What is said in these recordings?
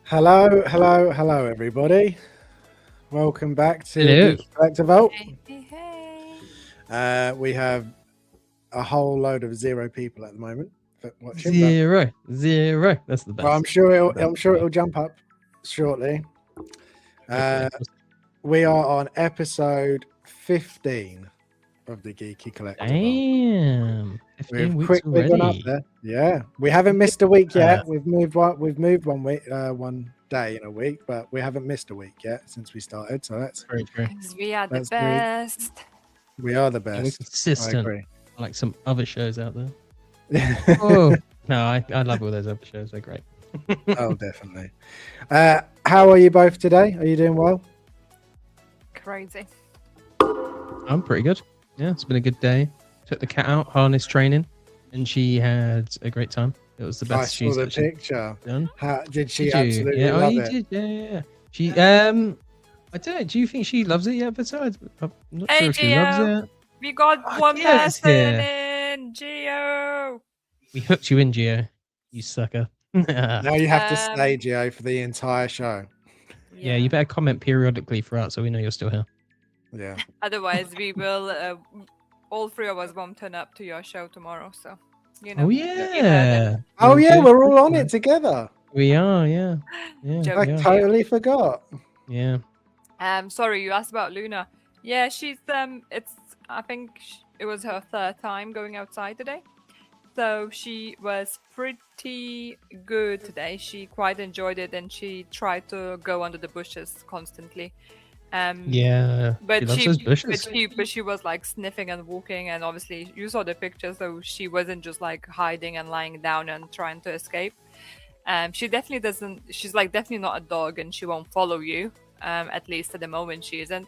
Hello, everybody. Welcome back to Hello. Geeky Collective. Hey. We have a whole load of 0 people at the moment watching. Zero. That's the best. Well, I'm sure it'll jump up shortly. We are on episode 15 of the Geeky Collective. Damn. 15 We've weeks quickly already. gone up there. Yeah, we haven't missed a week yet. We've moved 1 week, 1 day in a week, but we haven't missed a week yet since we started. So that's very true. We are the That's best. We are the Yeah, we're best. I consistent, agree. like some other shows out there. Oh no, I love all those other shows. They're great. Oh, definitely. How are you both today? Are you doing well? Crazy. I'm pretty good. Yeah, it's been a good day. Took the cat out harness training, and she had a great time. It was the I best saw she's the actually picture. done. How did she Did you? absolutely Yeah, love you it? did. Yeah. She I don't know. Do you think she loves it yet? But I'm not Hey, sure if she loves Gio. it. We got Oh, one Gio's person here. in, Gio. We hooked you in, Gio. You sucker. Now you have to Um, stay, Gio, for the entire show. Yeah, you better comment periodically throughout so we know you're still here. Yeah. Otherwise, we will. All 3 of us won't turn up to your show tomorrow. So, you know. Oh you heard yeah. it. Oh We're yeah, good. we're all on it together. We are, yeah. Yeah. Joke. I we are. totally forgot. Yeah. Sorry, you asked about Luna. Yeah, she's it's. I think it was her 3rd time going outside today. So she was pretty good today. She quite enjoyed it, and she tried to go under the bushes constantly. Yeah. But loves those bushes. but she was like sniffing and walking, and obviously you saw the picture, so she wasn't just like hiding and lying down and trying to escape. She definitely doesn't. She's like definitely not a dog, and she won't follow you. At least at the moment, she isn't.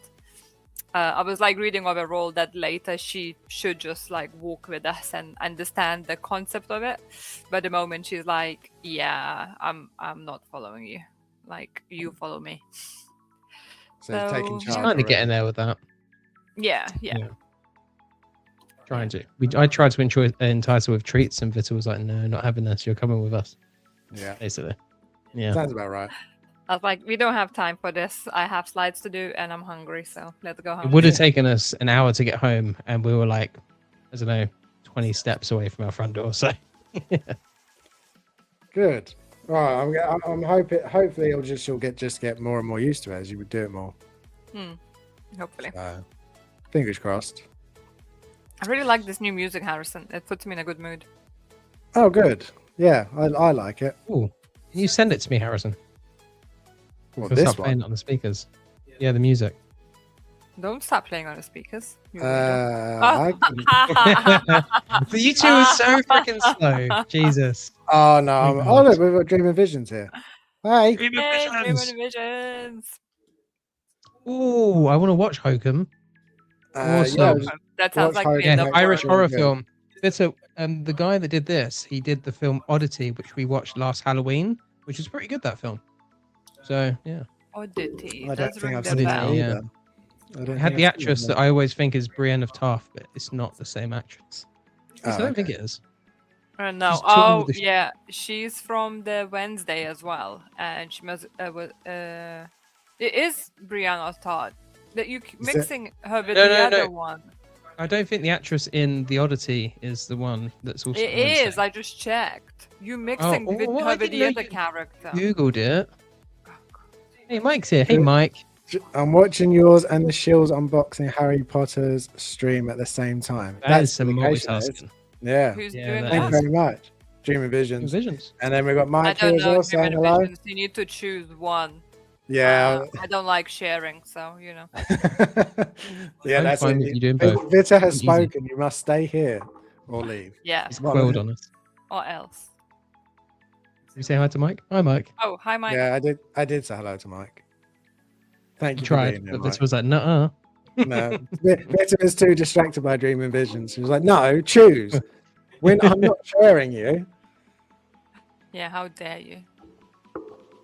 I was like reading of a role that later she should just like walk with us and understand the concept of it. But at the moment she's like, yeah, I'm not following you. Like you follow me. So it's taking So- She's charge. kind of already. getting there with that. Yeah. Trying to. I tried to entice her with treats, and Vita was like, "No, not having this. You're coming with us." Yeah. Basically. Yeah. Sounds about right. I was like, we don't have time for this. I have slides to do and I'm hungry, so let's go It home. would have taken us an hour to get home, and we were like, I don't know, 20 steps away from our front door. So. Good. All right. I'm hoping. Hopefully, she'll get more and more used to it as you would do it more. Hopefully. Fingers crossed. I really like this new music, Harrison. It puts me in a good mood. Oh, good. Yeah, I like it. Ooh, can you send it to me, Harrison? Well, We'll this start playing one. it on the speakers. Yeah, the music. Don't stop playing on the speakers. You weirdo. I can- But you two are so freaking slow. Jesus. Oh no! Oh, Oh God. look, we've got Dreaming Visions here. Hey. Hey, Dream Visions. Ooh, I want to watch Hokum. Awesome. Yeah, That sounds watch like Hogan. the end Yeah, of Irish horror. horror Yeah. film. So, the guy that did this, he did the film Oddity, which we watched last Halloween, which was pretty good, that film. So, yeah. Oddity. I don't Does think ring I've the seen bell. that Yeah. either. I don't It had think the I've seen actress that I always think is Brienne of Tarth, but it's not the same actress. Oh, I don't okay. think it is. No. She's tall Oh, with the- yeah. She's from the Wednesday as well, and she must. It is Brianna Todd. That you it? mixing her with No, the no, other no. one. I don't think the actress in The Oddity is the one that's also. It on Wednesday. is. I just checked. You mixing oh, with well, her I with didn't the know other you- character. Googled it. Hey, Mike's here. Hey, Mike. I'm watching yours and the Shills unboxing Harry Potter's stream at the same time. That is some dedication, that is. multitasking. Yeah. Who's Yeah, doing that Thank that? you very much. Dreaming Visions. Visions. And then we've got I Mike here don't as know. well saying Dreaming hello. Visions. You need to choose one. Yeah. I don't like sharing, so you know. Yeah, I'm that's fine it. with you doing both. Vita has Easy. spoken. You must stay here or leave. Yeah. He's One quilled of on us. Or else. You say hi to Mike? Hi, Mike. Oh, hi, Mike. Yeah, I did say hello to Mike. Thank You you for tried, being here, but Mike. this was like, nuh-uh. No, Vita was too distracted by Dreaming Visions. She was like, "No, choose. I'm not sharing you." Yeah, how dare you?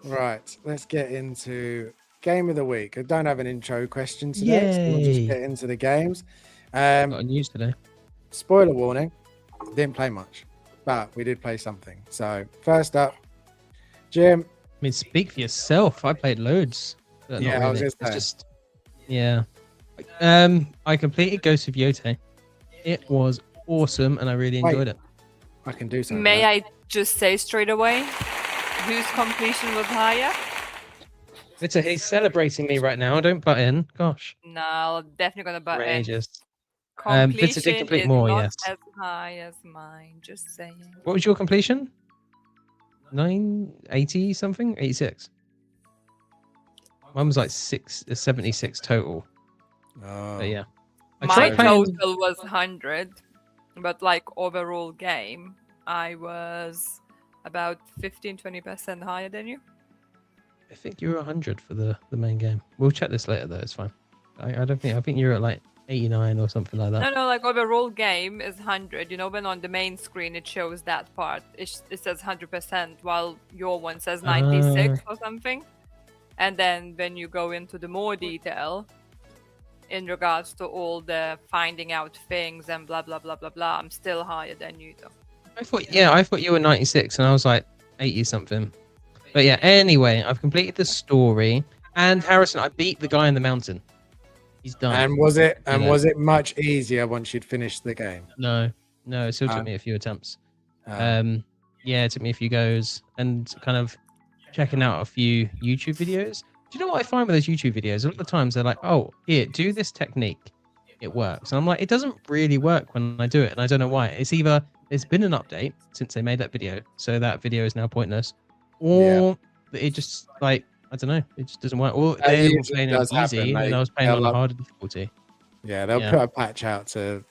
Right, let's get into game of the week. I don't have an intro question today, so we'll just Yay. get into the games. Got a news today. Spoiler warning: didn't play much, but we did play something. So first up, Jim, mean, speak for yourself. I played loads. But Yeah, not I was really. gonna It's say. just, yeah. I completed Ghost of Yotei. It was awesome, and I really Wait. enjoyed it. I can do something. May I just say straight away, whose completion was higher? He's celebrating me right now. Don't butt in. Gosh, No, definitely gonna butt in. outrageous. Vincent did Completion complete is more, not yes. as high as mine. Just saying. What was your completion? 980 something? 86. Mine was like 76 total. Oh. But yeah. I My tried playing. total was 100, but like overall game, I was about 15-20% higher than you. I think you were 100 for the main game. We'll check this later though. It's fine. I don't think. I think you're at like 89 or something like that. No, like overall game is 100. You know, when on the main screen it shows that part, it says 100%, while your one says 96 or something. And then when you go into the more detail, in regards to all the finding out things and blah blah blah blah blah, I'm still higher than you though. I thought you were 96 and I was like 80 something. But yeah, anyway, I've completed the story. And Harrison, I beat the guy in the mountain. He's done. And was it know. was it much easier once you'd finished the game? No, it still took me a few attempts. Um, Yeah, it took me a few goes and kind of checking out a few YouTube videos. Do you know what I find with those YouTube videos? A lot of the times they're like, oh, here, do this technique. It works. And I'm like, it doesn't really work when I do it. And I don't know why. It's either there's been an update since they made that video, so that video is now pointless, or it just like, I don't know, it just doesn't work. Or they were playing it easy and I was playing on a harder difficulty. Yeah, they'll put a patch out to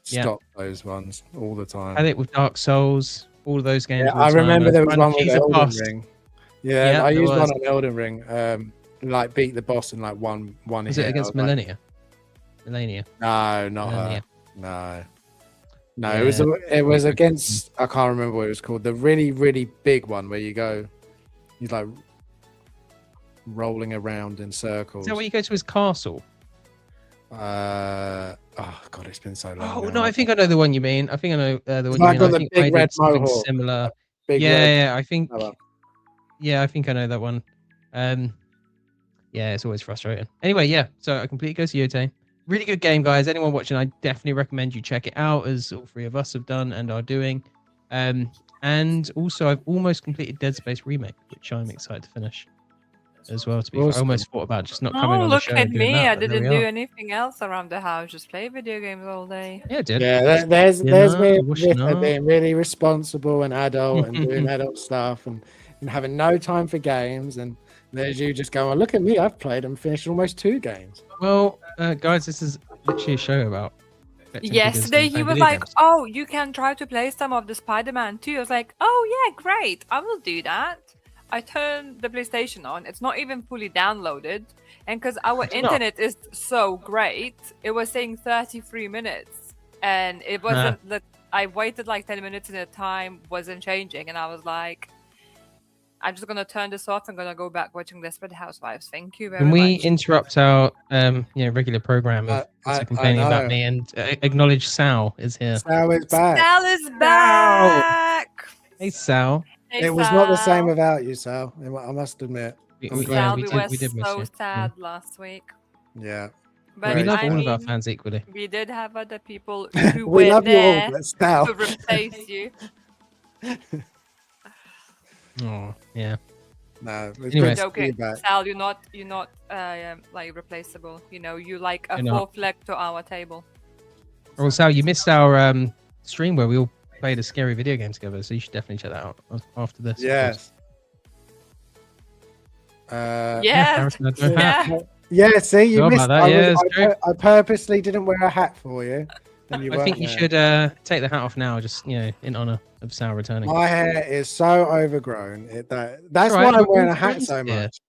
stop those ones all the time. I think with Dark Souls, all of those games. Yeah, I remember there was one with Jesus Elden past. Ring. Yeah, I there used was. one on Elden Ring. Like beat the boss in like one Was hit. it against Millennia? Millennia. No, not Millennia. her. No, Yeah. it was against, I can't remember what it was called. The really, really big one where you're like rolling around in circles. Is that where you go to his castle? Oh god, it's been so long. Oh now. no, I think I know the one you mean. I think I know the one I you mean. got I the think big I did red something mohawk. similar. Big red. Yeah, I think. Oh, well. Yeah, I think I know that one. Yeah, it's always frustrating. Anyway, yeah. So I completely Ghost of Yotei. Really good game, guys. Anyone watching, I definitely recommend you check it out, as all three of us have done and are doing. And also, I've almost completed Dead Space Remake, which I'm excited to finish as well. To be fair, I almost thought about just not coming on the look show. at and doing me! that, I but there didn't we do are. anything else around the house. Just play video games all day. Yeah, I did. Yeah, there's Dinner, me washing up. being really responsible and adult and doing adult stuff and having no time for games. And there's you just going, look at me, I've played and finished almost 2 games. Well, guys, this is literally a show about. Yesterday he was like, "Oh, you can try to play some of the Spider-Man too." I was like, "Oh yeah, great! I will do that." I turned the PlayStation on. It's not even fully downloaded, and because our internet is so great, it was saying 33 minutes, and it wasn't. I waited like 10 minutes, and the time wasn't changing, and I was like, I'm just gonna turn this off. I'm gonna go back watching Desperate Housewives. Thank you very Can we much. interrupt our regular program of complaining about me and acknowledge Sal is here? Sal is back. Sal is back. Hey, Sal. Hey, It was not the same Sal. without you, Sal. I must admit. Sal, we were we did miss so you. sad last week. Yeah. But We love I all of our mean, fans equally. we did have other people who We were love you all, there but Sal. to replace you. Oh, yeah. No, it's Anyway. good to Okay, be back. Sal, you're not like replaceable. You know, you like a You're not. fourth leg to our table. Well, Sal, you missed our stream where we all played a scary video game together, so you should definitely check that out after this. Yes. Yeah. Harrison had no hat. Yeah. See, you Forgot missed. about that. Yeah, it's true. I purposely didn't wear a hat for you. And you I think weren't you there. should take the hat off now, just in honor of Sal returning. My hair is so overgrown. That's All right, why I'm we're wearing all a hat friends so here. much.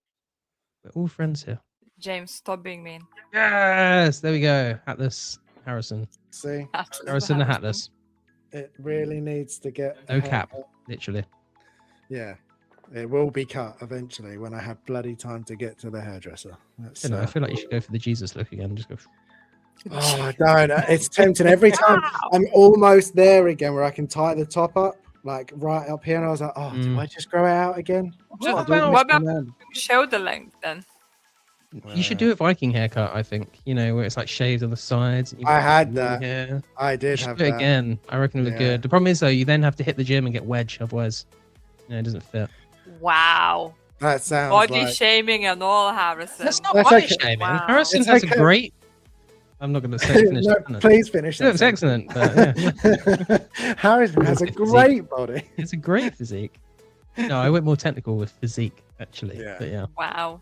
We're all friends here. James, stop being mean. Yes, there we go. Hatless Harrison. See, Harrison the Hatless. it really needs to get No cap, literally. Yeah, it will be cut eventually when I have bloody time to get to the hairdresser. That's, I feel like you should go for the Jesus look again. Just go. oh, don't! It's tempting every time. I'm almost there again, where I can tie the top up like right up here, and I was like, oh, do Mm. I just grow it out again? Just- I'll do about- Mr. what about Man. show the length then? You should do a Viking haircut, I think. You know, where it's like shaved on the sides. And you I got had long that. hair. I You did should have do it that. again. I reckon it would look Yeah. good. The problem is though, you then have to hit the gym and get wedge, otherwise, it doesn't fit. Wow. That sounds Body like shaming and all, Harrison. That's not That's body okay. shaming. Wow. Harrison It's has okay. a great. I'm not going to say finish. no, the sentence. please finish. It looks that excellent. But yeah, Harrison has a Physique. great body. it's a great physique. No, I went more technical with physique actually. Yeah. But yeah, Wow.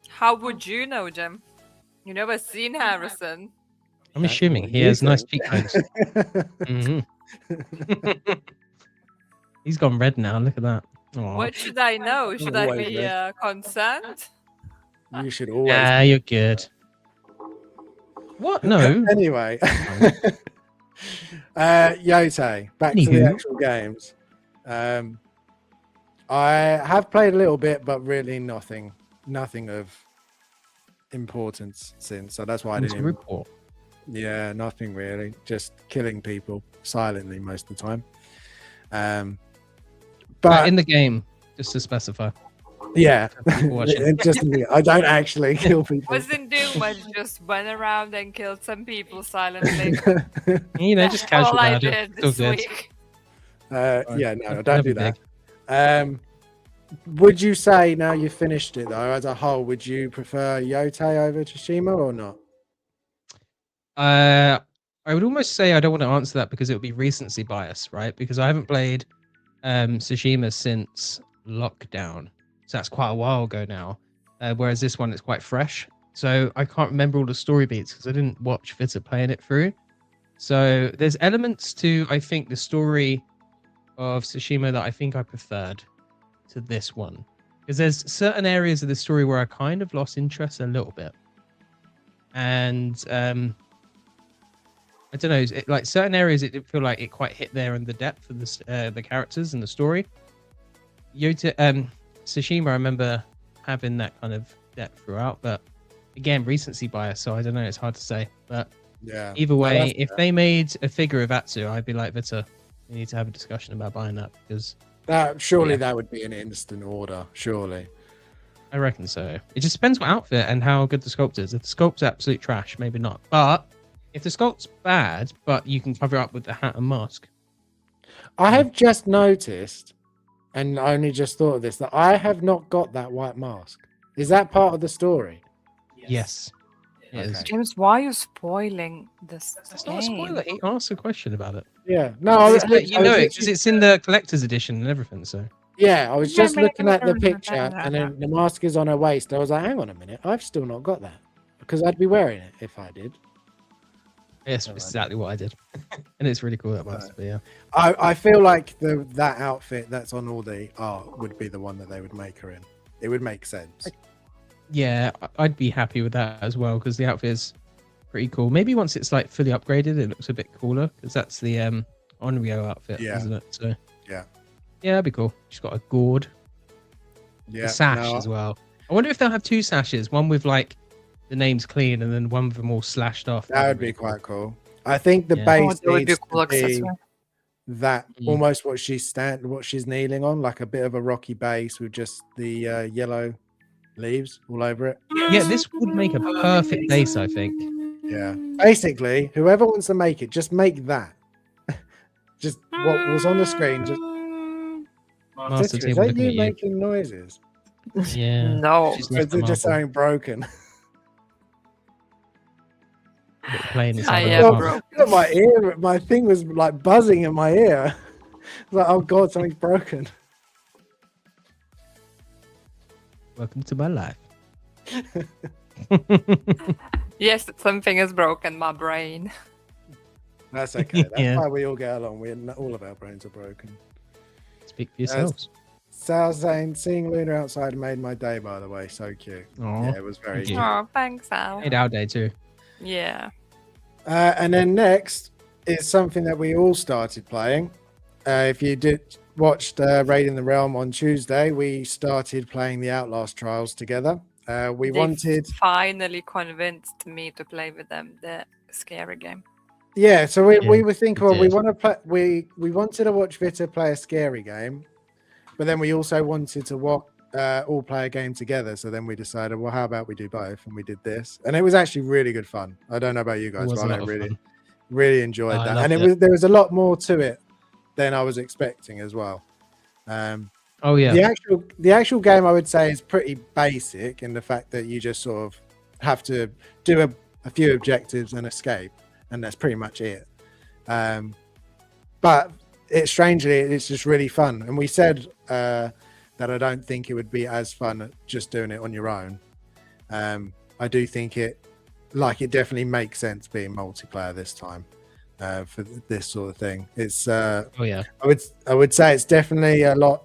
How would you know, Jim? You never seen Harrison. I'm That's assuming what he you has nice think. cheekbones. hmm He's gone red now. Look at that. Aw. What should I know? Should I Always be red. concerned? You should always. Ah, you're good. What? No. Anyway, Yote, back to the Anywho. actual games. I have played a little bit, but really nothing of importance since. So that's why I Into didn't. Even, report. yeah, nothing really. Just killing people silently most of the time. But But in the game, just to specify. yeah, People watching. just I don't actually kill people. Wasn't doing much, just went around and killed some people silently. You know, just That's casual all I about it. did Still this good. week. Yeah, no, don't Never do that. Would you say now you've finished it though, as a whole, would you prefer Yote over Tsushima or not? I would almost say I don't want to answer that because it would be recency bias, right? Because I haven't played Tsushima since lockdown, so that's quite a while ago now. Whereas this one is quite fresh, so I can't remember all the story beats because I didn't watch Vita playing it through. So there's elements to I think the story of Tsushima that I think I preferred to this one because there's certain areas of the story where I kind of lost interest a little bit, and I don't know, like certain areas it didn't feel like it quite hit there in the depth of the characters and the story. Tsushima, I remember having that kind of depth throughout, but again, recency bias, so I don't know, it's hard to say. But Yeah. either No, way, that's if fair. they made a figure of Atsu, I'd be like, Vita, we need to have a discussion about buying that because Surely Yeah. that would be an instant order, surely. I reckon so. It just depends what outfit and how good the sculpt is. If the sculpt's absolute trash, maybe not. But if the sculpt's bad, but you can cover it up with the hat and mask. I have just noticed, and I only just thought of this, that I have not got that white mask. Is that part of the story? Yes. It is. Okay. James, why are you spoiling this That's not a game? spoiler. He asked a question about it. Yeah. No, I was, You know it because it's in the collector's edition and everything. So yeah, I was just looking at the picture and then the mask is on her waist. I was like, hang on a minute, I've still not got that. Because I'd be wearing it if I did. yes, Alright. exactly what I did, and it's really cool that mask. But yeah, I feel like that outfit that's on all the art would be the one that they would make her in. It would make sense. yeah, I'd be happy with that as well because the outfit is pretty cool. Maybe once it's like fully upgraded, it looks a bit cooler because that's the Onryo outfit, Yeah. isn't it? So Yeah. yeah, that'd be cool. She's got a gourd, Yeah. a sash no, as well. I wonder if they'll have two sashes, one with like the name's clean and then one with them all slashed off. that would be quite cool. I think the Yeah. Oh, base that would be needs a cool to be accessory. that Mm. almost what she's kneeling on, like a bit of a rocky base with just the yellow leaves all over it. Yeah, this would make a perfect base, I think. Yeah. Basically, whoever wants to make it, just make that. Just what was on the screen. Just Master Sister, is Team that looking you at you. making noises? Yeah. No. She's Or left is the it just marble. something broken? Playing I inside am the Well, marble. broke. look, my ear, my thing was like buzzing in my ear. It's like, oh god, something's broken. Welcome to my life. Yes, something is broken. My brain. That's okay. That's Yeah. why we all get along. All of our brains are broken. Speak for yourselves. Sal saying, seeing Luna outside made my day, by the way. So cute. Aw. Yeah, it was very Thank cute. you. Oh, thanks, Al. Made our day too. Yeah. And then next is something that we all started playing. If you did watched Raiding the Realm on Tuesday, we started playing the Outlast Trials together. We They wanted, finally convinced me to play with them the scary game. Yeah, so we Yeah, were thinking, we well, we did. want to play. We wanted to watch Vita play a scary game, but then we also wanted to all play a game together. So then we decided, well, how about we do both? And we did this, and it was actually really good fun. I don't know about you It guys, was a but I lot of really, fun. really enjoyed I that, and loved it. there was a lot more to it than I was expecting as well. Oh yeah. The actual game, I would say, is pretty basic in the fact that you just sort of have to do a few objectives and escape, and that's pretty much it. But it's just really fun. And we said that I don't think it would be as fun just doing it on your own. I do think it definitely makes sense being multiplayer this time for this sort of thing. It's Oh yeah. I would say it's definitely a lot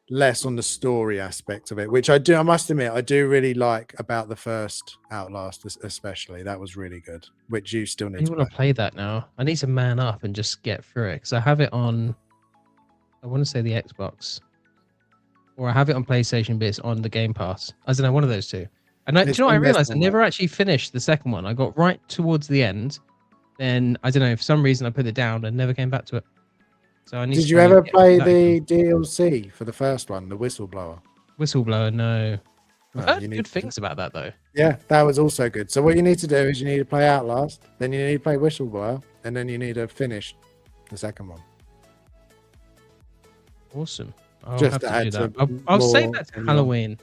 less on the story aspect of it, which I must admit I do really like about the first Outlast, especially. That was really good, which you still I need really to want play. to play that now. I need to man up and just get through it because I have it on. I want to say the Xbox, or I have it on PlayStation, but it's on the Game Pass. I don't know, one of those two. And do It's you know what I on there realized? I somewhere. never actually finished the second one. I got right towards the end. Then I don't know, for some reason I put it down and never came back to it. So I need Did to you try and ever get play that again. the DLC for the first one, the Whistleblower? Whistleblower? No. I've Oh, heard you need good to. things about that though. Yeah, that was also good. So what you need to do is you need to play Outlast, then you need to play Whistleblower, and then you need to finish the second one. Awesome. I'll Just have to to add do to that. I'll save more that to in Halloween.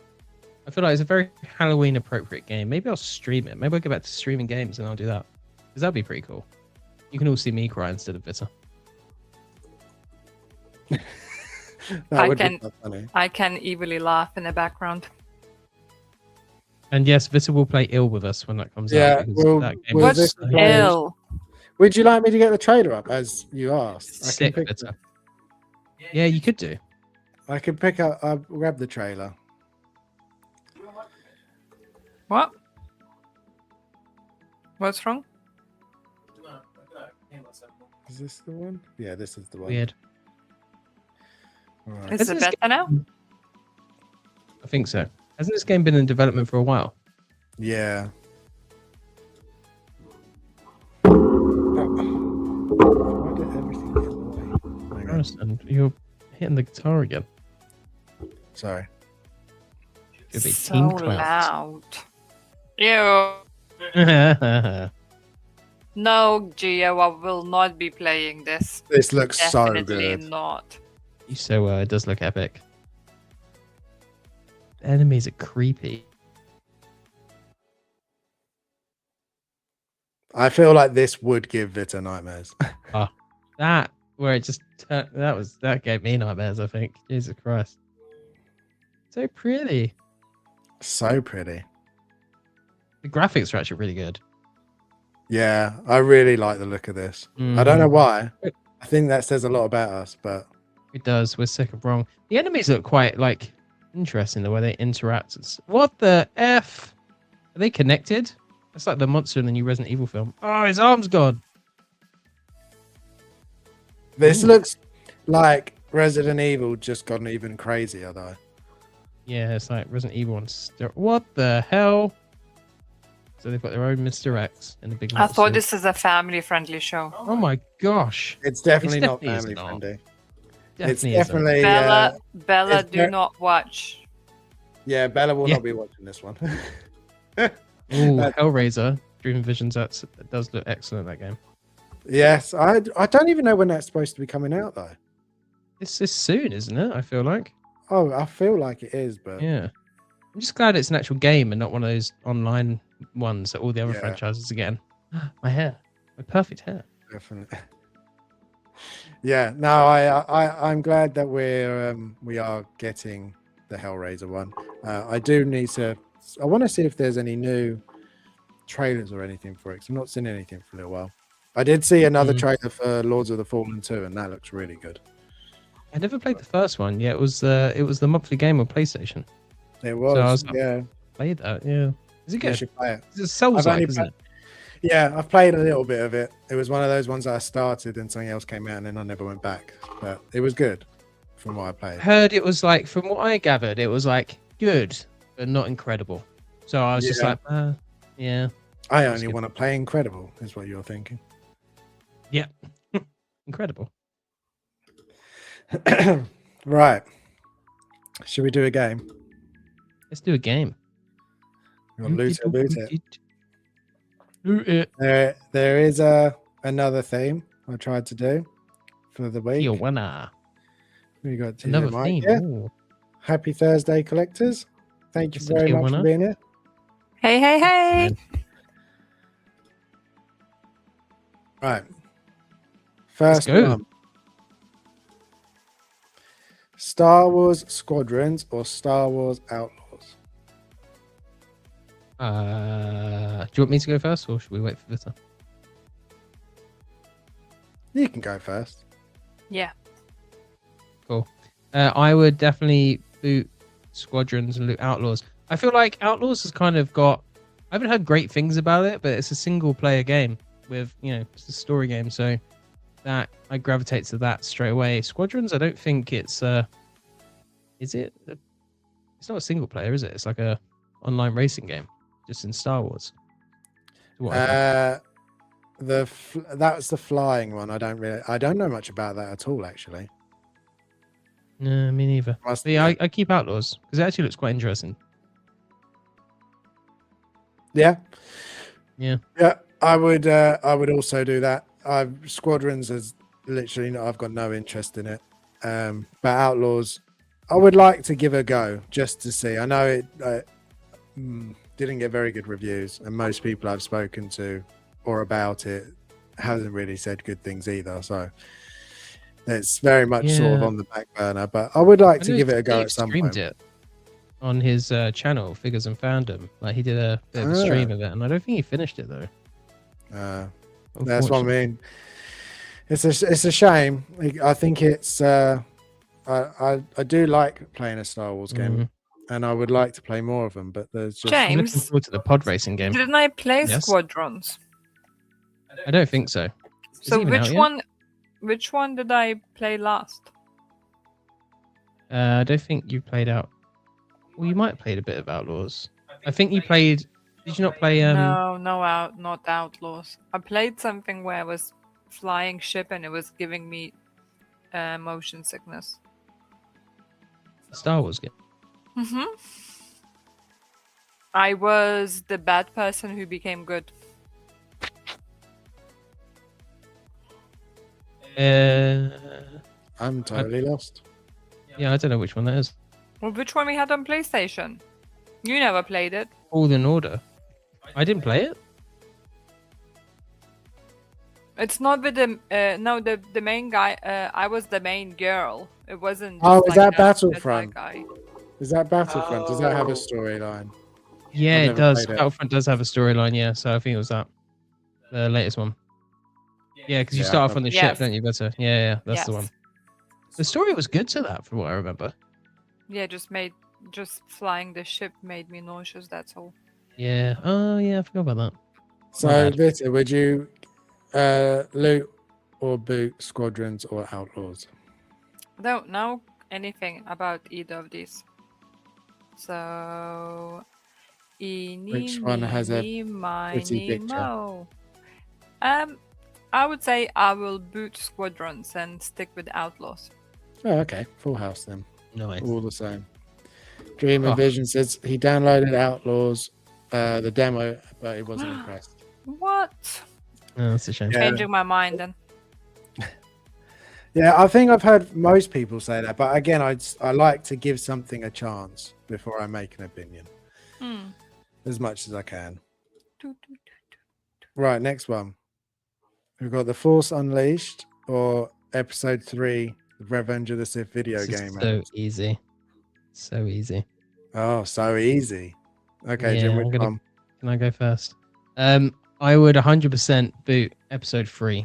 I feel like it's a very Halloween appropriate game. Maybe I'll stream it. Maybe I'll go back to streaming games and I'll do that. Because that'd be pretty cool. You can all see me cry instead of Vita. That I would can- be quite funny. I can evilly laugh in the background. And yes, Vita will play ill with us when that comes Yeah, out. Because well, that game well, is this so is like- Ill. Would you like me to get the trailer up as you asked? sick, Vita. Yeah, you could do. I can pick up. I'll grab the trailer. What? What's wrong? Is this the one? Yeah, this is the one. Weird. All right. Is Isn't it this better now? I think so. Hasn't this game been in development for a while? Yeah. Why did everything get away? Hang on. Harrison, you're hitting the guitar again. Sorry. Could be So Team Clouds. loud. Ew. No, Geo, I will not be playing this. This looks so Definitely good. not. So it does look epic. The enemies are creepy. I feel like this would give Vita nightmares. That where it just that gave me nightmares. I think. Jesus Christ. So pretty. So pretty. The graphics are actually really good. Yeah, I really like the look of this. I don't know why. I think that says a lot about us, but It does. We're sick of wrong. The enemies look quite like interesting the way they interact. What the F? Are they connected? That's like the monster in the new Resident Evil film. Oh, his arm's gone. this Ooh. looks like Resident Evil just gone even crazier though. Yeah, it's like Resident Evil on What the hell? So they've got their own Mr. X and the big I monster. thought this is a family-friendly show. Oh my gosh. It's definitely not definitely family isn't. friendly. Definitely It's isn't. definitely Bella, it's do ver- not watch. yeah. Bella will Yeah. not be watching this one. Ooh, That- Hellraiser, Dream Visions. That does look excellent. That game. Yes, I don't even know when that's supposed to be coming out though. This is soon, isn't it? I feel like. Oh, I feel like it is, but Yeah. I'm just glad it's an actual game and not one of those online ones that all the other Yeah. franchises are getting. My hair, my perfect hair. definitely. Yeah, no, I'm glad that we are getting the Hellraiser one. I do need to. I want to see if there's any new trailers or anything for it. 'Cause I've not seen anything for a little while. I did see another trailer for Lords of the Fallen 2, and that looks really good. I never played the first one. Yeah, it was the monthly game on PlayStation. It was, I was- yeah. Played that. Yeah. Is it You good? should play it. It's Souls I've only like, isn't it? Yeah, I've played a little bit of it. It was one of those ones that I started and something else came out, and then I never went back. But it was good from what I played. Heard it was like, from what I gathered, it was like good but not incredible. So I was just Yeah. like, yeah. I That's only good. want to play Incredible, is what you're thinking. Yeah. Incredible. Right. Should we do a game? Let's do a game. We've got Loot It, Boot It. Loot it. There is another theme I tried to do for the week. Tijuana. We got TJ Another Mike theme. here. Ooh. Happy Thursday, collectors. Thank you It's a very much for Tijuana. being here. Hey, hey, hey! Man. Right. First go. one. Star Wars Squadrons or Star Wars Outlaws? Do you want me to go first, or should we wait for Vita? You can go first. Yeah. Cool. I would definitely boot Squadrons and loot Outlaws. I feel like Outlaws has kind of got. I haven't heard great things about it, but it's a single player game with, it's a story game, so that I gravitate to that straight away. Squadrons, I don't think it's. Is it? It's not a single player, is it? It's like a online racing game, just in Star Wars. What I think. That's the flying one. I don't know much about that at all, actually. No, me neither. Must But yeah, be. I keep Outlaws because it actually looks quite interesting. Yeah. Yeah. Yeah, I would also do that. Squadrons is literally I've got no interest in it. But Outlaws, I would like to give a go just to see. I know it didn't get very good reviews, and most people I've spoken to or about it hasn't really said good things either. So it's very much sort of Yeah. on the back burner. But I would like I to know give it a go Steve at some streamed point. it on his channel, Figures and Fandom. Like he did a bit of a stream of it, and I don't think he finished it though. That's what I unfortunately. mean. It's a shame. I think it's I do like playing a Star Wars game, and I would like to play more of them. But there's just I'm looking James, forward to the pod racing game. didn't I play Yes. Squadrons? I don't think so. Is it So even out which yet? which one did I play last? I don't think you played out. Well, you might have played a bit of Outlaws. I think you played. Did you not play? No, not Outlaws. I played something where I was flying ship and it was giving me motion sickness. Star Wars game. Mm-hmm. I was the bad person who became good. I'm totally lost. Yeah, I don't know which one that is. Well, which one we had on PlayStation? You never played it. All in Order. I didn't play it. It's not with the the main guy. I was the main girl. It wasn't. Oh, just is like that Battlefront? Guy. Is that Battlefront? Does that have a storyline? Yeah, I've it never does. played it. Battlefront does have a storyline. Yeah, so I think it was that, the latest one. Yeah, because you Yeah, start I've off on the Yes. ship, don't you? Better. Yeah, that's the Yes. one. The story was good to that, from what I remember. Yeah, just flying the ship made me nauseous. That's all. Yeah. Oh, yeah, I forgot about that. So, bad. Vita, would you loot or boot Squadrons or Outlaws? I don't know anything about either of these. So, Which one has a pretty picture? I would say I will boot Squadrons and stick with Outlaws. Oh, okay. Full house then. Nice. All the same. Dream and Oh. Vision says he downloaded Outlaws, the demo, but he wasn't impressed. What? Oh, that's a shame. Yeah. Changing my mind then. Yeah, I think I've heard most people say that, but again, I like to give something a chance before I make an opinion, as much as I can. Right, next one. We've got The Force Unleashed or Episode 3, The Revenge of the Sith video This game. is so easy. So easy. Oh, so easy. Okay, Yeah, Jim, I'm which gonna- one? Can I go first? I would 100% boot Episode 3,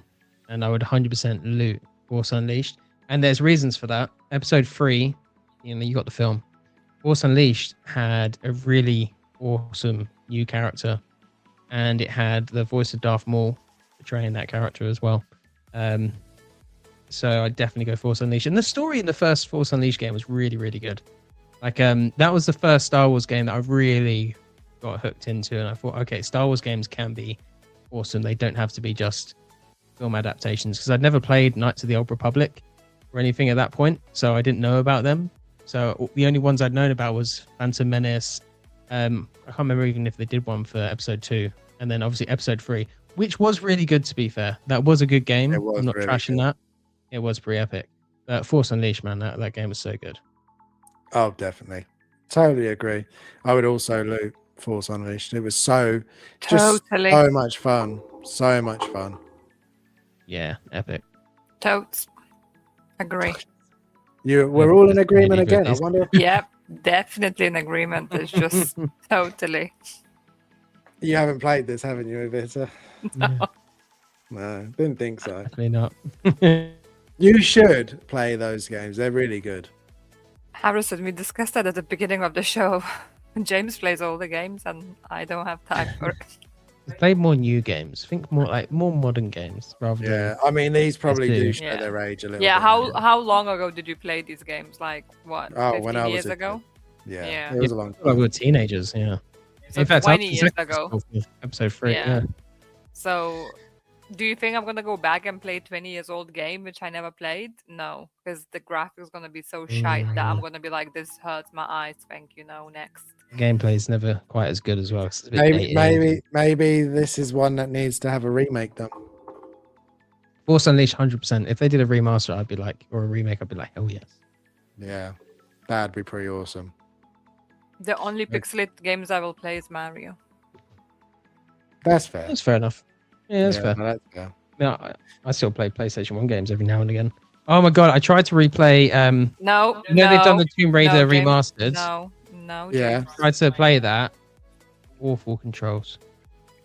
and I would 100% loot Force Unleashed. And there's reasons for that. Episode 3, you got the film. Force Unleashed had a really awesome new character, and it had the voice of Darth Maul portraying that character as well. So I'd definitely go Force Unleashed. And the story in the first Force Unleashed game was really, really good. Like, that was the first Star Wars game that I really got hooked into, and I thought, okay, Star Wars games can be awesome. They don't have to be just film adaptations, because I'd never played Knights of the Old Republic or anything at that point, so I didn't know about them. So the only ones I'd known about was Phantom Menace. I can't remember even if they did one for episode 2, and then obviously episode 3, which was really good, to be fair. That was a good game. I'm not really trashing good. that. It was pretty epic. Force Unleashed, man, that game was so good. Oh, definitely. Totally agree. I would also loot Force Unleashed. It was so much fun. So much fun. Yeah, epic. Totes. Agree. We're all in agreement Really good. again. I wonder. Yep, definitely in agreement. It's just totally. You haven't played this, haven't you, Evita? No. No, didn't think so. Definitely not. You should play those games. They're really good. Harrison, we discussed that at the beginning of the show. James plays all the games and I don't have time for it. Play more new games. Think more modern games rather than. Yeah, I mean, these probably do show Yeah. their age a little Yeah, bit. how long ago did you play these games? Like, what, 15 when I was years a ago? Yeah, Yeah. it was a long Like time. we were teenagers, yeah. So In fact, 20 after the years second ago. episode 3, Yeah. yeah. So, do you think I'm going to go back and play 20 years old game, which I never played? No, because the graphics going to be so shite that I'm going to be like, this hurts my eyes. Thank you, no, next. Gameplay's never quite as good as well. It's a bit dated. Maybe this is one that needs to have a remake done. Force Unleashed 100%. If they did a remaster, I'd be like, or a remake, I'd be like, oh yes. Yeah, that'd be pretty awesome. The only pixelated games I will play is Mario. That's fair. That's fair enough. Yeah, that's fair. No, that's fair. No, I still play PlayStation 1 games every now and again. Oh my god, I tried to replay No, you know they've done the Tomb Raider James, remastered. No, Yeah. James. Tried to play that. Awful controls.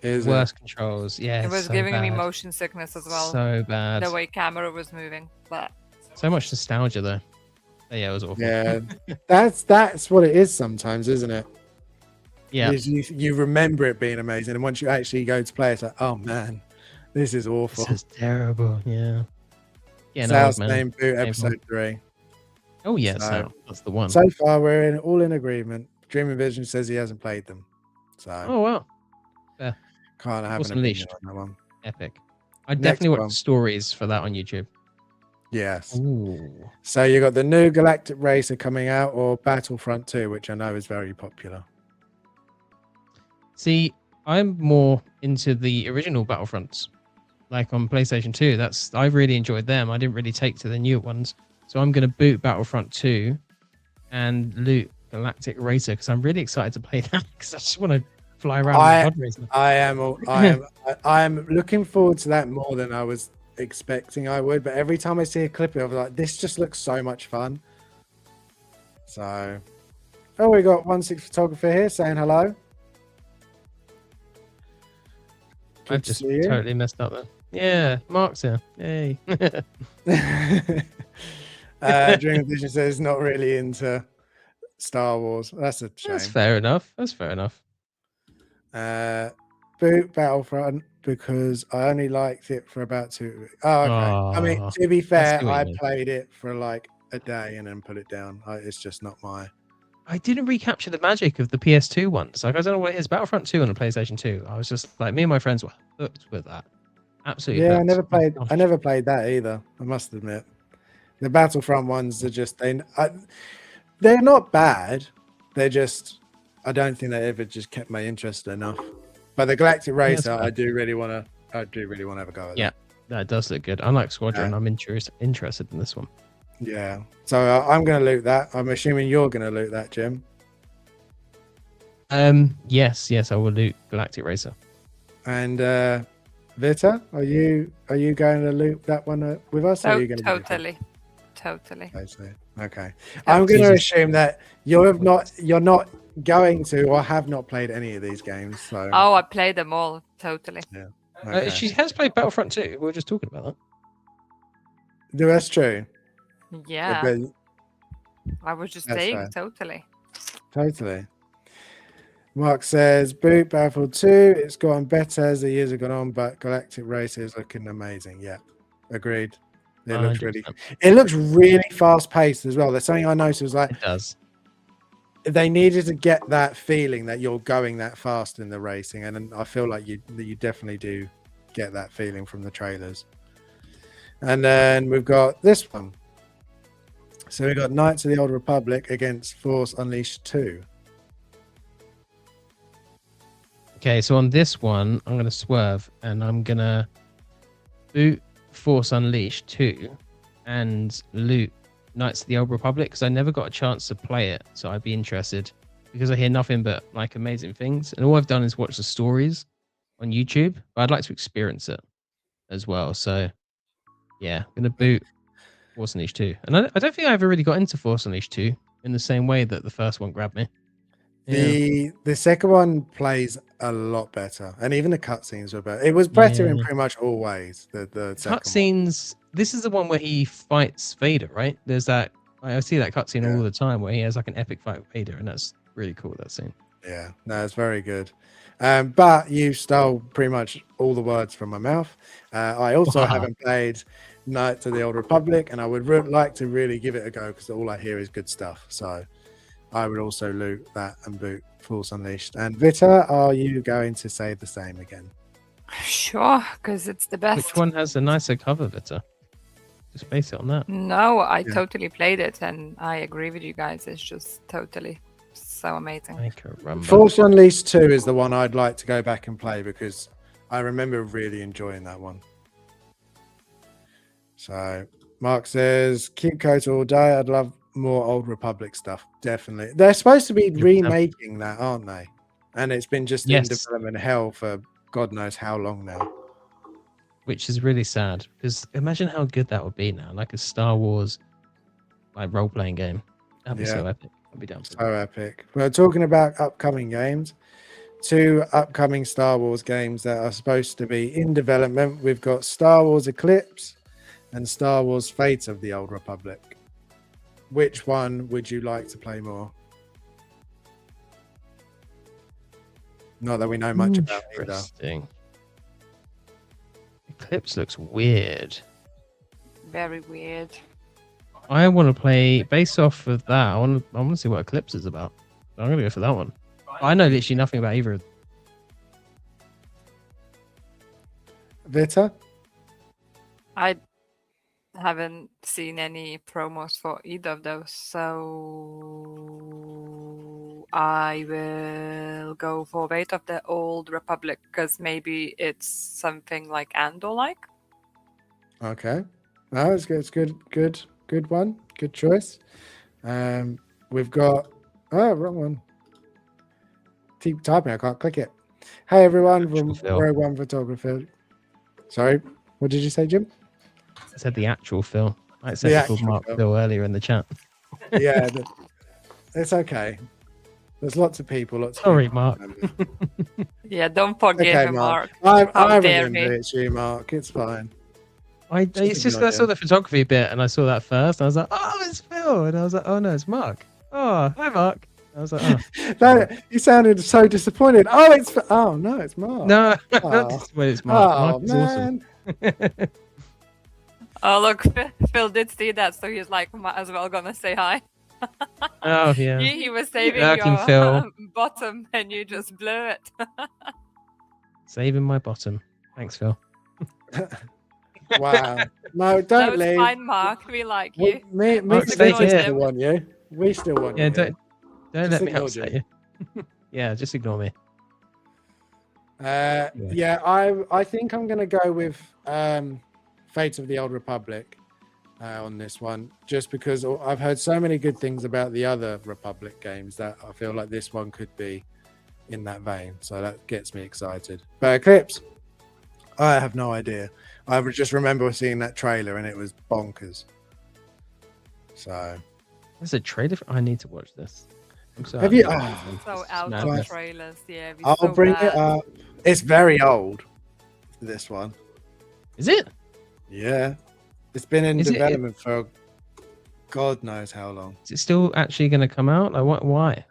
Is it? Worst controls. Yeah. It was so giving me bad. motion sickness as well. So bad. The way camera was moving. But So much nostalgia though. But yeah, it was awful. Yeah, that's what it is sometimes, isn't it? Yeah. You remember it being amazing, and once you actually go to play, it's like, oh man, this is awful. This is terrible. Yeah. Yeah. No, South man. Name Boot Painful. episode 3. Oh yeah, So- that's the one. So far, we're all in agreement. Dreaming Vision says he hasn't played them, so Oh wow. can't have Force an opinion Unleashed. on that one. Epic. I Next definitely watch one. stories for that on YouTube. Yes. Ooh. So you got the new Galactic Racer coming out, or Battlefront 2, which I know is very popular. See, I'm more into the original Battlefronts, like on PlayStation 2. I really enjoyed them. I didn't really take to the newer ones, so I'm going to boot Battlefront 2 and loot Galactic Racer because I'm really excited to play that because I just want to fly around in pod racer. I am looking forward to that more than I was expecting I would, but every time I see a clip of it, I'm like, this just looks so much fun. So, we got 16 photographer here saying hello. Good I've to just see you. totally messed up there. Yeah, Mark's here. Yay. Dream Vision says not really into Star Wars. That's a shame. That's fair enough. That's fair enough. Boot Battlefront because I only liked it for about 2 weeks. Oh, okay. I mean, Oh, to be fair, see what you I mean. played it for like a day and then put it down. It's just not my. I didn't recapture the magic of the PS2 ones. Like, I don't know what it is. Battlefront 2 on a PlayStation 2. I was just like, me and my friends were hooked with that. Absolutely. Yeah, I hooked. never played. Oh, I never played that either. I must admit, the Battlefront ones are just they're not bad. They're just I don't think they ever just kept my interest enough. But the Galactic that's Racer, fair. I do really want to have a go at. Yeah. That does look good. Unlike Squadron, Yeah. I'm interested in this one. Yeah. So I'm going to loot that. I'm assuming you're going to loot that, Jim. Yes, I will loot Galactic Racer. And Vita, are you going to loot that one with us? Or are you going to Totally. Okay. I'm going to assume that you're not going to or have not played any of these games. So Oh, I played them all. Totally. okay. She has played Battlefront 2. We were just talking about that. That's true. Yeah. But- I was just That's saying, fair. totally. Totally. Mark says, boot Battlefield 2. It's gotten better as the years have gone on, but Galactic Racer is looking amazing. Yeah, agreed. It looks 100%. really fast paced as well. There's something I noticed was like It does. they needed to get that feeling that you're going that fast in the racing, and I feel like you definitely do get that feeling from the trailers. And then we've got this one. So we've got Knights of the Old Republic against Force Unleashed 2. Okay, so on this one, I'm going to swerve and I'm going to boot Force Unleashed 2 and loot Knights of the Old Republic because I never got a chance to play it. So I'd be interested because I hear nothing but like amazing things. And all I've done is watch the stories on YouTube, but I'd like to experience it as well. So yeah, I'm going to boot Force Unleashed 2. And I don't think I ever really got into Force Unleashed 2 in the same way that the first one grabbed me. Yeah. The second one plays a lot better, and even the cutscenes were better. It was better in pretty much all ways. The second cutscenes. This is the one where he fights Vader, right? There's that. I see that cutscene all the time where he has like an epic fight with Vader, and that's really cool. That scene. Yeah, no, it's very good. But you stole pretty much all the words from my mouth. I also haven't played Knights of the Old Republic, and I would like to really give it a go because all I hear is good stuff. So I would also loot that and boot Force Unleashed. And Vita, are you going to say the same again? Sure, because it's the best. Which one has the nicer cover, Vita? Just base it on that. No, I totally played it, and I agree with you guys. It's just totally so amazing. Force Unleashed 2 is the one I'd like to go back and play because I remember really enjoying that one. So Mark says, keep Kota all day. I'd love more Old Republic stuff. Definitely. They're supposed to be remaking that, aren't they? And it's been just in development hell for God knows how long now. Which is really sad because imagine how good that would be now, like a Star Wars like role-playing game. That'd be so epic. I'd be down for so epic. We're talking about upcoming games. 2 upcoming Star Wars games that are supposed to be in development. We've got Star Wars Eclipse and Star Wars Fate of the Old Republic. Which one would you like to play more? Not that we know much about either. Interesting. Eclipse looks weird. Very weird. I want to play based off of that. I want to see what Eclipse is about. I'm gonna go for that one. I know literally nothing about either. Vita? I haven't seen any promos for either of those, so I will go for Fate of the Old Republic because maybe it's something like Andor-like. Okay, no, it's good. It's good one. Good choice. We've got wrong one. Keep typing. I can't click it. Hey everyone, from Rogue One Photographer. Sorry, what did you say, Jim? I said the actual Phil. I said called Mark Phil earlier in the chat. Yeah, it's okay. There's lots of people. Sorry, Mark. Yeah, don't forget okay, Mark. I remember it's you, Mark. It's fine. It's just I saw the photography bit and I saw that first. And I was like, oh, it's Phil. And I was like, oh no, it's Mark. Oh, hi, Mark. I was like, oh. You sounded so disappointed. Oh, no, it's Mark. No, not disappointed. It's Mark. Mark is man. Awesome. Oh, look, Phil did see that, so he's like, might as well gonna say hi. Oh, yeah. He was saving your your bottom and you just blew it. Saving my bottom. Thanks, Phil. Wow. No, don't leave. It's fine, Mark. We like you. Me still want you. We still want you. Don't let me upset you. Yeah, just ignore me. Yeah, I think I'm going to go with Fate of the Old Republic on this one, just because I've heard so many good things about the other Republic games that I feel like this one could be in that vein. So that gets me excited. But Eclipse, I have no idea. I just remember seeing that trailer and it was bonkers. So there's a trailer. I need to watch this. Have you? So out of trailers, yeah. I'll bring it up. It's very old. This one. Is it? Yeah. It's been in development for God knows how long. Is it still actually going to come out? Like why?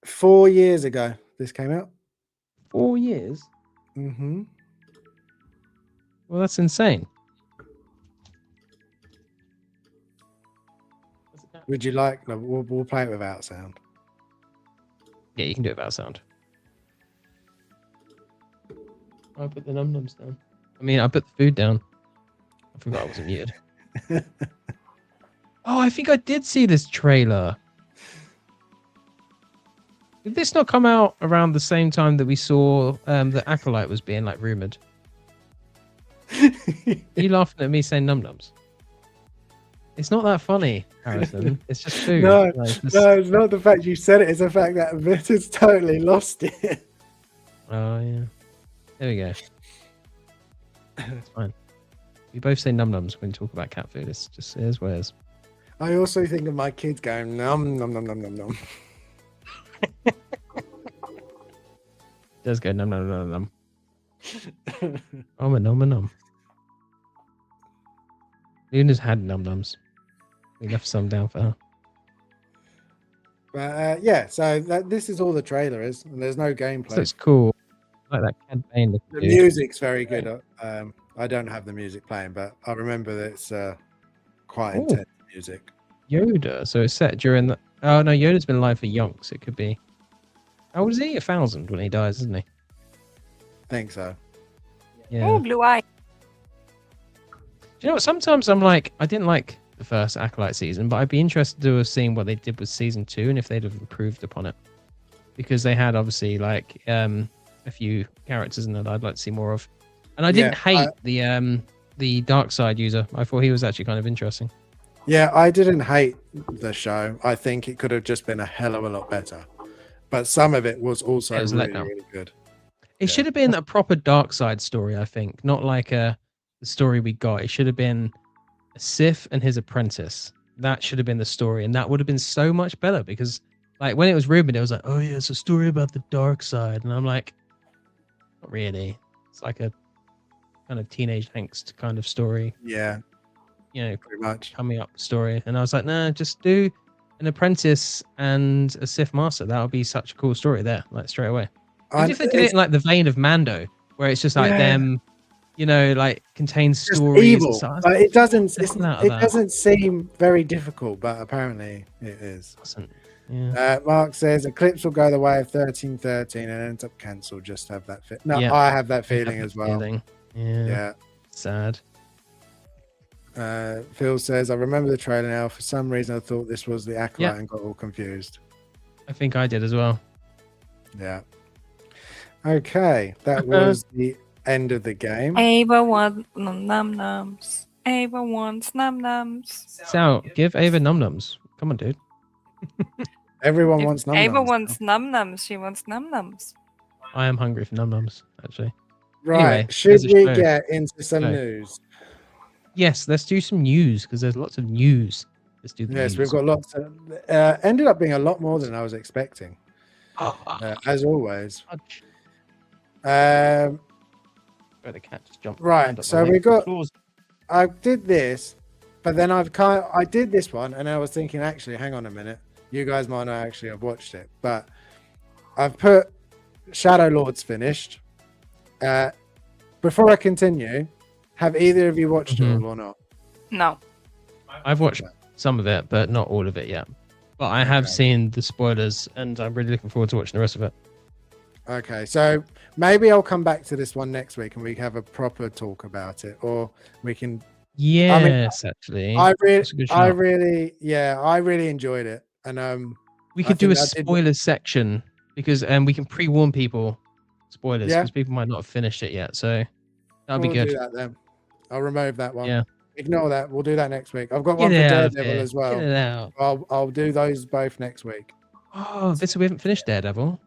4 years ago, this came out. 4 years? Mm-hmm. Well, that's insane. Would you like? No, we'll play it without sound. Yeah, you can do it without sound. I put the num-nums down. I mean, I put the food down. I forgot I wasn't muted. Oh, I think I did see this trailer. Did this not come out around the same time that we saw the Acolyte was being like rumored? Are you laughing at me saying num-nums? It's not that funny, Harrison. It's just food. No, Like, it's no, it's not the fact you said it. It's the fact that Vitt has totally lost it. Oh, yeah. There we go. It's fine. We both say num-nums when we talk about cat food. It's just, it is what it is. I also think of my kids going num num num num num num. It does go num num num num. Oh, num num. Luna's had num-nums. We left some down for her. But yeah, so this is all the trailer is, and there's no gameplay. So it's cool. I like that Cad Bane looking The dude. music's very good. I don't have the music playing, but I remember that it's quite Ooh. intense music. Yoda. So it's set during the. Oh no, Yoda's been alive for yonks. It could be. How old is he? 1,000 when he dies, isn't he? Think so. Yeah. Oh, blue eye. Do you know what? Sometimes I'm like, I didn't like the first Acolyte season, but I'd be interested to have seen what they did with season 2 and if they'd have improved upon it. Because they had obviously like a few characters in there that I'd like to see more of. And I didn't hate the dark side user. I thought he was actually kind of interesting. Yeah, I didn't hate the show. I think it could have just been a hell of a lot better. But some of it was also really, really good. It should have been a proper dark side story, I think. Not like the story we got. It should have been a Sith and his apprentice. That should have been the story. And that would have been so much better because like when it was rumored, it was like, oh yeah, it's a story about the dark side. And I'm like, not really. It's like a kind of teenage angst kind of story. Yeah. You know, pretty much coming up story. And I was like, nah, just do an apprentice and a Sith master. That would be such a cool story there, like straight away. And if they did it in like the vein of Mando, where it's just like them, you know, like contains stories. Evil, and stuff. but it doesn't seem very difficult, but apparently it is. Yeah. Mark says Eclipse will go the way of 1313 and ends up cancelled. Just have that fit. No, Yeah. I have that feeling as well. Yeah. Sad. Phil says, I remember the trailer now. For some reason, I thought this was the Acolyte and got all confused. I think I did as well. Yeah. Okay, that was the end of the game. Ava wants num-nums. Ava wants num-nums. So, give Ava num-nums. Come on, dude. Everyone wants num-nums. Ava wants num-nums. She wants num-nums. I am hungry for num-nums, actually. Right, Anyway, should there's a we show. get into some news? Yes, let's do some news because there's lots of news. Let's do the Yes, news. we've got lots. Ended up being a lot more than I was expecting, as always. Where the cat just jumped. Right, so we got. I did this, but then I did this one, and I was thinking, actually, hang on a minute. You guys might not actually have watched it, but I've put Shadow Lords finished. Before I continue, have either of you watched it or not? No. I've watched some of it, but not all of it yet. But I have seen the spoilers, and I'm really looking forward to watching the rest of it. Okay, so maybe I'll come back to this one next week, and we can have a proper talk about it, or we can. Yes, actually, I That's a good shout. really enjoyed it, and we I could do a think I did- spoilers section because we can pre-warn people spoilers Yeah. because people might not have finished it yet. So that'll be we'll good. do that then. I'll remove that one. Yeah. Ignore that. We'll do that next week. I've got Get one for it out of Daredevil here. as well. Get it out. I'll do those both next week. Oh, Vissa, we haven't finished Daredevil.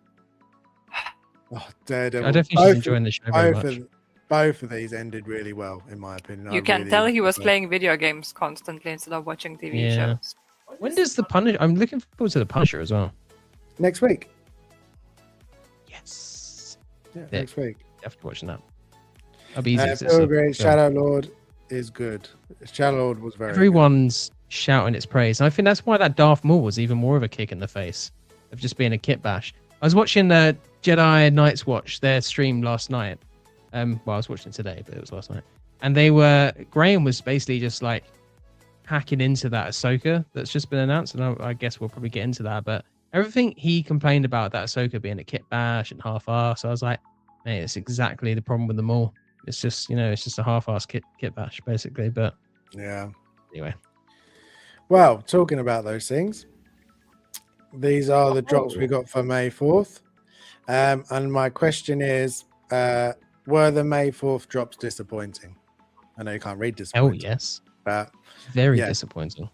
Oh, Daredevil. I don't think she's enjoying the show very much. Both of these ended really well, in my opinion. You can tell he was playing video games constantly instead of watching TV Yeah. shows. When does the Punisher? I'm looking forward to the Punisher as well. Next week. Yes. Yeah, Yeah. next week. After watching that, I'll be easy. Phil agrees, Shadow Lord is good. Shadow Lord was very Everyone's shouting its praise. And I think that's why that Darth Maul was even more of a kick in the face of just being a kit bash. I was watching the Jedi Knights Watch, their stream last night. Well, I was watching today, but it was last night. And Graham was basically just like hacking into that Ahsoka that's just been announced. And I guess we'll probably get into that. But everything he complained about that Ahsoka being a kit bash and half-ass. I was like, mate, it's exactly the problem with them all. It's just, it's just a half-ass kit bash basically. But Yeah. anyway, Well, talking about those things, these are the drops we Oh. got for May 4th. And my question is, were the May 4th drops disappointing? I know you can't read hell disappointing, yes, but very yeah. disappointing.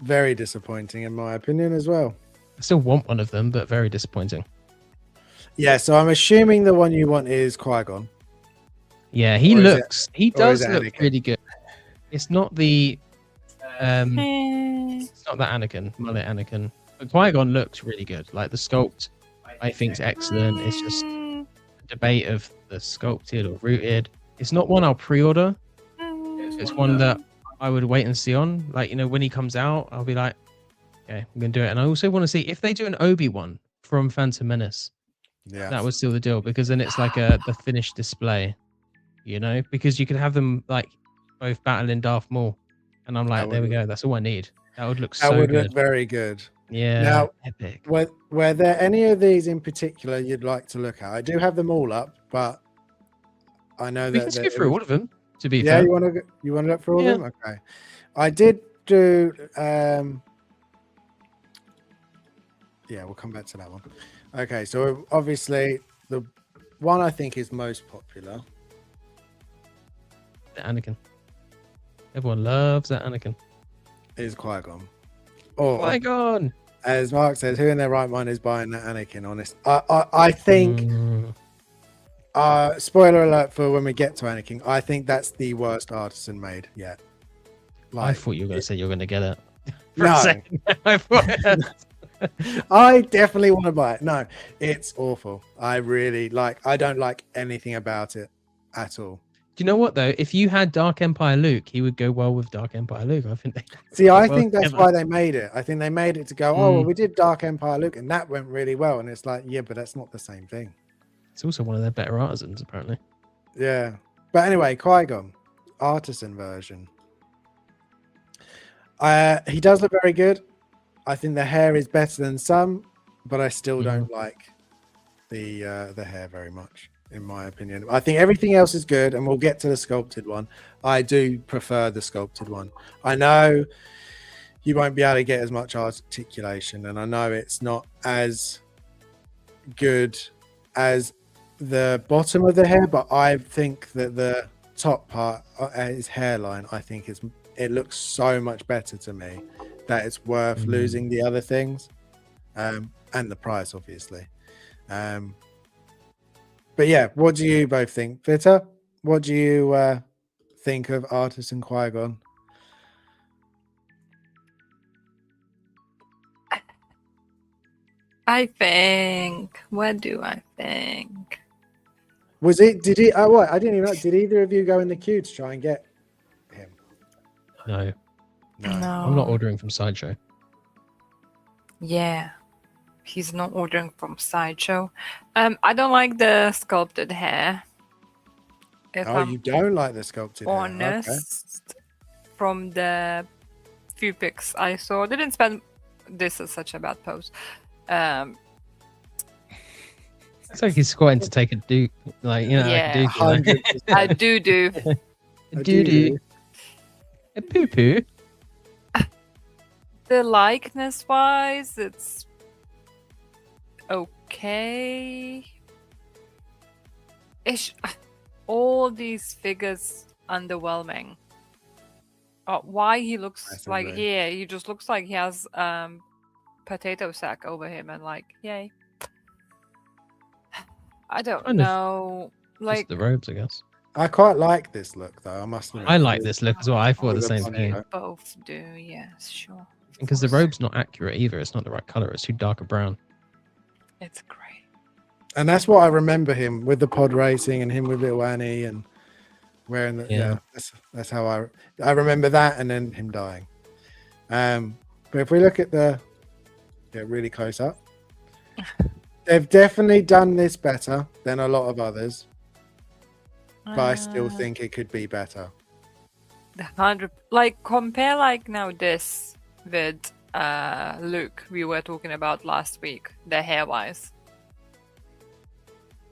very disappointing in my opinion as well. I still want one of them, but very disappointing. Yeah, so I'm assuming the one you want is Qui-Gon. Yeah, Or is it- he or is does it look Anakin? really good. It's not the Eh, it's not that Anakin, mullet Anakin. But Qui-Gon looks really good. Like the sculpt, I think is excellent. It's just mm, a debate of the sculpted or rooted. It's not one I'll pre-order. It's one that I would wait and see on. Like, when he comes out, I'll be like, okay, I'm gonna do it. And I also want to see if they do an Obi-Wan from Phantom Menace. Yeah. That was still the deal, because then it's like the finished display, because you could have them like both battling Darth Maul, and I'm like, That there we would go, that's all I need. That would look That so would good. look very good. Yeah, Now, epic. were there any of these in particular you'd like to look at? I do have them all up, but I know We that can go through all of them. To be Yeah, fair, you want to look for all Yeah. of them? Okay. I did do yeah, we'll come back to that one. Okay, so obviously the one I think is most popular. the Anakin. Everyone loves that Anakin. Is Qui-Gon. Or Qui-Gon. as Mark says, who in their right mind is buying that Anakin? Honest, I think. Spoiler alert for when we get to Anakin. I think that's the worst artisan made yet. I thought you were going to say you're going to get it. For No. a second. I thought- I definitely want to buy it. No, it's awful. I don't like anything about it at all. Do you know what though? If you had Dark Empire Luke, he would go well with Dark Empire Luke. I think. See, I well think that's together. why they made it. I think they made it to go, oh, well, we did Dark Empire Luke, and that went really well. And it's like, yeah, but that's not the same thing. It's also one of their better artisans, apparently. Yeah. But anyway, Qui-Gon, artisan version. He does look very good. I think the hair is better than some, but I still don't like the hair very much, in my opinion. I think everything else is good, and we'll get to the sculpted one. I do prefer the sculpted one. I know you won't be able to get as much articulation, and I know it's not as good as the bottom of the hair, but I think that the top part, his hairline, I think it looks so much better to me that it's worth losing the other things, and the price, obviously. But yeah, what do you both think, Fitter? What do you think of Artisan Qui-Gon? What do I think? Did he? Oh, what? I didn't even know. Did either of you go in the queue to try and get him? No, No. I'm not ordering from Sideshow. Yeah. He's not ordering from Sideshow. I don't like the sculpted hair. If Oh, I'm you don't like the sculpted hair? honest, from the few pics I saw, didn't spend. This is such a bad pose. It's like he's squatting to take a duke, like Yeah, like a duke. 100%. I do. A doo-doo. A poo-poo. The likeness wise, it's okay. Ish. All these figures underwhelming. Why he looks like Massively. he just looks like he has potato sack over him and like yay. I don't Kind of. know. Like Like the robes, I guess. I quite like this look, though. I must admit. I like this look as well. I thought the With a same bunch thing. of- both do, yes, sure. Because the robe's not accurate either. It's not the right color. It's too dark a brown. It's great. And that's what I remember him with the pod racing and him with little Annie and wearing the Yeah. that's how I remember that, and then him dying. But if we look at get really close up, they've definitely done this better than a lot of others, but I still think it could be better. 100. Like compare like now this with look we were talking about last week, the hair wise.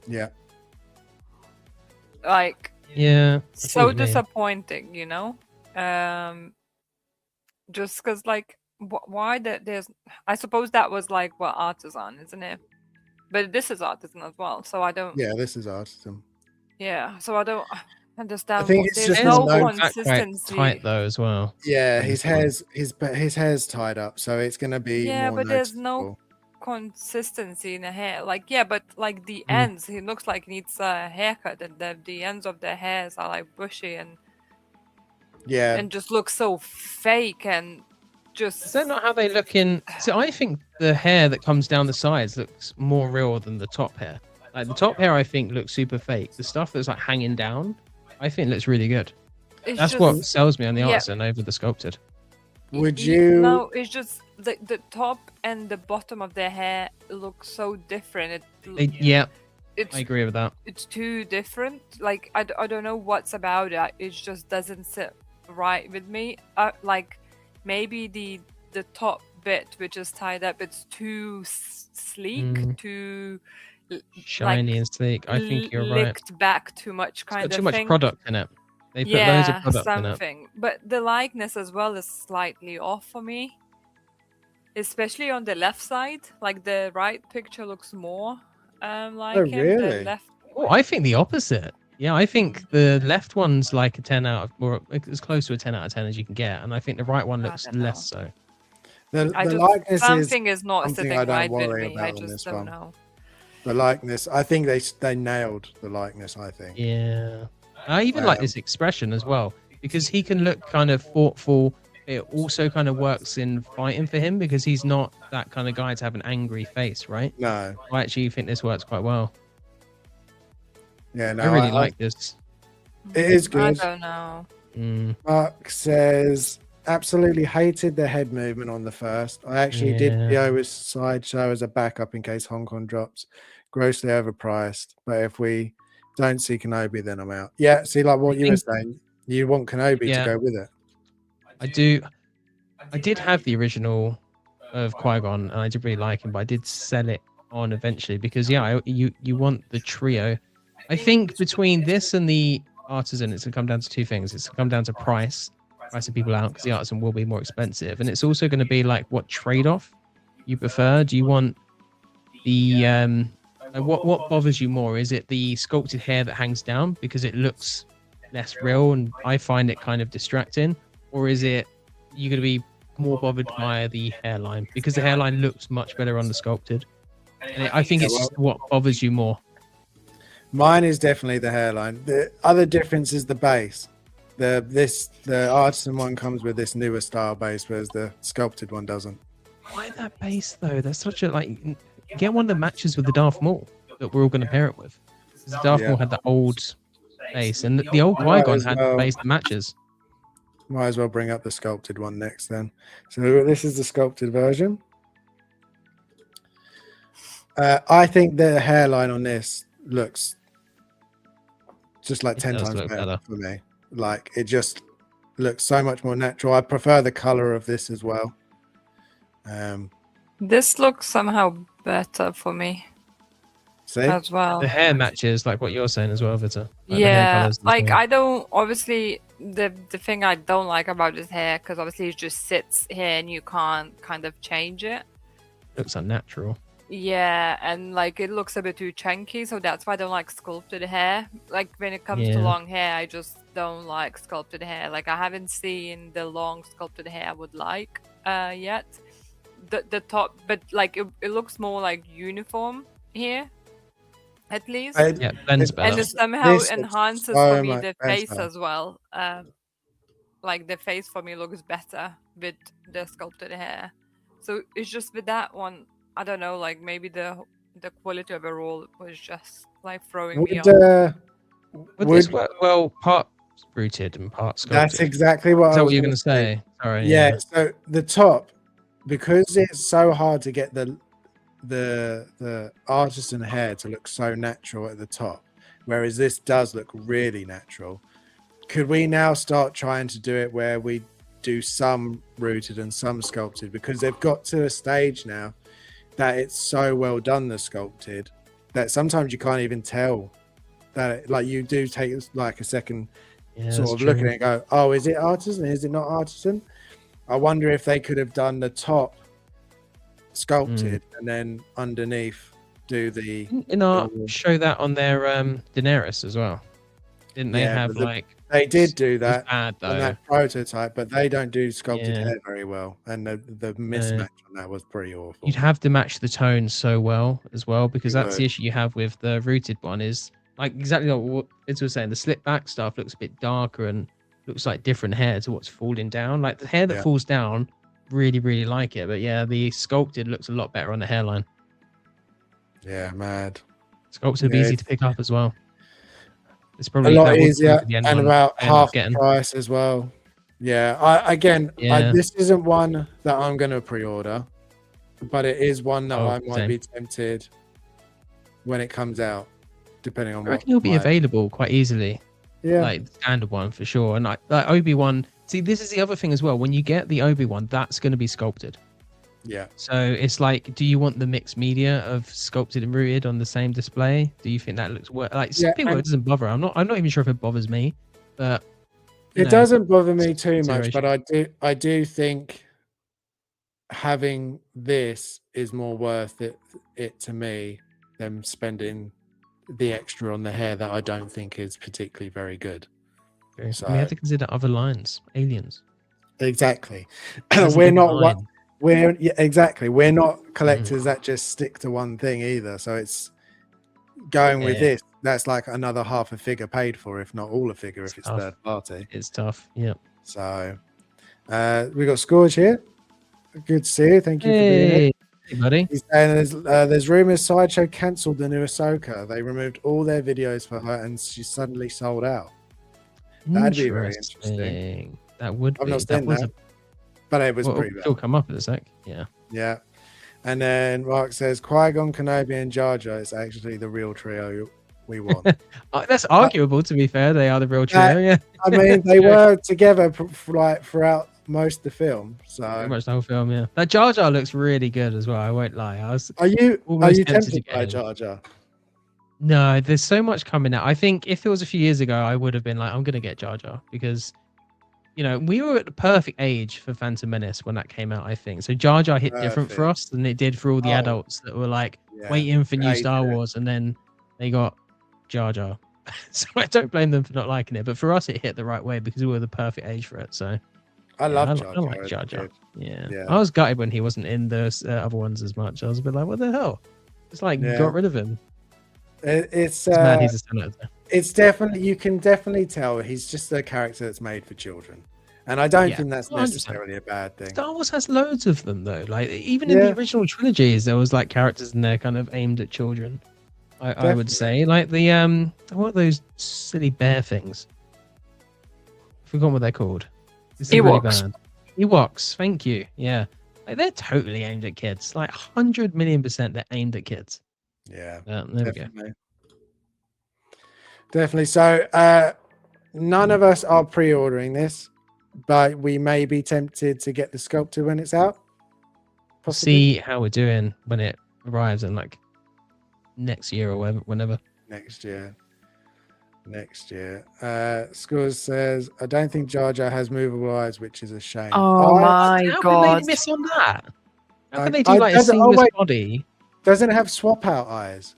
Yeah. Like, Yeah. I see so what you mean. disappointing, you know. Just because, like, why there's, I suppose that was like, well, artisan, isn't it? But this is artisan as well, so I don't. Yeah, this is artisan. Yeah, so I don't understand. think it's There's just Hair's no no- back quite consistency. tight though as well. Yeah, on his this one. hair's tied up, so it's gonna be Yeah, more but there's noticeable. no consistency in the hair. Like, yeah, but like the Mm. ends, he looks like he needs a haircut, and the ends of the hairs are like bushy Yeah, and just look so fake and just. Is that not how they look in? So I think the hair that comes down the sides looks more real than the top hair. Like the top hair, I think looks super fake. The stuff that's like hanging down, I think looks really good. It's That's just, what sells me on the yeah. artisan over the sculpted. would you? No, it's just the top and the bottom of their hair look so different. Yeah, It's I agree with that. it's too different. Like, I don't know what's about it. It just doesn't sit right with me. Like, maybe the top bit which is tied up, it's too sleek, Mm. too Shiny and sleek. I think you're right. licked back too much, It's kind got of too much thing. product in it. They put loads of Yeah, product in it. something. But the likeness as well is slightly off for me, especially on the left side. Like, the right picture looks more like Oh, him. really? The left. Oh, I think the opposite. Yeah, I think the left one's like a 10 out of, or as close to a 10 out of 10 as you can get, and I think the right one I looks don't know. less so. The I just, likeness is something is not something sitting I don't right with worry me. I about on just this don't one. know. the likeness. I think they nailed the likeness. I think. Yeah. I even like this expression as well, because he can look kind of thoughtful. It also kind of works in fighting for him because he's not that kind of guy to have an angry face, right? No. I actually think this works quite well. Yeah. No. I really like this. It is I good. don't know. Mm, Mark says absolutely hated the head movement on the first. I actually did Yeah. Dio's sideshow as a backup in case Hong Kong drops. Grossly overpriced. But if we don't see Kenobi, then I'm out. Yeah, see, like what I you were think- saying, you want Kenobi to Yeah. go with it. I do. I did have the original of Qui-Gon, and I did really like him, but I did sell it on eventually because you want the trio. I think between this and the artisan, it's gonna come down to two things. It's gonna come down to pricing people out because the artisan will be more expensive, and it's also going to be like what trade-off you prefer. Do you want the what bothers you more? Is it the sculpted hair that hangs down because it looks less real and I find it kind of distracting, or is it you're going to be more bothered by the hairline because the hairline looks much better on the sculpted? And I think it's what bothers you more. Mine is definitely the hairline. The other difference is the base. The artisan one comes with this newer style base, whereas the sculpted one doesn't. Why that base though? That's such a get one that matches with the Darth Maul that we're all going to pair it with. Because the Darth Maul had the old base, and the old Qui-Gon had the base that matches. Might as well bring up the sculpted one next then. So this is the sculpted version. I think the hairline on this looks just like 10 times better for me. Like it just looks so much more natural. I prefer the color of this as well. This looks somehow better for me See? as well. The hair matches like what you're saying as well, Vita. Like Yeah, like I don't obviously the thing I don't like about his hair, because obviously it just sits here and you can't kind of change it. Looks unnatural. Yeah, and like it looks a bit too chunky, so that's why I don't like sculpted hair. Like when it comes to long hair, I just don't like sculpted hair. Like I haven't seen the long sculpted hair I would like yet. The top, but like it looks more like uniform here, at least. Yeah, blends better. And it somehow This looks enhances so for me much the face better. as well. Like the face for me looks better with the sculpted hair. So it's just with that one, I don't know, like maybe the quality overall was just like throwing me off. Would this work well part rooted and part sculpted? That's exactly what Is I that was what you're going going to say? Sorry. Yeah, so the top, because it's so hard to get the artisan hair to look so natural at the top, whereas this does look really natural. Could we now start trying to do it where we do some rooted and some sculpted, because they've got to a stage now that it's so well done, the sculpted, that sometimes you can't even tell that like you do take like a second sort of look at it and go, oh, is it artisan, is it not artisan? I wonder if they could have done the top sculpted and then underneath do the in art show that on their Daenerys as well, didn't they? Have like they did do that bad, on that prototype, but they don't do sculpted hair very well, and the mismatch on that was pretty awful. You'd have to match the tone so well as well, because that's the issue you have with the rooted one, is like exactly like what it was saying, the slip back stuff looks a bit darker and looks like different hair to what's falling down. Like the hair that falls down, really like it, but yeah, the sculpted looks a lot better on the hairline. Yeah, mad. Sculpted be easy to pick up as well. It's probably a lot easier and about half the price as well. Yeah, this isn't one that I'm going to pre-order, but it is one that I might be tempted when it comes out, depending on what. I reckon it'll be available quite easily. Yeah, like the standard one for sure. And like Obi-Wan, see, this is the other thing as well. When you get the Obi-Wan, that's going to be sculpted. Yeah. So it's like, do you want the mixed media of sculpted and rooted on the same display? Do you think that looks like some people it doesn't bother? I'm not even sure if it bothers me, but it doesn't bother me too much. But I do think having this is more worth it to me than spending the extra on the hair that I don't think is particularly very good. Okay. So we have to consider other lines, aliens. Exactly. We're not we're not collectors that just stick to one thing either. So it's going with this. That's like another half a figure paid for, if not all a figure, if it's third party. It's tough. Yeah. So we got Scourge here. Good to see you. Thank you for being here. Hey, buddy. He's saying there's rumors Sideshow cancelled the new Ahsoka. They removed all their videos for her, and she suddenly sold out. That'd be very interesting. That would. I've not seen that, but it was pretty bad. It'll come up in a sec. Yeah. Yeah. And then Mark says Qui-Gon, Kenobi, and Jar Jar is actually the real trio we want. That's arguable. To be fair, they are the real trio. Yeah. I mean, they were together throughout most of the film. So pretty much the whole film. Yeah. That Jar Jar looks really good as well. I won't lie. Are you tempted by Jar Jar? No, there's so much coming out. I think if it was a few years ago, I would have been like, I'm gonna get Jar Jar, because we were at the perfect age for Phantom Menace when that came out, I think. So Jar Jar hit different for us than it did for all the adults that were like waiting for new Star Wars, and then they got Jar Jar. So I don't blame them for not liking it, but for us it hit the right way because we were the perfect age for it. So I love Jar Jar. I like Jar Jar. Yeah. I was gutted when he wasn't in those other ones as much. I was a bit like, what the hell? It's like got rid of him. It's mad he's a senator. It's definitely, you can definitely tell he's just a character that's made for children, and I don't think that's necessarily a bad thing. Star Wars has loads of them though. Like even in the original trilogies, there was like characters in there kind of aimed at children. I would say, like the what are those silly bear things? I forgot what they're called. Ewoks. Really Ewoks. Thank you. Yeah, like they're totally aimed at kids. Like 100,000,000% they're aimed at kids. Yeah, there definitely. we go. Definitely. So none of us are pre-ordering this, but we may be tempted to get the sculptor when it's out. Possibly. See how we're doing when it arrives in like next year or whenever. Next year. Scores says, I don't think Jar Jar has movable eyes, which is a shame. Oh my God. God. How can they miss on that? How can they do like a seamless body? Doesn't it have swap out eyes?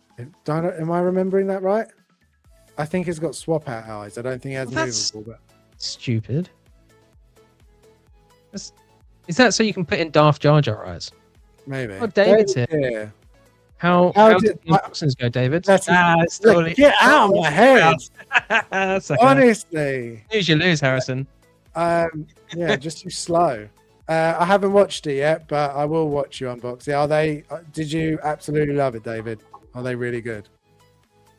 Am I remembering that right? I think it's got swap out eyes. I don't think it has movable. But stupid. Is that so you can put in Darth Jar Jar eyes? Maybe. Oh, David's here. Yeah. How did the unboxings go, David? Get out of my head. Honestly. Lose you lose, Harrison. Yeah, just too slow. I haven't watched it yet, but I will watch you unbox it. Did you absolutely love it, David? Are they really good?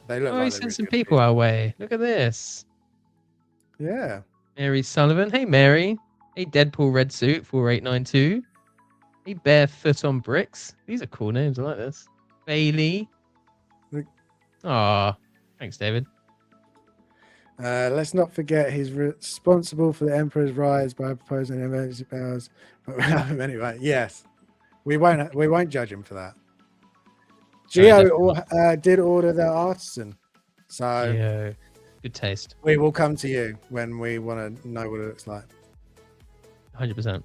They look like he sent some people our way. Look at this. Yeah. Mary Sullivan. Hey, Mary. Hey, Deadpool Red Suit 4892. Hey, Barefoot on Bricks. These are cool names. I like this. Bailey. Aw. Thanks, David. Let's not forget he's responsible for the Emperor's rise by proposing emergency powers. Anyway, yes, we won't judge him for that. Geo did order the artisan, so Yeah, good taste. we will come to you when we want to know what it looks like. 100%.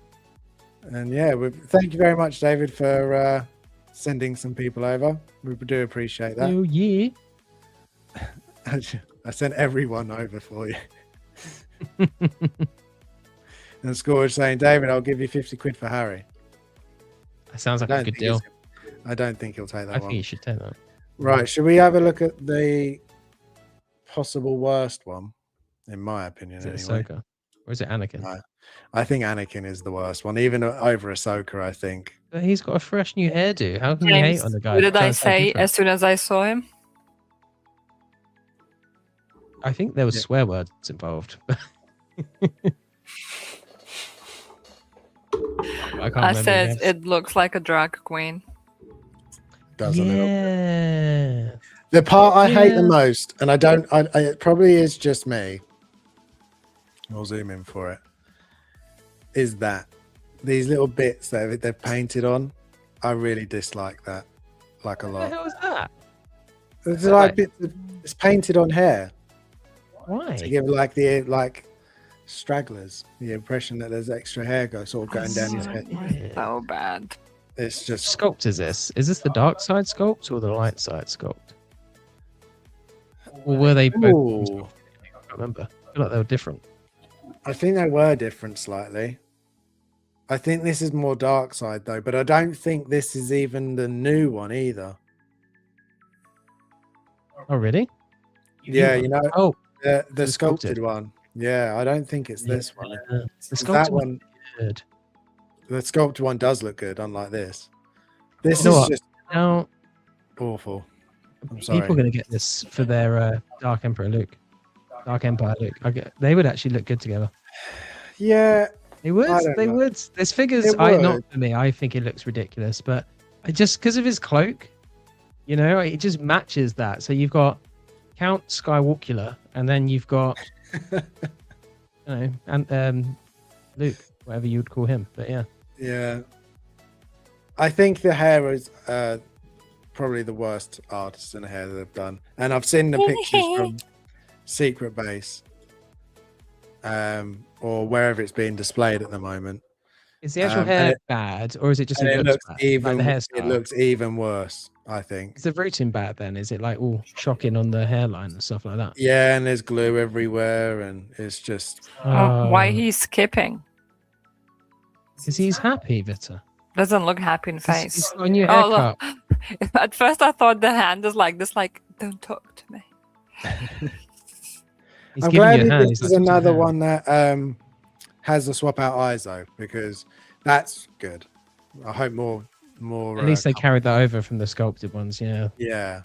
And yeah, thank you very much, David, for sending some people over. We do appreciate that. Oh yeah. I sent everyone over for you. And Scourge saying, David, I'll give you 50 quid for Harry. That sounds like a good deal. I don't think he'll take that I one. think you should take that. Right, should we have a look at the possible worst one? In my opinion, Is it anyway. Ahsoka? Or is it Anakin? No, I think Anakin is the worst one, even over Ahsoka, I think. But he's got a fresh new hairdo. How can you hate on the guy? What did I Sounds so say different. as soon as I saw him? I think there was swear words involved. I said it looks like a drag queen. Does a little bit. Yeah. The part I hate the Yeah. most, and it probably is just me. I'll zoom in for it. Is that these little bits that they've painted on? I really dislike that, like a What the lot. hell is that? It's like it's painted on hair Why? to give like stragglers the impression that there's extra hair sort of going down his head. Yeah. So bad. It's just Sculpt is this? Is this the dark side sculpt or the light side sculpt? Or were they both? Ooh. I can't remember. I feel like they were different. I think they were different slightly. I think this is more dark side though, but I don't think this is even the new one either. Oh, really? Yeah, you know, Oh, the sculpted one. Yeah, I don't think it's this one. the That sculpted one, good. the sculpted one does look good, unlike this. This You know is what? just Now, awful. I'm sorry. people are going to get this for their Dark Emperor Luke. Dark Empire Luke. They would actually look good together. Yeah, They would. I don't They know. would. There's figures. It Not would. for me. I think it looks ridiculous, but just because of his cloak, you know, it just matches that. So you've got Count Skywalker, and then you've got, you know, and Luke, whatever you'd call him. But yeah, yeah. I think the hair is probably the worst artisan hair that they've done, and I've seen the pictures from Secret Base, or wherever it's being displayed at the moment. is the actual and hair it- bad, or is it just And it it looks looks bad? even. Like the It hairstyle. looks even worse. I think. Is the rooting bad then? Is it like all shocking on the hairline and stuff like that? Yeah, and there's glue everywhere, and it's just. Why he's skipping? Because he's happy, Vita. Doesn't look happy in He's face. got a new Oh, look. haircut. At first, I thought the hand is like this, like don't talk to me. He's I'm giving glad you a hand. this He's is like, another "Hand." one that has the swap out eyes though, because that's good. I hope more. At least they carried that over from the sculpted ones. Yeah. Yeah,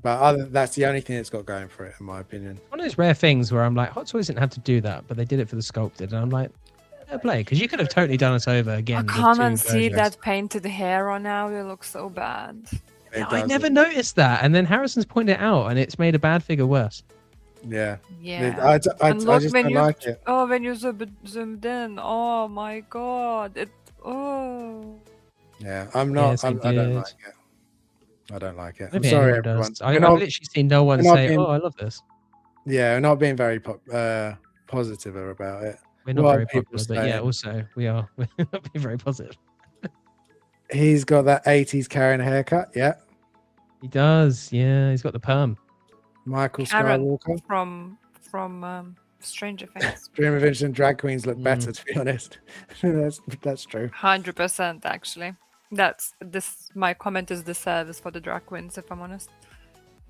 but that's the only thing it's got going for it, in my opinion. One of those rare things where I'm like, Hot Toys didn't have to do that, but they did it for the sculpted, and I'm like, fair play, because you could have totally done it over again. I with can't two even see versions. that painted hair on now. It looks so bad. It I does never look- noticed that, and then Harrison's pointed it out, and it's made a bad figure worse. Yeah, Yeah. I And look, just when don't you like it. when you zoomed in, oh my god, it. Oh. Yeah, I'm not. Yes, I it don't did. like it. I don't like it. I'm Maybe sorry, anyone everyone. does. We're I've not- literally seen no one we're not say, being- "Oh, I love this." Yeah, we're not being very positive about it. We're not What very are people popular, but yeah, saying? also we are. We're not being very positive. He's got that 80s Karen haircut. Yeah, He does. Yeah, he's got the perm. Michael Karen Skywalker. from Stranger Things. Dream of Vision drag queens look Mm. better, to be honest. that's true. 100% actually. That's this. My comment is the service for the drag queens, if I'm honest.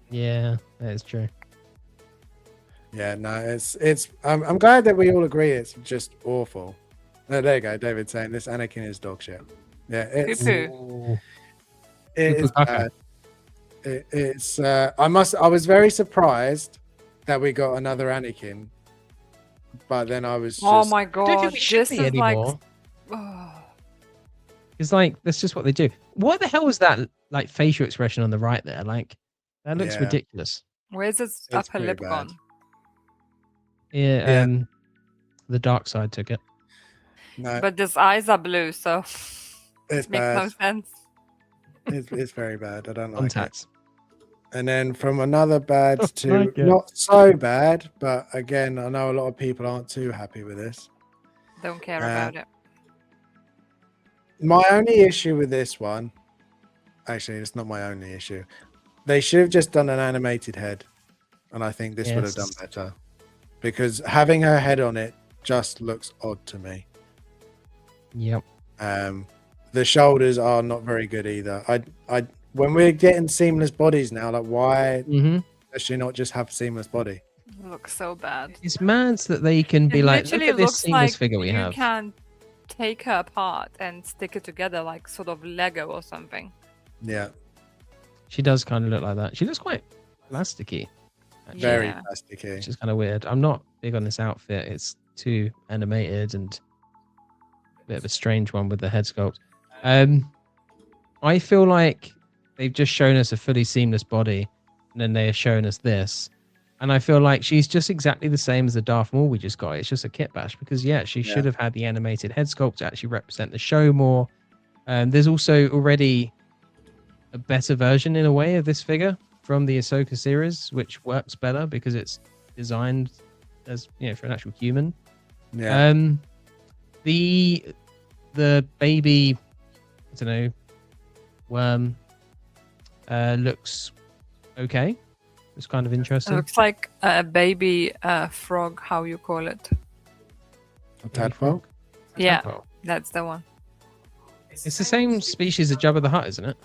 Yeah, that is true. Yeah, no, it's. I'm glad that we all agree it's just awful. No, there you go, David saying this Anakin is dog shit. Yeah, it's Poo-poo. Ooh. it is Poo-poo bad. It's. I was very surprised that we got another Anakin, but then I was just. Oh my I don't god, think we should this be is anymore. like. Oh. It's like that's just what they do. What the hell was that like facial expression on the right there? Like that looks Yeah. ridiculous. Where's his It's upper pretty lip bad. gone? Yeah, Yeah. the dark side took it. No, But his eyes are blue, so it's makes no bad. sense. It's very bad. I don't like it. Contacts. And then from another bad to Like it. not so bad, but again, I know a lot of people aren't too happy with this. Don't care Uh, about it. My only issue with this one, actually, it's not my only issue. They should have just done an animated head, and I think this would have done Yes. better. Because having her head on it just looks odd to me. Yep. The shoulders are not very good either. When we're getting seamless bodies now, like why Mm-hmm. does she not just have a seamless body? It looks so bad. It's mad that they can be It like, look literally at this looks seamless like figure we you have. can take her apart and stick it together like sort of Lego or something. Yeah, She does kind of look like that. She looks quite plasticky, actually, very Yeah. plasticky. which is kind of weird. I'm not big on this outfit. It's too animated and a bit of a strange one with the head sculpt. I feel like they've just shown us a fully seamless body, and then they're showing us this. And I feel like she's just exactly the same as the Darth Maul we just got. It's just a kit bash because, yeah, she should have had the animated head sculpt to actually represent the show more. There's also already a better version in a way of this figure from the Ahsoka series, which works better because it's designed as, you know, for an actual human. Yeah, The baby, I don't know, worm looks okay. It's kind of It interesting. looks like a baby frog, how you call it. a tadpole. Yeah, Tadpole. that's the one. It's the same species as Jabba the Hutt, isn't it?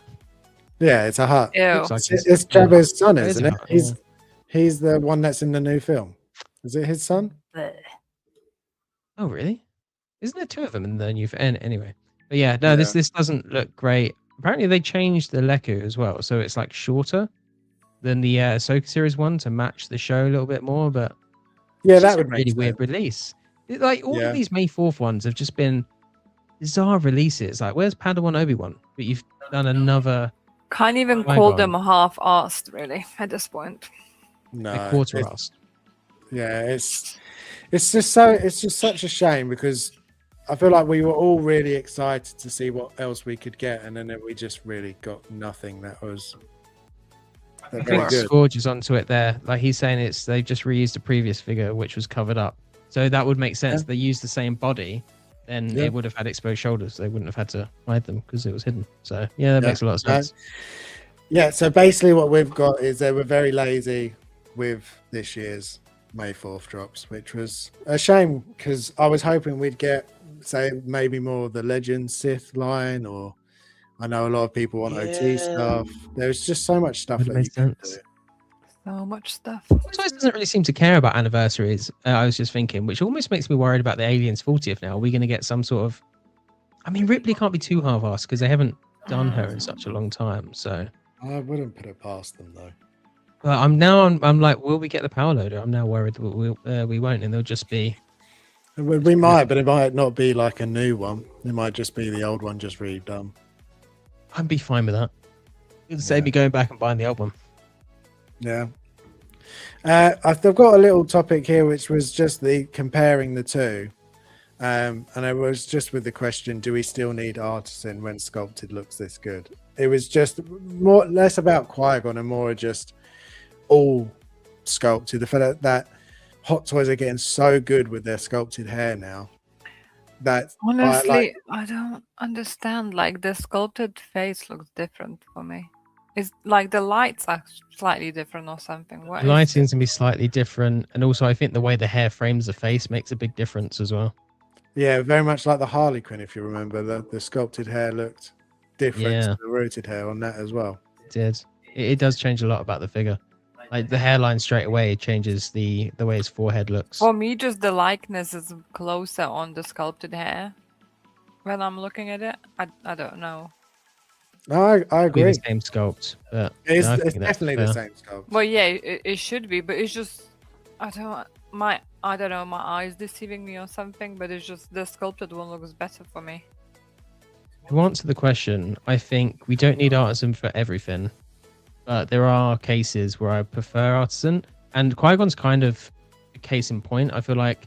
Yeah, it's a hut. Ew. Looks like It's Jabba's son, It is isn't a it? hut, yeah. He's the one that's in the new film. Is it his son? Oh, really? Isn't there two of them in the new film? Anyway, but yeah, no, this doesn't look great. Apparently, they changed the Leku as well, so it's like shorter than the Ahsoka series one to match the show a little bit more. But Yeah, it's that just a would make really sense. weird release. Like all Yeah. of these May 4th ones have just been bizarre releases. Like, where's Padawan Obi-Wan? But you've done another Can't even My call God. them half-assed, really, at this point. No, a quarter it's- asked. Yeah, it's just such a shame because I feel like we were all really excited to see what else we could get, and then we just really got nothing that was I very think good. Scourge is onto it there. Like he's saying, they've just reused a previous figure which was covered up, so that would make sense. Yeah. They used the same body, then Yeah. it would have had exposed shoulders. They wouldn't have had to hide them because it was hidden. So yeah, that Yeah. makes a lot of sense. Yeah, so basically what we've got is they were very lazy with this year's May 4th drops, which was a shame because I was hoping we'd get, say, maybe more of the Legends Sith line, or I know a lot of people want OT Yeah. stuff. There's just so much stuff Would've that made you can do. sense. So much stuff. Xbox doesn't really seem to care about anniversaries. I was just thinking, which almost makes me worried about the Aliens 40th now. Are we going to get some sort of? I mean, Ripley can't be too half-assed because they haven't done her in such a long time. So, I wouldn't put it past them though. but I'm like, will we get the power loader? I'm now worried that we won't, and they'll just be. We might, but it might not be like a new one. It might just be the old one just redone. I'd be fine with that. It'd save me going back and buying the album. Yeah. I've got a little topic here, which was just the comparing the two. And it was just with the question, do we still need artisan when sculpted looks this good? It was just less about Qui-Gon and more just all sculpted. The fact that Hot Toys are getting so good with their sculpted hair now. That Honestly, I don't understand. Like, the sculpted face looks different for me. It's like the lights are slightly different or something. What The is lighting's gonna be slightly different, and also I think the way the hair frames the face makes a big difference as well. yeah, very much like the Harley Quinn, if you remember, the sculpted hair looked different Yeah. to the rooted hair on that as well. It did. It does change a lot about the figure. Like the hairline straight away changes the way his forehead looks. For me, just the likeness is closer on the sculpted hair when I'm looking at it. I don't know. No, I Be agree. the same sculpt, but It's, no, I it's think that's definitely the fair. same sculpt. Well, yeah, it should be, but it's just I don't know, my eyes deceiving me or something. But it's just the sculpted one looks better for me. To answer the question, I think we don't need artisan for everything, but there are cases where I prefer artisan, and Qui-Gon's kind of a case in point. I feel like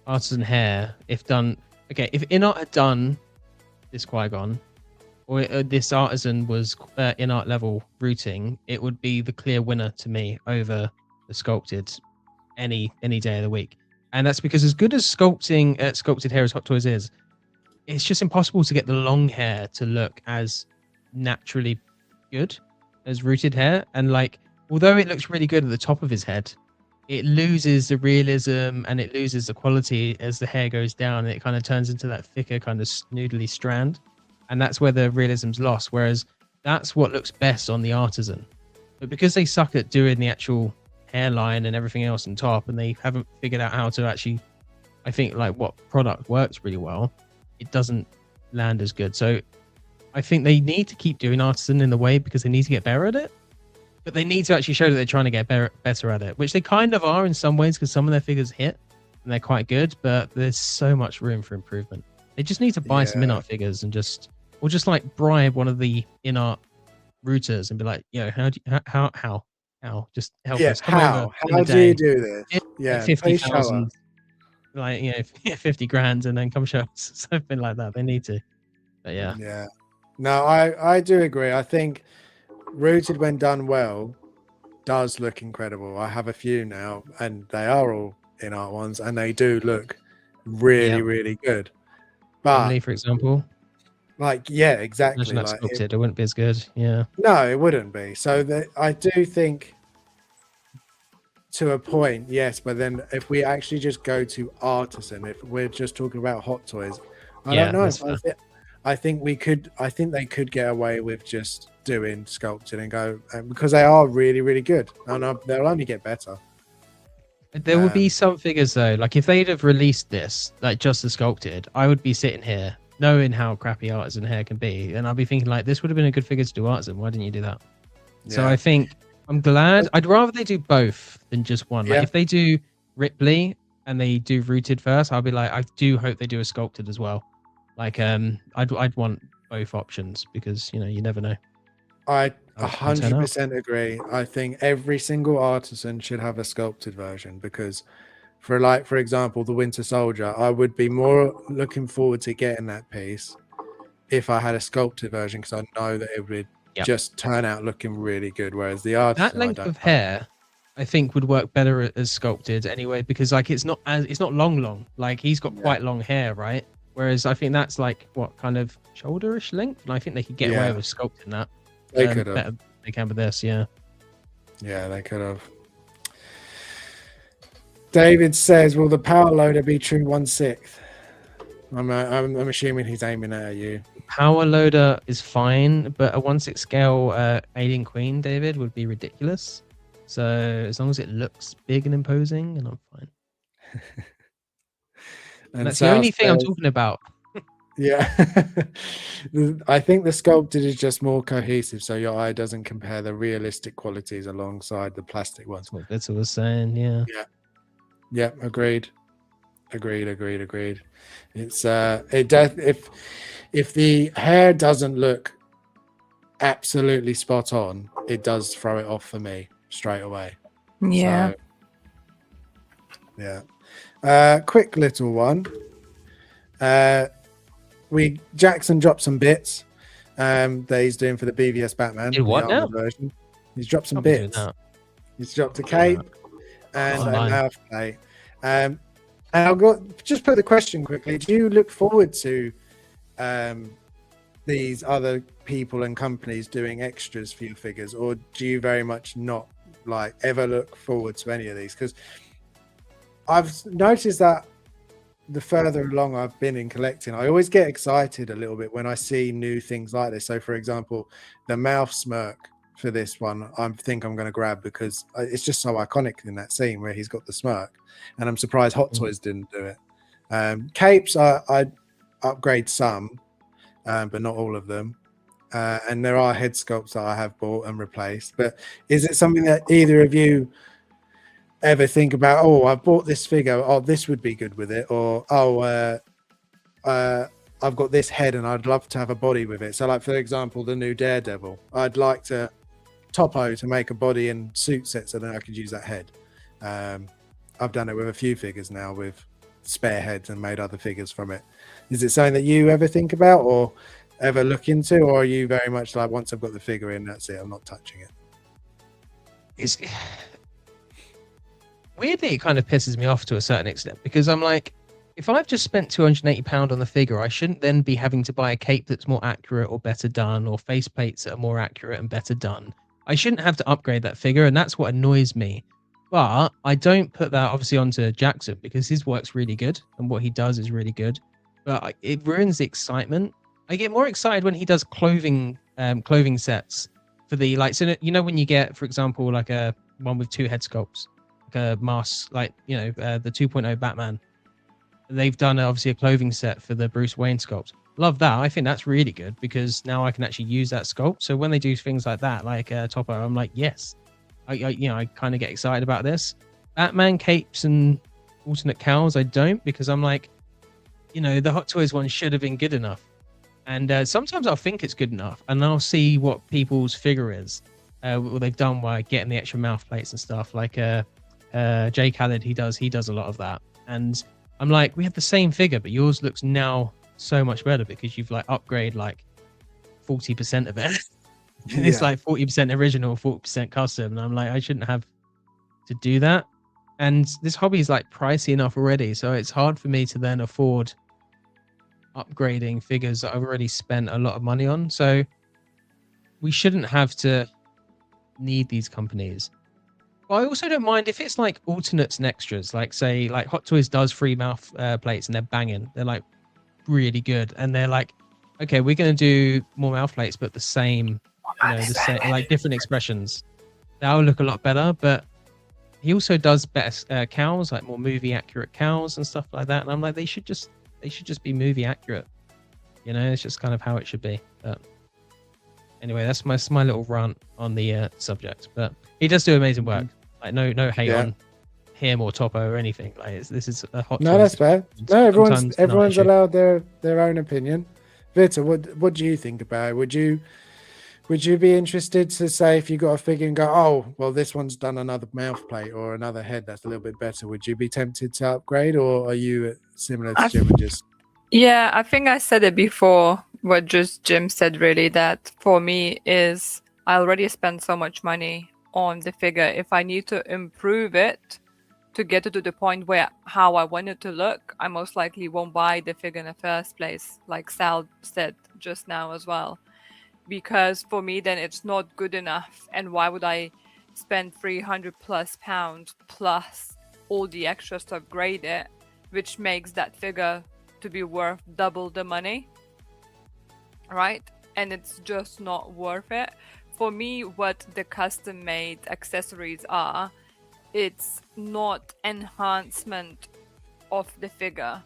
Artisan Hair, if done, okay, if Inart had done this Qui-Gon, or this Artisan was Inart level routing, it would be the clear winner to me over the sculpted any day of the week. And that's because as good as sculpted hair as Hot Toys is, it's just impossible to get the long hair to look as naturally good as rooted hair. And like, although it looks really good at the top of his head, it loses the realism and it loses the quality as the hair goes down. And it kind of turns into that thicker kind of noodly strand, and that's where the realism's lost. Whereas that's what looks best on the Artisan. But because they suck at doing the actual hairline and everything else on top, and they haven't figured out how to actually, I think, like what product works really well, it doesn't land as good. So I think they need to keep doing Artisan in the way, because they need to get better at it. But they need to actually show that they're trying to get better at it, which they kind of are in some ways, because some of their figures hit and they're quite good, but there's so much room for improvement. They just need to buy some Inart figures and just like bribe one of the Inart routers and be like, yo, how just help us. Come over. How do you do this? Like 50,000, like, you know, 50 grand, and then come show us something like that. They need to. But yeah. Yeah. No, I do agree. I think rooted, when done well, does look incredible. I have a few now, and they are all Inart ones, and they do look really, really good. But Emily, for example, like, yeah, exactly. imagine that sculpted, it wouldn't be as good. Yeah. No, it wouldn't be. So I do think, to a point, yes, but then if we actually just go to Artisan, if we're just talking about Hot Toys, I don't know. I think they could get away with just doing sculpted and go, because they are really, really good, and they'll only get better. There will be some figures though, like if they'd have released this, like just the sculpted, I would be sitting here knowing how crappy Artisan hair can be, and I'll be thinking like, this would have been a good figure to do Artisan. Why didn't you do that? Yeah. So I think I'm glad. I'd rather they do both than just one. Like if they do Ripley and they do rooted first, I'll be like, I do hope they do a sculpted as well. Like I'd want both options, because you know, you never know. I 100% agree. I think every single Artisan should have a sculpted version, because for example, the Winter Soldier, I would be more looking forward to getting that piece if I had a sculpted version, because I know that it would just turn out looking really good. Whereas the Artisan, that length of hair, I think, would work better as sculpted anyway, because like it's not long. Like he's got quite long hair, right? Whereas I think that's like what kind of shoulderish length, and I think they could get away with sculpting that. They could have. Better they can with this, yeah. Yeah, they could have. David says, "Will the power loader be true 1/6?" I'm assuming he's aiming at you. Power loader is fine, but a 1/6 scale Alien Queen, David, would be ridiculous. So as long as it looks big and imposing, and I'm fine. And that's the only thing I'm talking about. Yeah. I think the sculpted is just more cohesive, so your eye doesn't compare the realistic qualities alongside the plastic ones. That's what Vittel was saying, yeah. Yeah, agreed. It's if the hair doesn't look absolutely spot on, it does throw it off for me straight away. Yeah. So, yeah. Quick little one. Jackson dropped some bits that he's doing for the BVS Batman. In what now? Version. He's dropped some bits. He's dropped a cape and a mouth plate. And I'll just put the question quickly. Do you look forward to these other people and companies doing extras for your figures, or do you very much not like ever look forward to any of these? Because I've noticed that the further along I've been in collecting, I always get excited a little bit when I see new things like this. So for example, the mouth smirk for this one, I think I'm going to grab, because it's just so iconic in that scene where he's got the smirk, and I'm surprised Hot Toys didn't do it. Capes, I'd upgrade some, but not all of them. And there are head sculpts that I have bought and replaced. But is it something that either of you ever think about, oh, I bought this figure, oh, this would be good with it, or I've got this head and I'd love to have a body with it? So like, for example, the new Daredevil, I'd like to Topo to make a body and suit set so then I could use that head. I've done it with a few figures now with spare heads and made other figures from it. Is it something that you ever think about or ever look into, or are you very much like, once I've got the figure in, that's it, I'm not touching it? It's weirdly, it kind of pisses me off to a certain extent, because I'm like, if I've just spent £280 on the figure, I shouldn't then be having to buy a cape that's more accurate or better done, or face plates that are more accurate and better done. I shouldn't have to upgrade that figure, and that's what annoys me. But I don't put that obviously onto Jackson, because his work's really good and what he does is really good. But it ruins the excitement. I get more excited when he does clothing sets for the, like, so you know when you get, for example, like a one with 2 head sculpts, like a mask, like, you know, the 2.0 Batman. They've done obviously a clothing set for the Bruce Wayne sculpt. Love that. I think that's really good, because now I can actually use that sculpt. So when they do things like that, like Topo, I'm like, yes, I kind of get excited about this. Batman capes and alternate cowls, I don't, because I'm like, the Hot Toys one should have been good enough. And sometimes I'll think it's good enough, and I'll see what people's figure is, what they've done by getting the extra mouth plates and stuff. Like Jay Khaled, he does a lot of that, and I'm like, we have the same figure, but yours looks now so much better because you've like upgraded like 40% of it. And it's like 40% original, 40% custom. And I'm like, I shouldn't have to do that. And this hobby is like pricey enough already, so it's hard for me to then afford upgrading figures that I've already spent a lot of money on. So we shouldn't have to need these companies. But I also don't mind if it's like alternates and extras, like say like Hot Toys does free mouth plates and they're banging. They're like really good, and they're like, okay, we're gonna do more mouth plates, but the same, the same, like different expressions. That'll look a lot better. But he also does better cows, like more movie accurate cows and stuff like that. And I'm like, they should just be movie accurate. It's just kind of how it should be. But anyway, that's my little rant on the subject. But he does do amazing work. Like no hate on him or Topo or anything. Like this is a Hot No, Toys. that's fair. No, everyone's allowed their own opinion. Vita, what do you think about it? Would you be interested to say, if you got a figure and go, oh well, this one's done another mouth plate or another head that's a little bit better, would you be tempted to upgrade, or are you similar to Jim and just? Yeah, I think I said it before. What just Jim said, really, that for me is I already spent so much money on the figure. If I need to improve it to get it to the point where how I want it to look, I most likely won't buy the figure in the first place, like Sal said just now as well. Because for me, then it's not good enough. And why would I spend £300+ plus all the extras to upgrade it, which makes that figure to be worth double the money, right? And it's just not worth it. For me, what the custom made accessories are, it's not enhancement of the figure,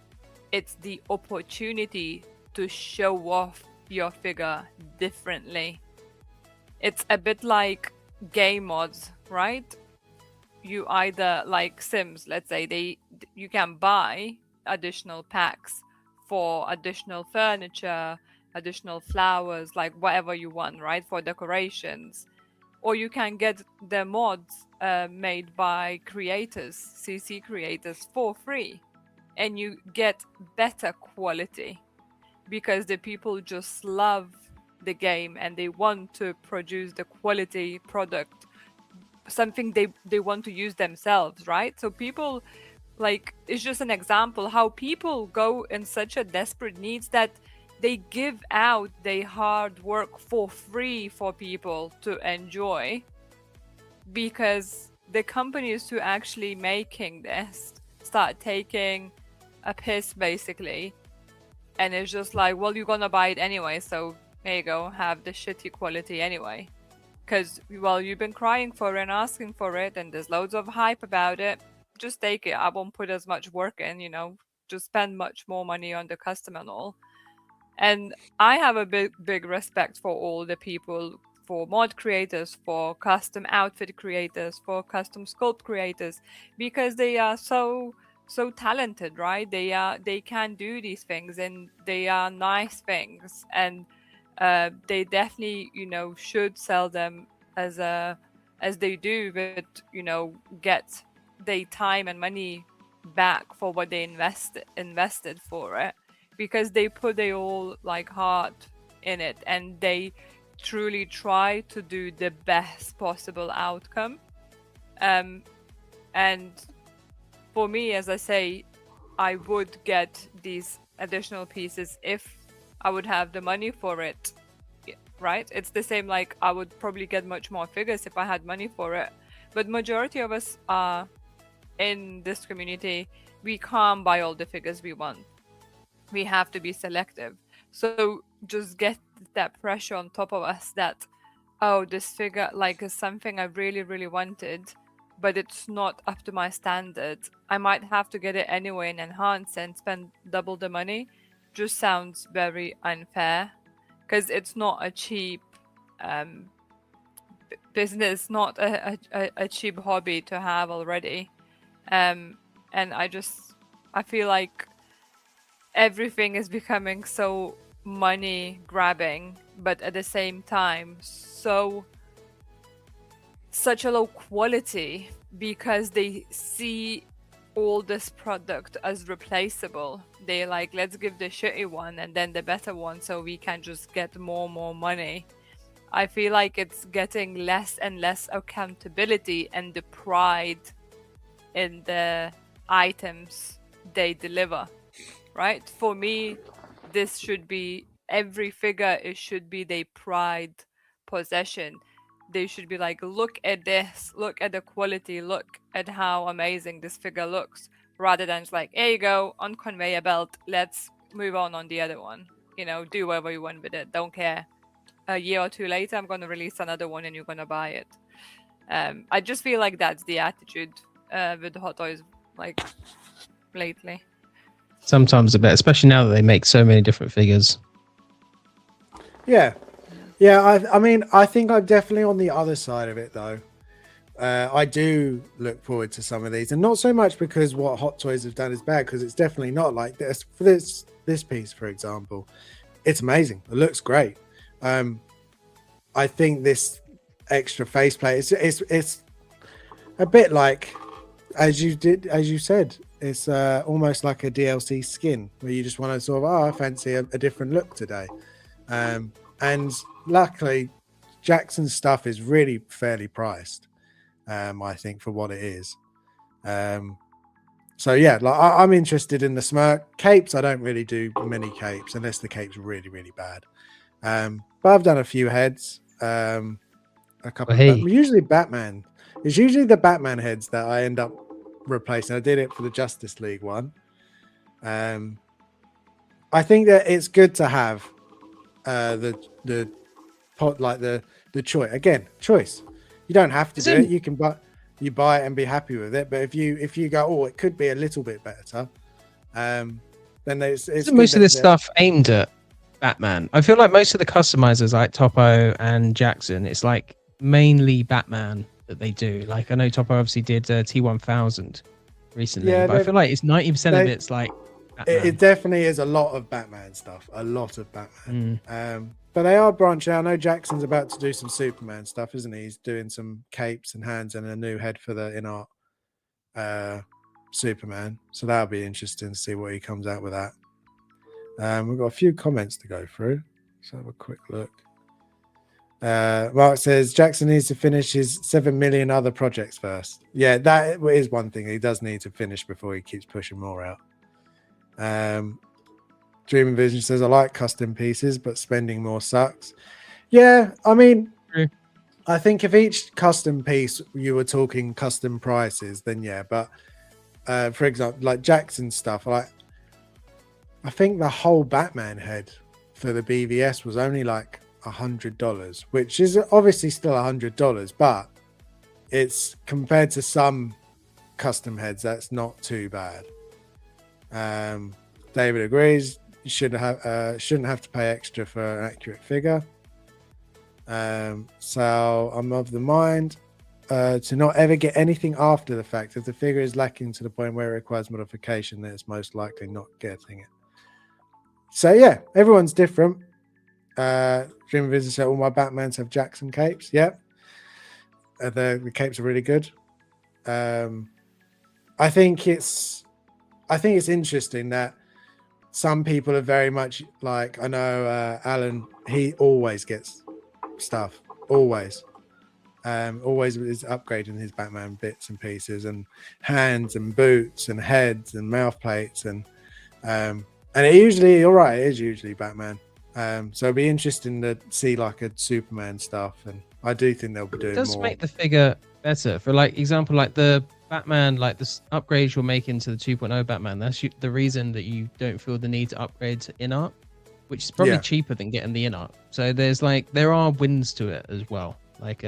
it's the opportunity to show off your figure differently. It's a bit like game mods, right? You either, like Sims, let's say, you can buy additional packs for additional furniture, additional flowers, like whatever you want, right, for decorations. Or you can get the mods made by creators, CC creators, for free, and you get better quality because the people just love the game and they want to produce the quality product, something they want to use themselves, right? So people, like, it's just an example how people go in such a desperate needs that they give out their hard work for free for people to enjoy, because the companies who actually making this start taking a piss basically, and it's just like, well, you're gonna buy it anyway, so there you go, have the shitty quality anyway, because, well, you've been crying for it and asking for it and there's loads of hype about it, just take it. I won't put as much work in, just spend much more money on the custom and all. And I have a big respect for all the people, for mod creators, for custom outfit creators, for custom sculpt creators, because they are so talented, right? They can do these things and they are nice things, and they definitely should sell them as they do, but get their time and money back for what they invested for it, because they put their all like heart in it, and they truly try to do the best possible outcome. And for me, as I say, I would get these additional pieces if I would have the money for it, right? It's the same, like I would probably get much more figures if I had money for it. But majority of us are in this community, we can't buy all the figures we want. We have to be selective. So just get that pressure on top of us that, oh, this figure like is something I really, really wanted, but it's not up to my standard. I might have to get it anyway and enhance and spend double the money. Just sounds very unfair, because it's not a cheap business, not a cheap hobby to have already. And I feel like everything is becoming so money grabbing, but at the same time such a low quality, because they see all this product as replaceable. They like, let's give the shitty one and then the better one so we can just get more money. I feel like it's getting less and less accountability and the pride in the items they deliver, right? For me, this should be every figure, it should be their pride possession. They should be like, look at this, look at the quality, look at how amazing this figure looks, rather than just like, here you go, on conveyor belt, let's move on the other one. You know, do whatever you want with it, don't care. A year or two later, I'm going to release another one and you're going to buy it. I just feel like that's the attitude with the Hot Toys, like, lately. Sometimes a bit, especially now that they make so many different figures. Yeah. I mean, I think I'm definitely on the other side of it, though. I do look forward to some of these, and not so much because what Hot Toys have done is bad, because it's definitely not like this. For this piece, for example, it's amazing. It looks great. I think this extra faceplate it's a bit like, as you said, it's almost like a DLC skin where you just want to sort of, I fancy a different look today. And luckily Jackson's stuff is really fairly priced, I think, for what it is. So yeah, like I'm interested in the smirk capes. I don't really do many capes unless the cape's really, really bad. But I've done a few heads, a couple of usually Batman. It's usually the Batman heads that I end up replacing. I did it for the Justice League one. I think that it's good to have the pot, like the choice. Again, choice. You don't have to do it. You can buy it and be happy with it. But if you go, oh, it could be a little bit better, then it's most of this stuff aimed at Batman. I feel like most of the customizers, like Topo and Jackson, it's like mainly Batman that they do. Like I know Topo obviously did T1000 recently, but I feel like it's 90% of it's like it definitely is a lot of Batman stuff, a lot of Batman. But they are branching out. I know Jackson's about to do some Superman stuff, isn't he? He's doing some capes and hands and a new head for the in-art Superman, so that'll be interesting to see what he comes out with that. We've got a few comments to go through. Let's have a quick look. Mark says Jackson needs to finish his 7 million other projects first. Yeah, that is one thing he does need to finish before he keeps pushing more out. Dream Vision says, I like custom pieces, but spending more sucks. Yeah, I mean, I think if each custom piece you were talking custom prices, then yeah. But for example, like Jackson stuff, like I think the whole Batman head for the BVS was only like $100, which is obviously still $100, but it's compared to some custom heads, that's not too bad. David agrees. You shouldn't have to pay extra for an accurate figure. So I'm of the mind to not ever get anything after the fact. If the figure is lacking to the point where it requires modification, then it's most likely not getting it. So yeah, everyone's different. Dream Vision said all my Batmans have Jackson capes. Yep. The capes are really good. I think it's interesting that some people are very much like, I know Alan, he always gets stuff, always is upgrading his Batman bits and pieces, and hands and boots and heads and mouth plates, and it usually, you're right, it is usually Batman. So it'd be interesting to see like a Superman stuff, and I do think they'll be doing It does more. make the figure better. For like example, like the Batman, like the upgrades you're making to the 2.0 Batman, that's the reason that you don't feel the need to upgrade to in-art, which is probably cheaper than getting the in-art. So there's like, there are wins to it as well. Like,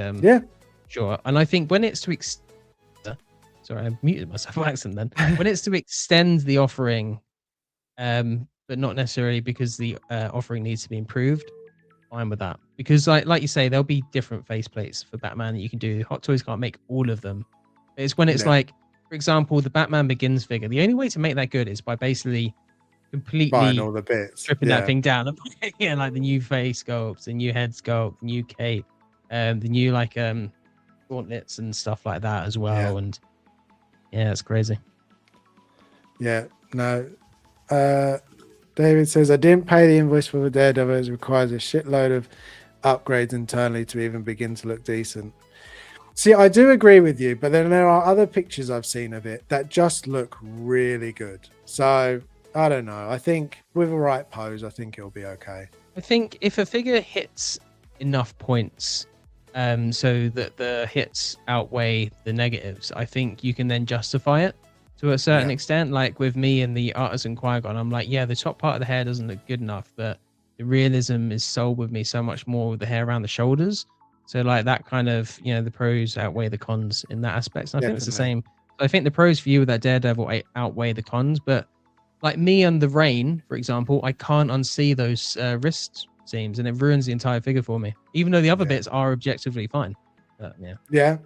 sure. And I think when it's to sorry, I muted myself by accident then. When it's to extend the offering, but not necessarily because the offering needs to be improved, fine with that. Because like you say, there'll be different faceplates for Batman that you can do. Hot Toys can't make all of them. It's when it's like, for example, the Batman Begins figure. The only way to make that good is by basically completely buying all the bits, stripping that thing down, and like the new face sculpts, the new head sculpt, the new cape, the new like gauntlets and stuff like that as well. And yeah, it's crazy. Yeah, no. David says, I didn't pay the invoice for the Daredevil. It requires a shitload of upgrades internally to even begin to look decent. See, I do agree with you, but then there are other pictures I've seen of it that just look really good. So I don't know. I think with a right pose, I think it'll be okay. I think if a figure hits enough points, so that the hits outweigh the negatives, I think you can then justify it to a certain extent. Like with me and the Artisan Qui-Gon, I'm like, yeah, the top part of the hair doesn't look good enough, but the realism is sold with me so much more with the hair around the shoulders. So like that kind of, the pros outweigh the cons in that aspect. And I think it's the same. I think the pros for you with that Daredevil outweigh the cons, but like me and the Rain, for example, I can't unsee those wrist seams, and it ruins the entire figure for me, even though the other bits are objectively fine. But, yeah,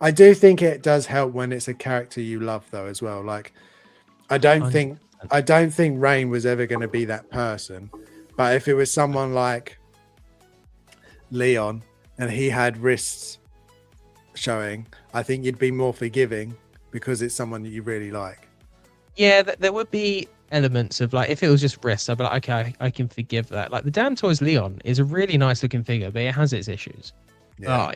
I do think it does help when it's a character you love, though, as well. Like, I don't 100%. think Rain was ever going to be that person, but if it was someone like Leon and he had wrists showing, I think you'd be more forgiving because it's someone that you really like. Yeah, there would be elements of like, if it was just wrists, I'd be like, okay, I can forgive that. Like the Damn Toys Leon is a really nice looking figure, but it has its issues. Yeah.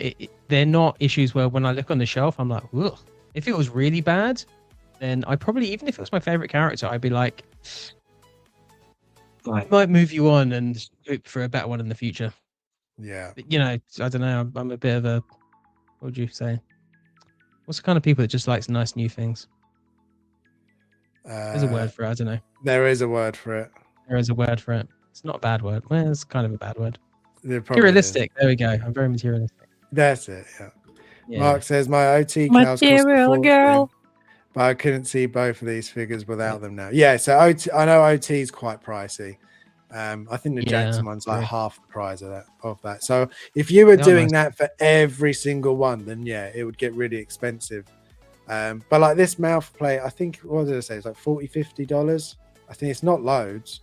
They're not issues where when I look on the shelf, I'm like, ugh. If it was really bad, then I probably, even if it was my favorite character, I'd be like, I might move you on and hope for a better one in the future. Yeah. But, I don't know. I'm a bit of a, what would you say? What's the kind of people that just likes nice new things? There's a word for it. I don't know. There is a word for it. There is a word for it. It's not a bad word. Well, it's kind of a bad word. Materialistic. There we go. I'm very materialistic. That's it. Yeah. Mark says my OT cows material girl. But I couldn't see both of these figures without them now. Yeah, so OT, I know OT is quite pricey. I think the Jackson one's like half the price of that. So if you were doing that for every single one, then it would get really expensive. But like this mouth plate, I think, what did I say? It's like $40-50. I think it's not loads.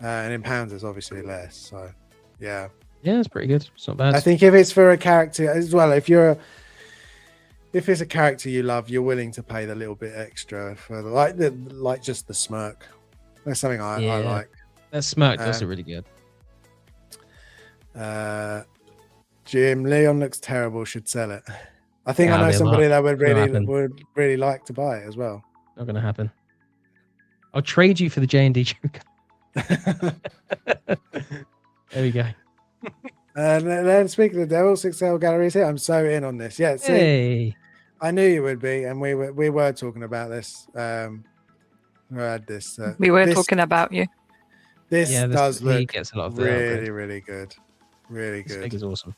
And in pounds, it's obviously less. So yeah, it's pretty good. It's not bad. I think if it's for a character as well, if it's a character you love, you're willing to pay the little bit extra for like just the smirk. That's something I like. That smirk does look really good. Jim, Leon looks terrible. Should sell it. I think I know somebody that would really like to buy it as well. Not going to happen. I'll trade you for the J&D Joker. There we go. And then speaking of the Devil, 6L galleries here. I'm so in on this. Yeah, see, I knew you would be, and we were talking about this. We had this. We were talking about you. This does look really, really good. Really good. This figure's awesome.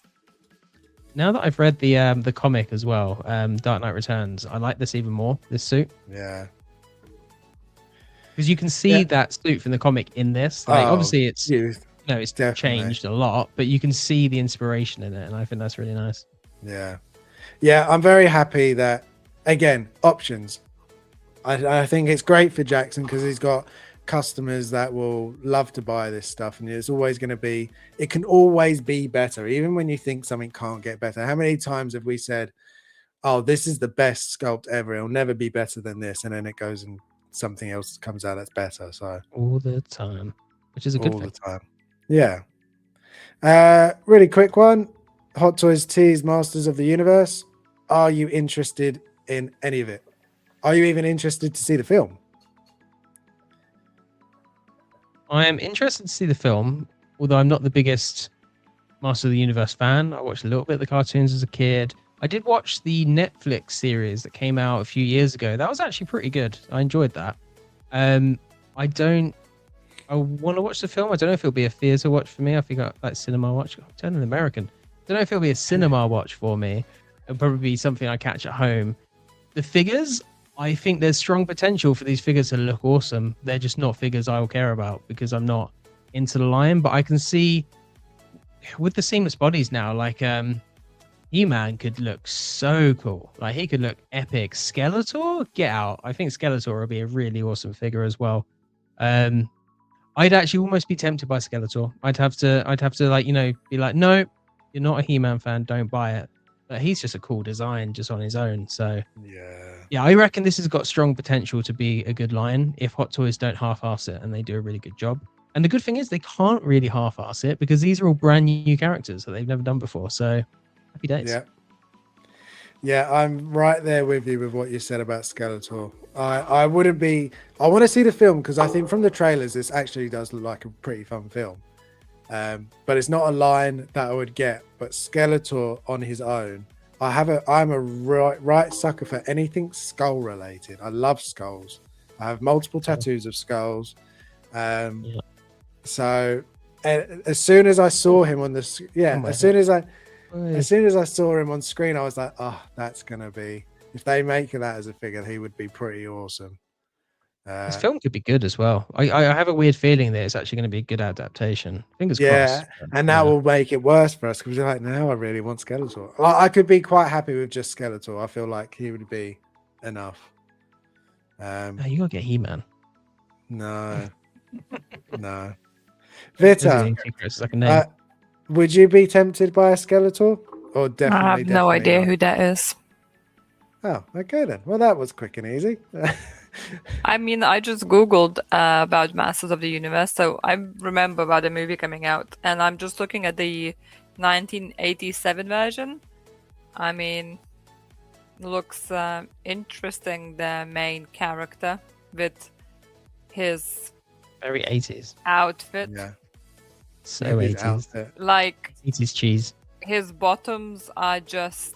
Now that I've read the comic as well, Dark Knight Returns, I like this even more. This suit. Yeah. Because you can see that suit from the comic in this. Like, obviously, it's it's changed a lot, but you can see the inspiration in it, and I think that's really nice. Yeah, I'm very happy that, again, options. I think it's great for Jackson because he's got customers that will love to buy this stuff, and it's always going to be. It can always be better, even when you think something can't get better. How many times have we said, oh, this is the best sculpt ever. It'll never be better than this. And then it goes and something else comes out that's better. So all the time, which is a good all thing. the time. Yeah. Really quick one. Hot Toys tease Masters of the Universe. Are you interested in any of it? Are you even interested to see the film? I am interested to see the film, although I'm not the biggest Master of the Universe fan. I watched a little bit of the cartoons as a kid. I did watch the Netflix series that came out a few years ago. That was actually pretty good. I enjoyed that. I want to watch the film. I don't know if it'll be a theater watch for me. I think I like cinema watch. I'm turning American. I don't know if it'll be a cinema watch for me. It'll probably be something I catch at home. The figures, I think there's strong potential for these figures to look awesome. They're just not figures I will care about because I'm not into the line. But I can see with the seamless bodies now, like He-Man could look so cool. Like he could look epic. Skeletor, get out. I think Skeletor would be a really awesome figure as well. I'd actually almost be tempted by Skeletor. I'd have to like, be like, no, you're not a He-Man fan, don't buy it. But he's just a cool design just on his own. So yeah, I reckon this has got strong potential to be a good line if Hot Toys don't half-ass it and they do a really good job. And the good thing is they can't really half-ass it because these are all brand new characters that they've never done before. So happy days. Yeah, I'm right there with you with what you said about Skeletor. I wouldn't be. I want to see the film because I think from the trailers this actually does look like a pretty fun film. But it's not a line that I would get. But Skeletor on his own, I'm a right sucker for anything skull related. I love skulls. I have multiple tattoos of skulls. So as soon as I saw him on as soon as I saw him on screen, I was like, oh, that's gonna be. If they make that as a figure, he would be pretty awesome. This film could be good as well. I have a weird feeling that it's actually going to be a good adaptation. Fingers crossed. And that will make it worse for us because we're like, now I really want Skeletor. I could be quite happy with just Skeletor. I feel like he would be enough. You gotta get He-Man. No. Vita, it's like a name. would you be tempted by a Skeletor? Or definitely? I have no idea who that is. Oh, okay then. Well, that was quick and easy. I mean, I just Googled about Masters of the Universe, so I remember about the movie coming out, and I'm just looking at the 1987 version. I mean, looks interesting, the main character with his very 80s outfit. Yeah. So 80s. Like 80s cheese. His bottoms are just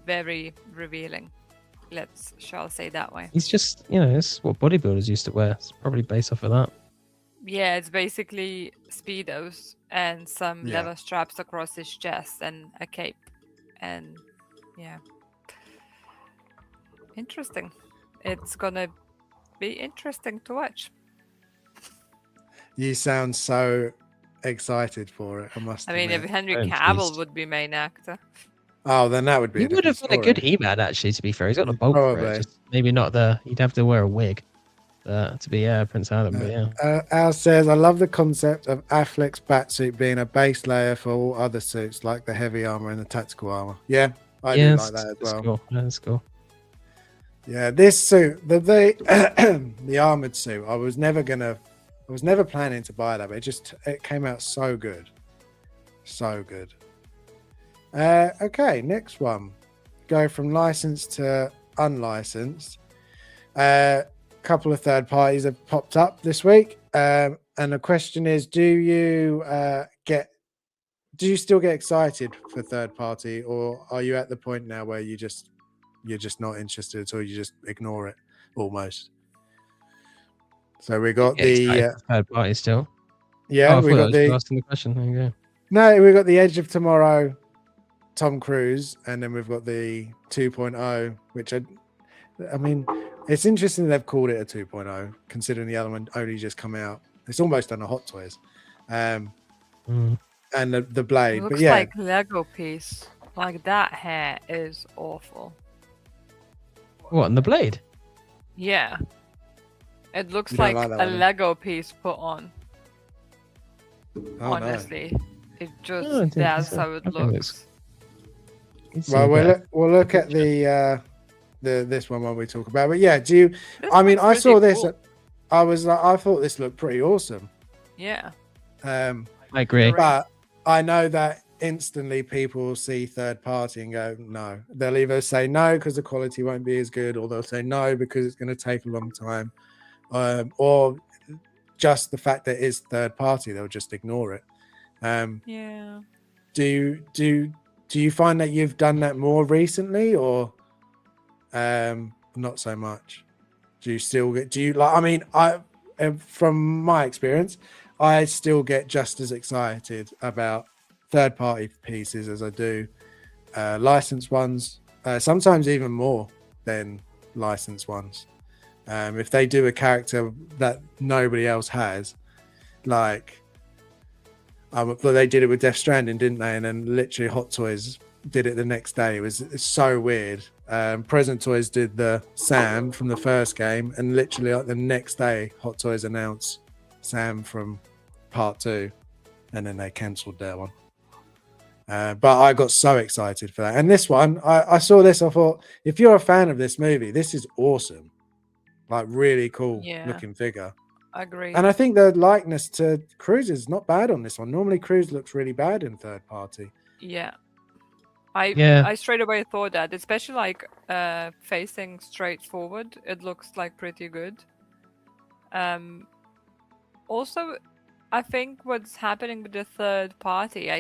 very revealing. Shall say that way. He's just, it's what bodybuilders used to wear. It's probably based off of that. Yeah, it's basically Speedos and some leather straps across his chest and a cape. And yeah. Interesting. It's gonna be interesting to watch. You sound so excited for it. I mean, if Henry Cavill would be main actor. Oh, then that would be. He would have been a good He-Man, actually. To be fair, he's got the bulk for it. Just maybe not You'd have to wear a wig to be Prince Adam. But yeah. Al says, "I love the concept of Affleck's batsuit being a base layer for all other suits, like the heavy armor and the tactical armor." Yeah, I do like that as well. Cool. That's cool. Yeah, this suit, the armored suit, I was never planning to buy that, but it came out so good. So good. Okay, next one. Go from licensed to unlicensed. Couple of third parties have popped up this week. And the question is, do you still get excited for third party, or are you at the point now where you're just not interested at all, you just ignore it almost? So we got the third party still. Yeah, we got the asking the question. There you go. No, we got the Edge of Tomorrow Tom Cruise, and then we've got the 2.0, which I mean, it's interesting they've called it a 2.0, considering the other one only just come out. It's almost on a Hot Toys, and the blade. It looks but yeah, like Lego piece. Like that hair is awful. What, and the blade? Yeah, it looks like a Lego piece put on. Honestly, it just that's how it looks. It's Well, better. we'll look at the this one when we talk about it. But yeah, do you? This I mean, looks I pretty saw this. cool. I was like, I thought this looked pretty awesome. Yeah. I agree. Great. But I know that instantly people will see third party and go, no. They'll either say no because the quality won't be as good, or they'll say no because it's going to take a long time, or just the fact that it's third party, they'll just ignore it. Yeah. Do you find that you've done that more recently, or not so much? Do you still get? Do you like? I mean, from my experience, I still get just as excited about third-party pieces as I do licensed ones. Sometimes even more than licensed ones. If they do a character that nobody else has, like they did it with Death Stranding, didn't they? And then literally Hot Toys did it the next day. It's so weird. Present Toys did the Sam from the first game, and literally like the next day Hot Toys announced Sam from part 2, and then they cancelled their one. But I got so excited for that. And this one, I saw this, I thought, if you're a fan of this movie, this is awesome. Like really cool looking figure. Agreed. And I think the likeness to Cruz is not bad on this one. Normally Cruz looks really bad in third party. Yeah. I straight away thought that, especially like facing straight forward, it looks like pretty good. Also, I think what's happening with the third party,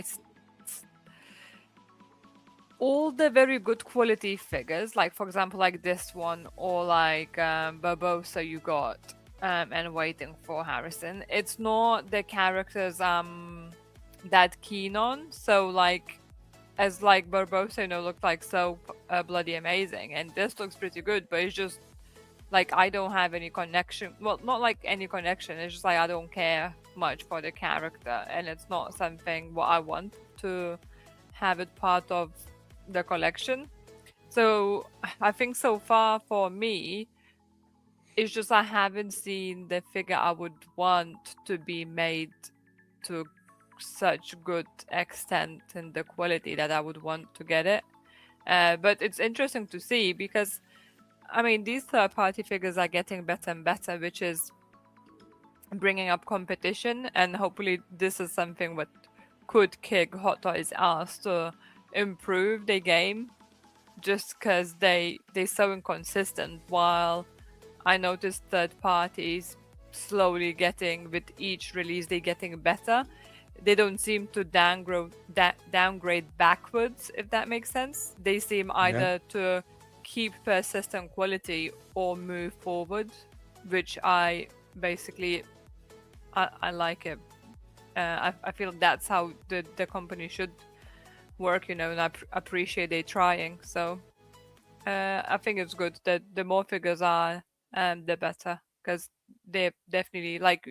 all the very good quality figures, like for example, like this one, or like Barbosa you got, and Waiting for Harrison. It's not the characters that keen on. So like, as like Barbosa, looked like so bloody amazing, and this looks pretty good, but it's just like I don't have any connection. Well, not like any connection. It's just like I don't care much for the character, and it's not something what I want to have it part of the collection. So I think so far for me, it's just I haven't seen the figure I would want to be made to such good extent and the quality that I would want to get it. But it's interesting to see because, I mean, these third-party figures are getting better and better, which is bringing up competition, and hopefully this is something what could kick Hot Toys' ass to improve the game, just because they're so inconsistent. While I noticed third parties slowly getting, with each release, they're getting better. They don't seem to downgrade backwards, if that makes sense. They seem either to keep persistent quality or move forward, which I basically I like it. I feel that's how the company should work, and I appreciate they trying. So I think it's good that the more figures are, the better, because they definitely, like,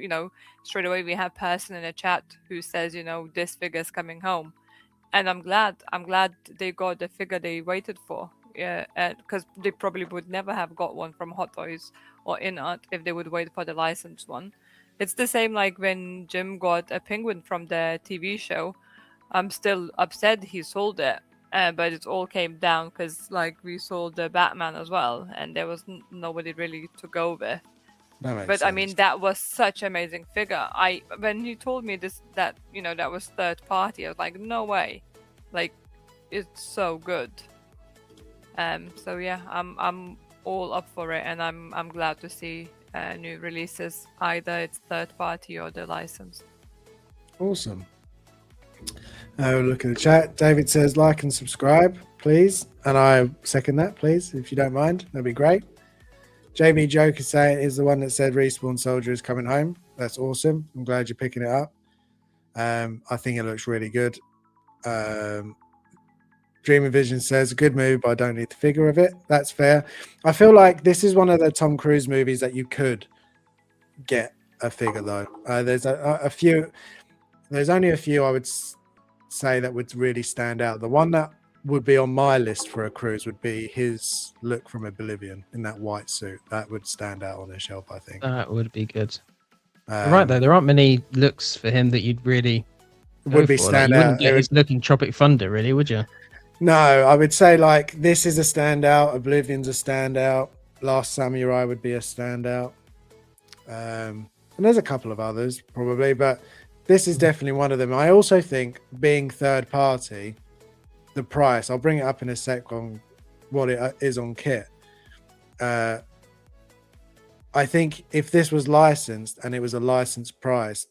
straight away we have person in the chat who says, this figure's coming home, and I'm glad they got the figure they waited for. Yeah, because they probably would never have got one from Hot Toys or Inart if they would wait for the licensed one. It's the same like when Jim got a penguin from the TV show. I'm still upset he sold it, but it all came down because like we sold the Batman as well, and there was nobody really to go with. But I mean, that was such amazing figure. When you told me that was third party, I was like, no way, like it's so good. So yeah, I'm all up for it, and I'm glad to see new releases, either it's third party or the license. Awesome. Look at the chat. David says like and subscribe, please, and I second that, please, if you don't mind. That'd be great. Jamie Joker is the one that said Respawn Soldier is coming home. That's awesome. I'm glad you're picking it up. I think it looks really good. Dreaming Vision says a good move, but I don't need the figure of it. That's fair. I feel like this is one of the Tom Cruise movies that you could get a figure though. There's a few. There's only a few I would say that would really stand out. The one that would be on my list for a Cruise would be his look from Oblivion in that white suit. That would stand out on a shelf, I think. That would be good. Right though, there aren't many looks for him that you'd really would be for. stand like, you out. wouldn't get his look in Tropic Thunder, really, would you? No, I would say like this is a standout. Oblivion's a standout. Last Samurai would be a standout. And there's a couple of others probably, but this is definitely one of them. I also think being third party, the price, I'll bring it up in a sec on what it is on kit. I think if this was licensed and it was a licensed price,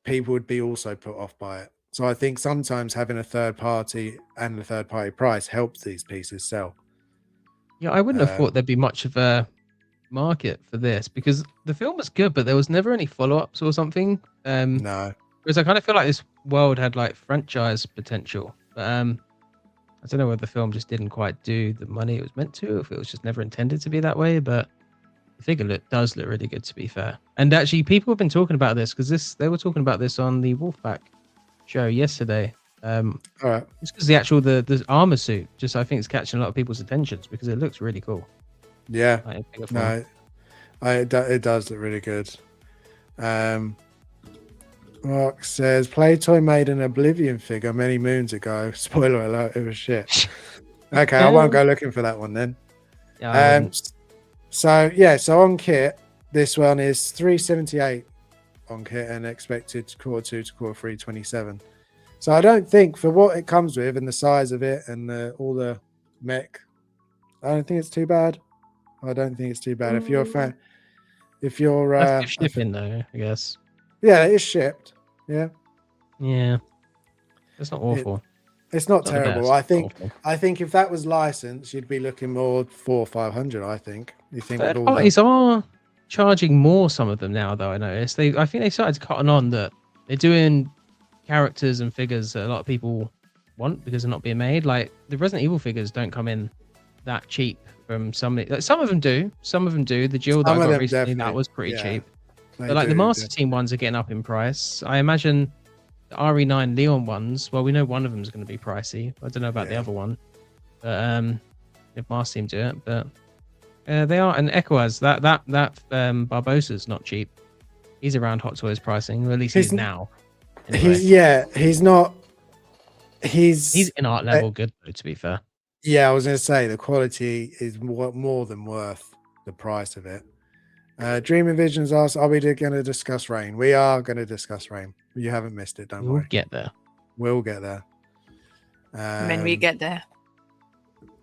people would be also put off by it. So I think sometimes having a third party and a third party price helps these pieces sell. Yeah, I wouldn't have thought there'd be much of a market for this because the film was good, but there was never any follow-ups or something. No. Because I kind of feel like this world had like franchise potential, but I don't know whether the film just didn't quite do the money it was meant to, if it was just never intended to be that way. But the figure does look really good, to be fair. And actually, people have been talking about this because they were talking about this on the Wolfpack show yesterday. All right. It's because the armor suit I think it's catching a lot of people's attentions because it looks really cool. Yeah. Like, in figure form. No, it does look really good. Mark says Playtoy made an Oblivion figure many moons ago. Spoiler alert, it was shit. Okay, I won't go looking for that one then. Yeah, so on kit, this one is 378 on kit and expected Q2 to Q3 27. So I don't think for what it comes with and the size of it and all the mech, I don't think it's too bad. If you're a fan, if you're that's shipping though, I guess. Yeah, it is shipped. Yeah. Yeah. It's not awful. It's not terrible. I think if that was licensed, you'd be looking more 400 or 500. I think. You think third parties are charging more, some of them now, though. I noticed I think they started cutting on that they're doing characters and figures that a lot of people want because they're not being made. Like the Resident Evil figures don't come in that cheap from somebody. Like, some of them do. The Jill that I got recently, that was pretty cheap. But like the Master Team ones are getting up in price. I imagine the RE9 Leon ones. Well, we know one of them is going to be pricey. I don't know about the other one. But if Master Team do it, but they are. And Echoaz, that Barbossa's not cheap. He's around Hot Toys pricing, or at least he's now. Anyway. He's not. He's in art level good though, to be fair. Yeah, I was going to say the quality is more than worth the price of it. Dreaming Visions asks, are we going to discuss Rain? We are going to discuss Rain. You haven't missed it, don't worry. We'll get there. We'll get there. When we get there.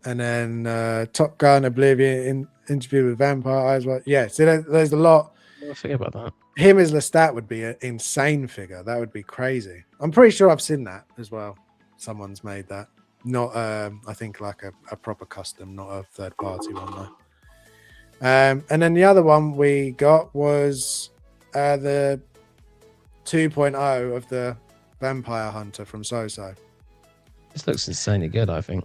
And then Top Gun, Oblivion, Interview with Vampire Eyes. Yeah, so there's a lot. I forget about that. Him as Lestat would be an insane figure. That would be crazy. I'm pretty sure I've seen that as well. Someone's made that. Not, I think, like a proper custom, not a third-party one, though. And then the other one we got was the 2.0 of the Vampire Hunter from So-So. This looks insanely good, I think.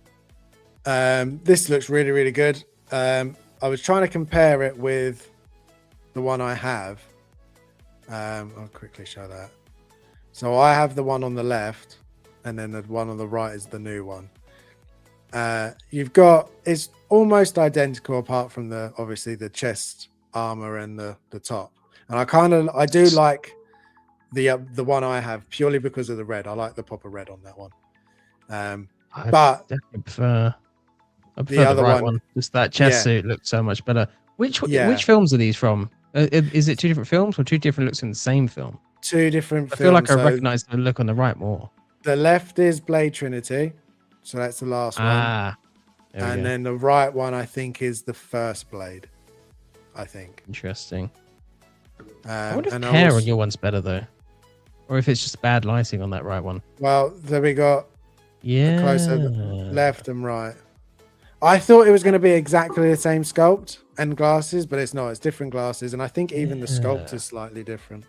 This looks really, really good. I was trying to compare it with the one I have. I'll quickly show that. So I have the one on the left, and then the one on the right is the new one. It's almost identical apart from obviously the chest armor and the top. And I do like the one I have purely because of the red. I like the pop of red on that one. But definitely prefer the other right one. Just that chest suit looks so much better. Which films are these from? Is it two different films or two different looks in the same film? Two different films. I feel like I recognize the look on the right more. The left is Blade Trinity. So that's the last one. And then the right one, I think, is the first Blade. I think. Interesting. I wonder if the hair on your one's better, though. Or if it's just bad lighting on that right one. Well, there we got closer left and right. I thought it was going to be exactly the same sculpt and glasses, but it's not. It's different glasses. And I think even the sculpt is slightly different.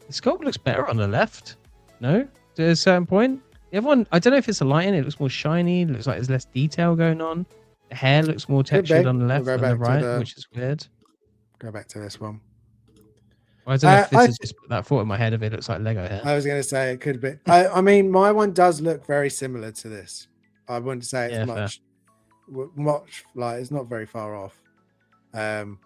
The sculpt looks better on the left. No? To a certain point? The other one, I don't know if it's the lighting. It looks more shiny. It looks like there's less detail going on. The hair looks more textured on the left than the right, which is weird. Go back to this one. Well, I don't know if this is just that thought in my head of it looks like Lego hair. I was going to say it could be. I mean, my one does look very similar to this. I wouldn't say it's much like it's not very far off. But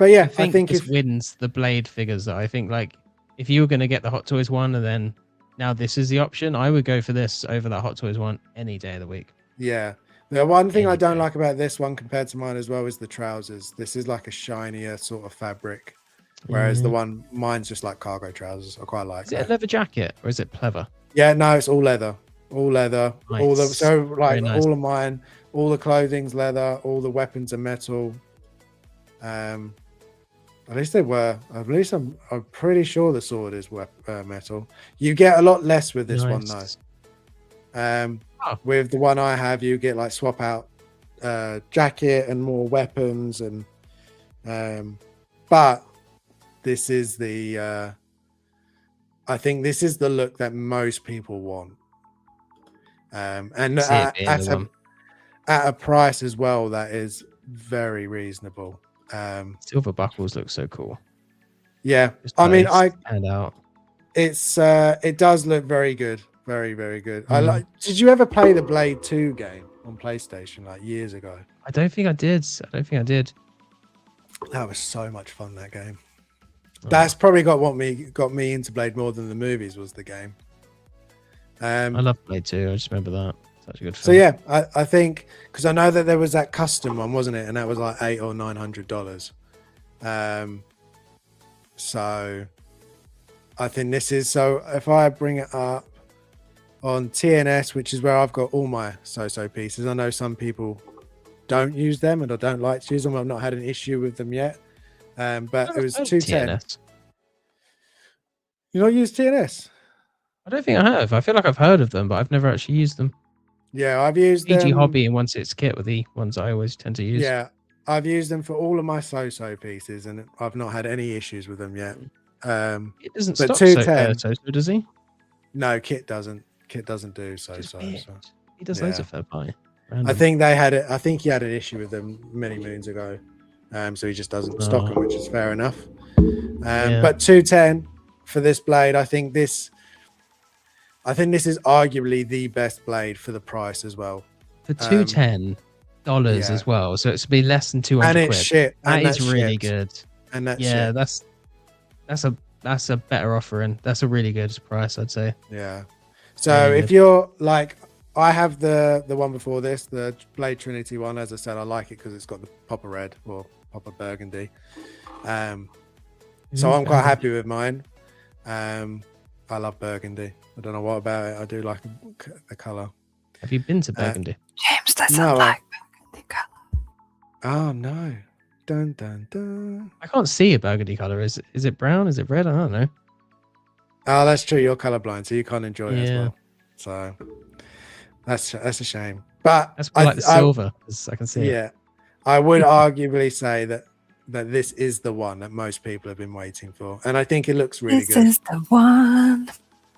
yeah, I think this wins the Blade figures. Though I think like if you were going to get the Hot Toys one and then now this is the option. I would go for this over that Hot Toys one any day of the week. Yeah. The one thing I Any don't day. like about this one compared to mine as well is the trousers. This is like a shinier sort of fabric, whereas the Yeah. one mine's just like cargo trousers. I quite like Is it a that. leather jacket or is it pleather? Yeah, no, it's all leather. All leather. All the Nice. so like Very nice. all of mine, all the clothing's leather, all the weapons are metal. At least they were. At least I'm pretty sure the sword is metal. You get a lot less with this one though. Nice. With the one I have, you get like swap out jacket and more weapons, and but this is the I think this is the look that most people want, and See it being the one. at a price as well that is very reasonable. Silver buckles look so cool. Yeah, Just I mean, nice, stand out. it's it does look very good, very very good. I like. Did you ever play the Blade 2 game on PlayStation like years ago? I don't think I did. That was so much fun, that game. Oh. That's probably got me into Blade more than the movies was the game. I love Blade 2. I just remember that. Such a good film. So yeah, I think because I know that there was that custom one, wasn't it? And that was like $800 or $900. So I think this is, so if I bring it up on TNS, which is where I've got all my so pieces. I know some people don't use them and I don't like to use them. I've not had an issue with them yet. But it was 210. TNS. You not use TNS? I don't think I have. I feel like I've heard of them, but I've never actually used them. Yeah, I've used PG them. Hobby and Once It's Kit were the ones I always tend to use. Yeah, I've used them for all of my so pieces and I've not had any issues with them yet. It doesn't but stop 210. so does he? No, Kit doesn't. Kit doesn't do so. He does loads of third party. I think they had it. I think he had an issue with them many moons ago. So he just doesn't stock them, which is fair enough. But 210 for this blade, I think this is arguably the best blade for the price as well. For $210 as well, so it's be less than 200 and it's quid. shit. That is really good. And that's shit. that's a better offering. That's a really good price, I'd say. Yeah. So if you're like, I have the one before this, the Blade Trinity one. As I said, I like it because it's got the Popper Red or Popper Burgundy. So I'm quite happy with mine. I love Burgundy. I don't know what about it. I do like the color. Have you been to Burgundy? James doesn't like burgundy color. Oh no! Dun dun dun. I can't see a burgundy color. Is it brown? Is it red? I don't know. Oh, that's true. You're colorblind, so you can't enjoy it as well. So that's a shame. But that's like the silver, as I can see. Yeah, I would arguably say that this is the one that most people have been waiting for, and I think it looks really good. This is the one.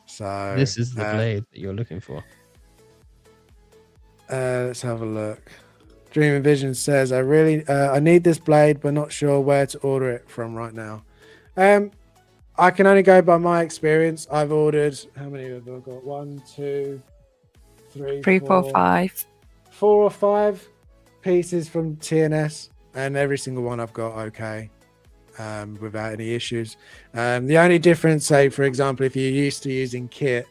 So this is the blade that you're looking for. Let's have a look. Dream and Vision says, I need this blade, but not sure where to order it from right now. I can only go by my experience. I've ordered, how many have I got? 1, 2, 3, 4, 5. 4 or 5 pieces from TNS, and every single one I've got okay, without any issues. The only difference, say for example, if you're used to using Kit,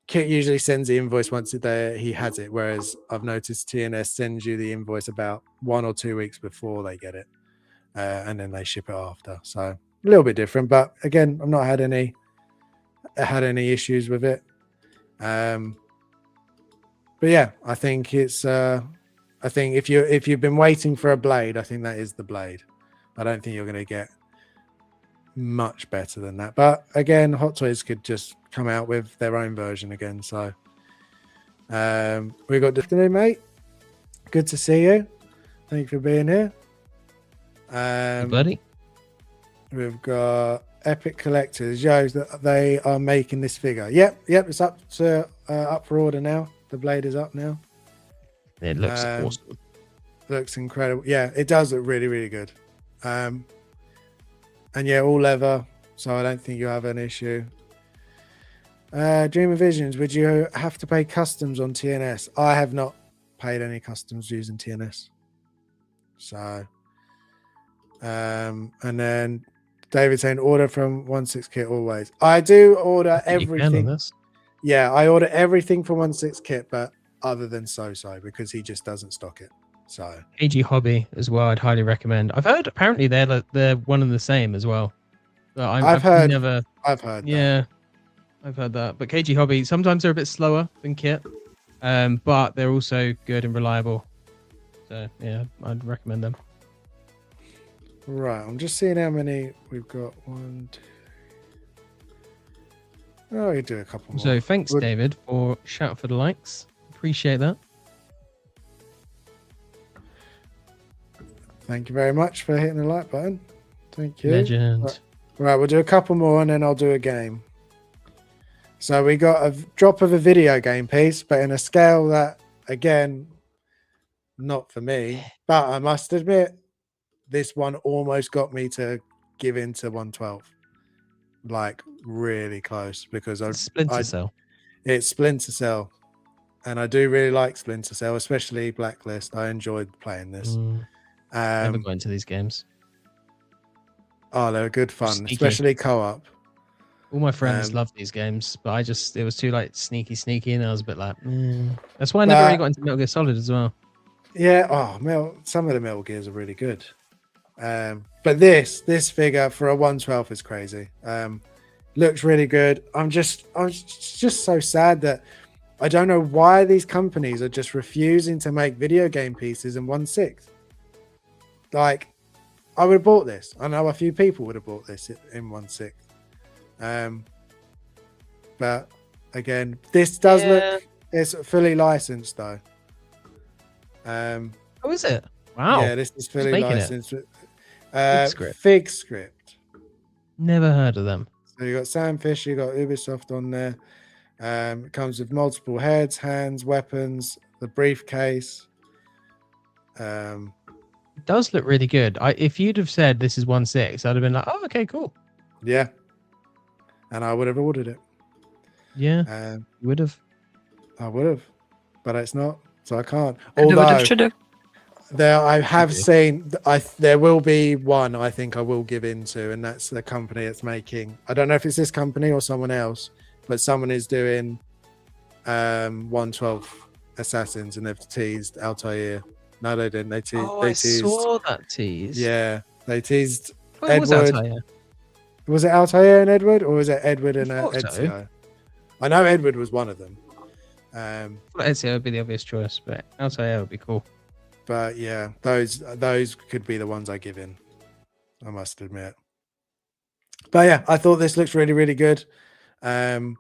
Kit usually sends the invoice once he has it, whereas I've noticed TNS sends you the invoice about 1 or 2 weeks before they get it, and then they ship it after. So a little bit different, but again, I've not had any issues with it. But yeah, I think it's I think if you've been waiting for a blade, I think that is the blade. I don't think you're going to get much better than that. But again, Hot Toys could just come out with their own version again. So we got Destiny, mate. Good to see you. Thank you for being here. Hey, buddy. We've got Epic Collectors. Yo, they are making this figure. Yep. It's up for order now. The blade is up now. It looks awesome. Looks incredible. Yeah, it does look really, really good. And yeah, all leather, so I don't think you'll have an issue. Dream of Visions, would you have to pay customs on TNS? I have not paid any customs using TNS. So, and then David saying order from 1/6 kit always. I do order I think you can on everything. this. Yeah, I order everything from 1/6 kit, but other than So because he just doesn't stock it. So AG Hobby as well. I'd highly recommend. I've heard apparently they're one and the same as well. But I've heard never. that. Yeah, I've heard that. But KG Hobby sometimes they're a bit slower than Kit, but they're also good and reliable. So yeah, I'd recommend them. Right, I'm just seeing how many we've got. 1, 2. Oh, we do a couple more. So thanks, David, for shout for the likes. Appreciate that. Thank you very much for hitting the like button. Thank you. Legend. Right, we'll do a couple more and then I'll do a game. So we got a drop of a video game piece, but in a scale that, again, not for me. But I must admit, this one almost got me to give in to 112. Like, really close, because Splinter Cell. It's Splinter Cell. And I do really like Splinter Cell, especially Blacklist. I enjoyed playing this. Never got into these games. Oh, they were good fun, Sneaky. especially co-op. All my friends loved these games, but it was too like sneaky, and I was a bit like, That's why I never really got into Metal Gear Solid as well. Yeah, some of the Metal Gears are really good. But this figure for a 112 is crazy. Looks really good. I'm just so sad that I don't know why these companies are just refusing to make video game pieces in 1/6. Like, I would have bought this. I know a few people would have bought this in 1/6. But again, this does look, it's fully licensed though. Oh, is it? Wow. Yeah, this is fully licensed. Fig Script. Never heard of them. So you got Sam Fisher, you got Ubisoft on there. It comes with multiple heads, hands, weapons, the briefcase. It does look really good. If you'd have said this is 1/6, I'd have been like, oh, okay, cool. Yeah. And I would have ordered it. Yeah. You would have. I would have. But it's not. So I can't. Although I have seen there will be one I think I will give into, and that's the company that's making. I don't know if it's this company or someone else, but someone is doing 112 Assassins, and they've teased Altair. No, they didn't. They teased. I saw that tease. Yeah, they teased Wait, Edward. Was it Altair and Edward, or was it Edward and Ezio? So. I know Edward was one of them. Ezio would be the obvious choice, but Altair would be cool. But yeah, those could be the ones I give in, I must admit. But yeah, I thought this looks really, really good. Another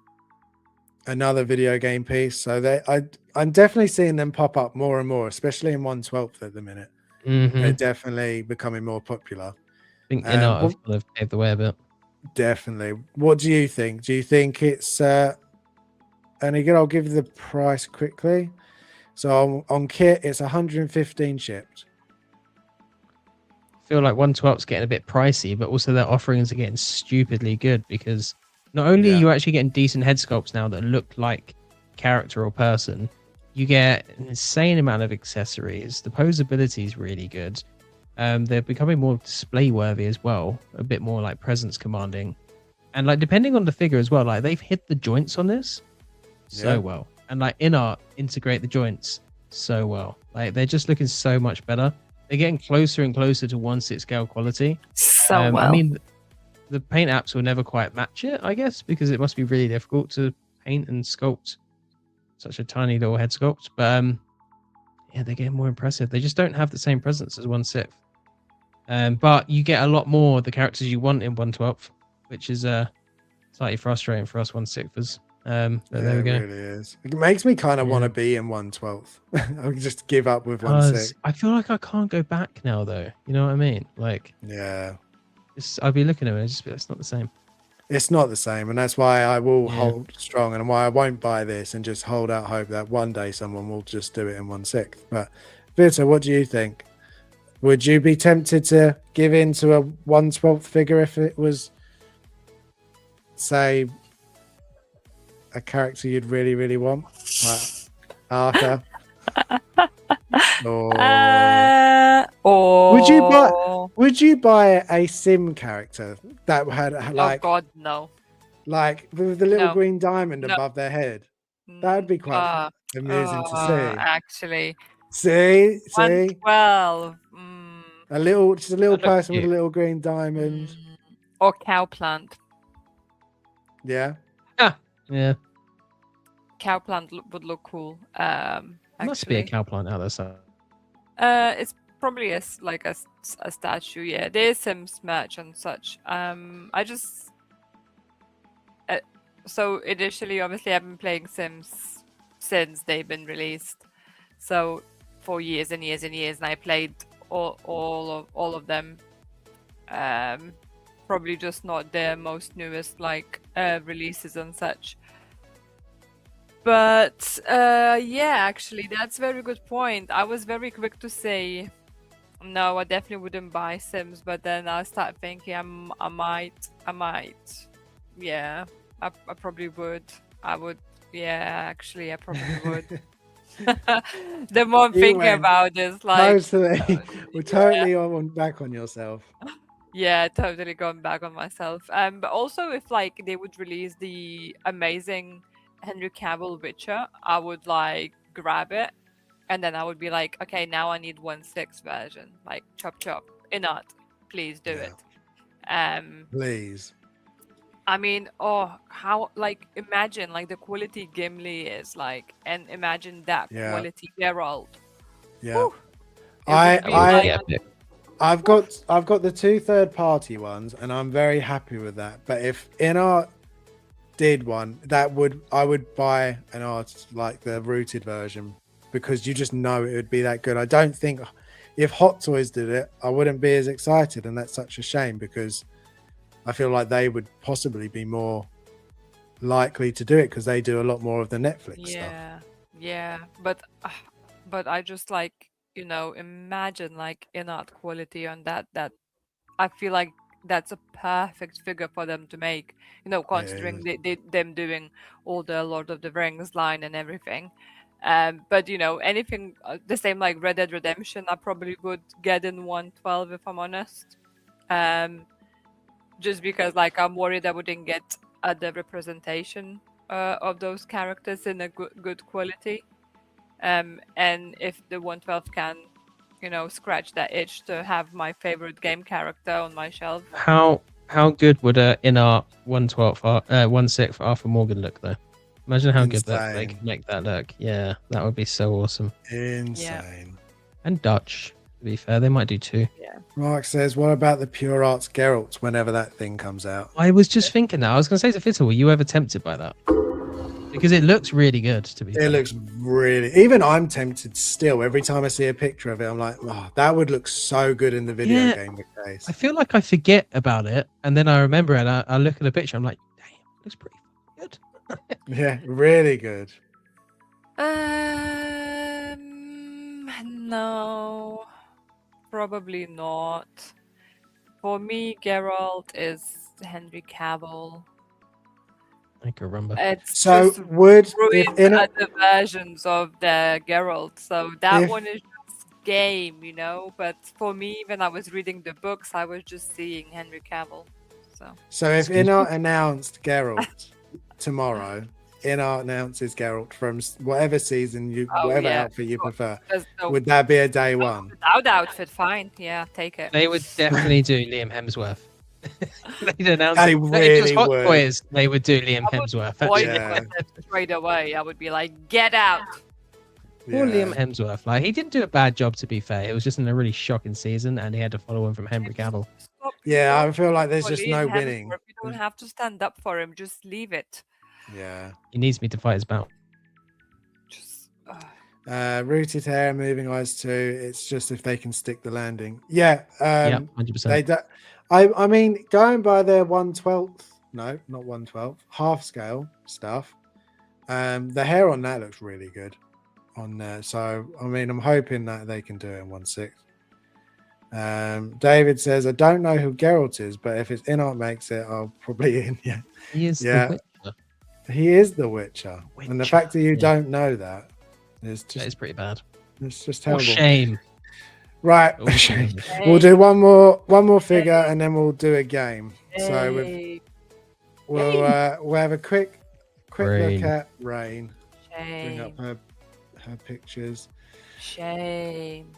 video game piece. So I'm definitely seeing them pop up more and more, especially in 1/12 at the minute. They're definitely becoming more popular. I think InArt have paved the way a bit. Definitely. What do you think? Do you think it's and again, I'll give you the price quickly. So on kit, it's 115 shipped. I feel like 112's getting a bit pricey, but also their offerings are getting stupidly good, because not only are you actually getting decent head sculpts now that look like character or person, you get an insane amount of accessories. The posability is really good. They're becoming more display worthy as well, a bit more like presence commanding. And like depending on the figure as well, like they've hit the joints on this so well. And like InArt integrate the joints so well. Like they're just looking so much better. They're getting closer and closer to 1/6 scale quality. So well. I mean, the paint apps will never quite match it, I guess, because it must be really difficult to paint and sculpt such a tiny little head sculpt. But yeah, they're getting more impressive. They just don't have the same presence as 1/6. But you get a lot more of the characters you want in 1/12, which is slightly frustrating for us 1/6ers. But there we go. It really is. It makes me kind of want to be in 1/12. I'll just give up with 1/6. I feel like I can't go back now, though. You know what I mean? Like, yeah, I'll be looking at it and just be like, it's not the same. It's not the same, and that's why I will hold strong, and why I won't buy this and just hold out hope that one day someone will just do it in 1/6. But Victor, what do you think? Would you be tempted to give in to a 1/12 figure if it was, say, a character you'd really, really want, like Arthur? Or Would you buy a sim character that had Oh like God, no, like with the little no, green diamond no. above their head? That would be quite amusing to see. Actually, See, 112. just a little That looks person with a cute. little green diamond. Or cow plant. Yeah, Ah, yeah. Cow plant would look cool. Must be a Actually, cow plant out there. So it's probably like a statue. Yeah, there's some merch and such. I just so initially, obviously, I've been playing Sims since they've been released. So for years and years and years, and I played all of them. Probably just not their most newest like releases and such. But yeah, actually, that's a very good point. I was very quick to say no, I definitely wouldn't buy Sims, but then I start thinking I might. Yeah, I probably would. I would. Yeah, actually, I probably would. The more I'm You thinking went about this, like, totally. We're totally on back on yourself. yeah, totally going back on myself. But also if like they would release the amazing Henry Cavill Witcher, I would like grab it, and then I would be like, okay, now I need 1.6 version, like chop chop, art, please do Yeah. it. Please. I mean, oh, how like imagine like the quality Gimli is like, and imagine that Yeah. quality Geralt. Yeah. Whew. It I would be That would like- be epic. I've got the 2 third-party ones, and I'm very happy with that. But if InArt did one, I would buy an art like the rooted version, because you just know it would be that good. I don't think if Hot Toys did it, I wouldn't be as excited, and that's such a shame, because I feel like they would possibly be more likely to do it because they do a lot more of the Netflix stuff. Yeah, but I just like, imagine like in-art quality on that I feel like that's a perfect figure for them to make, considering them doing all the Lord of the Rings line and everything. But anything the same like Red Dead Redemption, I probably would get in 112 if I'm honest. Just because like I'm worried I wouldn't get the representation of those characters in a good quality. And if the 112 can, scratch that itch to have my favorite game character on my shelf. How good would a InArt 1/12 1/6 Arthur Morgan look though? Imagine how good that they Insane. could make that look. Yeah, that would be so awesome. Insane. And Dutch, to be fair, they might do too. Mark says, what about the Pure Arts Geralt whenever that thing comes out? I was just thinking that. I was going to say to Fitter, were you ever tempted by that? Because it looks really good, to be fair. It looks really, even I'm tempted still. Every time I see a picture of it, I'm like, oh, that would look so good in the video game case. I feel like I forget about it, and then I remember it, and I look at the picture, I'm like, damn, it looks pretty good. Yeah, really good. No, probably not. For me, Geralt is Henry Cavill. I can remember. It's So just would ruined if in a, other versions of the Geralt. So that If- one is just game, But for me, when I was reading the books, I was just seeing Henry Cavill. So if Excuse me? InArt announced Geralt tomorrow, InArt announces Geralt from whatever season whatever outfit you prefer, there's no would that be a day one? without outfit, fine. Yeah, take it. They would definitely do Liam Hemsworth. They'd announce They it. If it was really Hot would. Toys, they would do Liam I would Hemsworth. Avoid Yeah. it straight away. I would be like, get out. Poor Yeah. Liam Hemsworth. Like, he didn't do a bad job, to be fair. It was just in a really shocking season, and he had to follow him from Henry Cavill. Stop Yeah, I stop feel like there's for just Liam no Hemsworth. winning. You don't have to stand up for him. Just leave it. Yeah. He needs me to fight his battle. Just. Rooted hair, moving eyes too. It's just if they can stick the landing. Yeah. Yeah, 100%. They do, I mean, going by their 1/12, no, not 1/12, half scale stuff. The hair on that looks really good on there. So I mean, I'm hoping that they can do it in 1/6. David says, I don't know who Geralt is, but if it's InArt makes it, I'll probably in. Yeah, He is Yeah. the Witcher. he is the Witcher, and the Witcher, fact that you yeah. don't know that is That just is pretty bad. it's just What terrible. shame. Right. All figures. We'll do one more figure, and then we'll do a game. So Yay. we'll have a quick look Rain. at Rain. Bring up Shame. her pictures. Shame.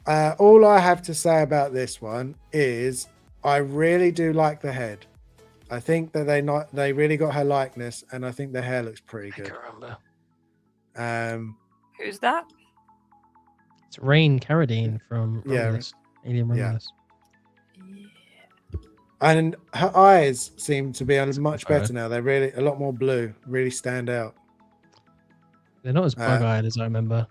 All I have to say about this one is I really do like the head. I think that they really got her likeness, and I think the hair looks pretty I good. can't remember. Who's that? It's Rain Carradine from Yeah, Romulus. Alien yeah. Romulus. And her eyes seem to be much photo. better now. They're really a lot more blue, really stand out. They're not as bug-eyed as I remember.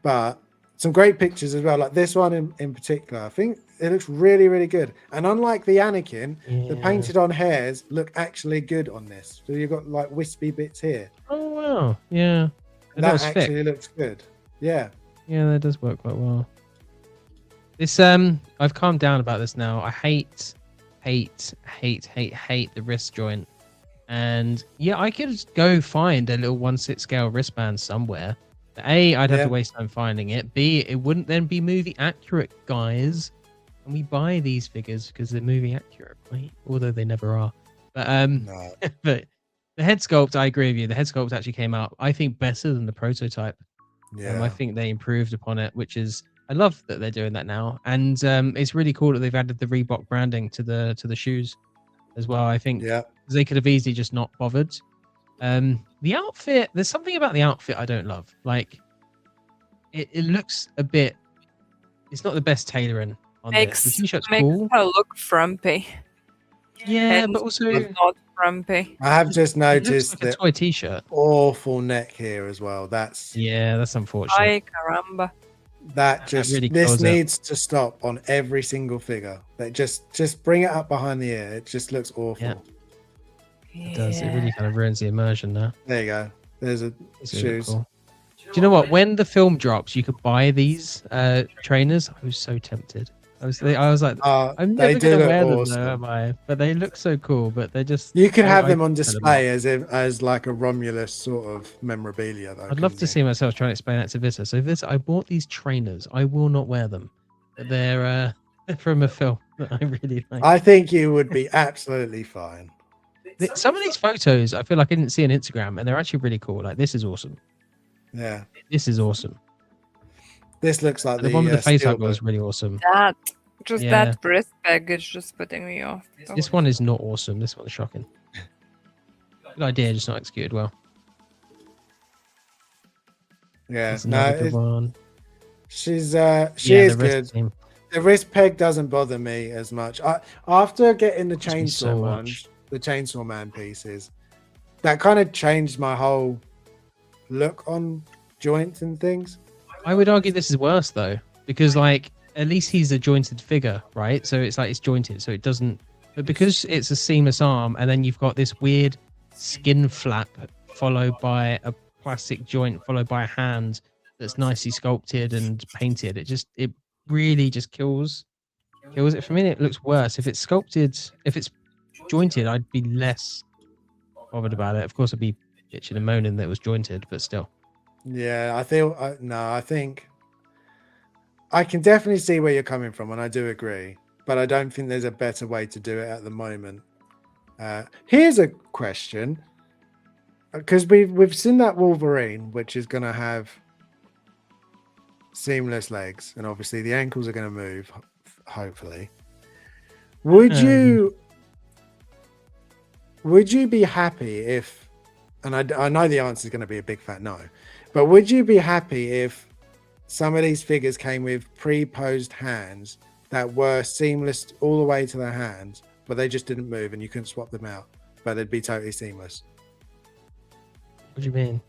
But some great pictures as well, like this one in particular. I think it looks really, really good. And unlike the Anakin, the painted on hairs look actually good on this. So you've got like wispy bits here. Oh wow, yeah. That actually looks good. Yeah. Yeah, that does work quite well. This I've calmed down about this now. I hate the wrist joint. And yeah, I could go find a little 1/6 scale wristband somewhere. But A, I'd have to waste time finding it. B, it wouldn't then be movie accurate, guys. And we buy these figures because they're movie accurate, right? Although they never are. But No. but the head sculpt, I agree with you. The head sculpt actually came out, I think, better than the prototype. Yeah. I think they improved upon it, which is I love that they're doing that now. And it's really cool that they've added the Reebok branding to the shoes as well. I think they could have easily just not bothered. The outfit, there's something about the outfit I don't love. Like it looks a bit, it's not the best tailoring on this. The t-shirt's cool. Her look frumpy. Yeah, And but also not frumpy. I have just noticed like a toy t-shirt. Awful neck here as well. That's unfortunate. Ay caramba. That just really this needs to stop on every single figure. That just bring it up behind the ear. It just looks awful. It does. It really kind of ruins the immersion now. There you go. There's a shoes. Cool. Do you know what? When the film drops, you could buy these trainers. I was so tempted. I was like, I'm never going to wear them, though, am I? But they look so cool. But they're just. You could have them on display as like a Romulus sort of memorabilia, though. I'd love to see myself trying to explain that to Vita. So, Vita, I bought these trainers. I will not wear them. But they're from a film that I really like. I think you would be absolutely fine. Some of these photos, I feel like I didn't see on Instagram, and they're actually really cool. Like, this is awesome. Yeah. This is awesome. This looks like the one with the face hugger was really awesome. That breast bag is just putting me off. This one is not awesome. This one is shocking. Good idea, just not executed well. Yeah, good one. She is good. Team. The wrist peg doesn't bother me as much. After getting the chainsaw ones, the Chainsaw Man pieces, that kind of changed my whole look on joints and things. I would argue this is worse though, because like at least he's a jointed figure, right? So it's like it's jointed, so it doesn't. But because it's a seamless arm, and then you've got this weird skin flap followed by a plastic joint followed by a hand that's nicely sculpted and painted. It really just kills it for me. It looks worse if it's sculpted. If it's jointed, I'd be less bothered about it. Of course, I'd be bitching and moaning that it was jointed, but still. Yeah, I think I can definitely see where you're coming from, and I do agree, but I don't think there's a better way to do it at the moment. Here's a question, because we've seen that Wolverine, which is going to have seamless legs, and obviously the ankles are going to move, hopefully. Would you be happy if, and I know the answer is going to be a big fat no, but would you be happy if some of these figures came with pre-posed hands that were seamless all the way to the hands, but they just didn't move and you couldn't swap them out, but they'd be totally seamless? What do you mean?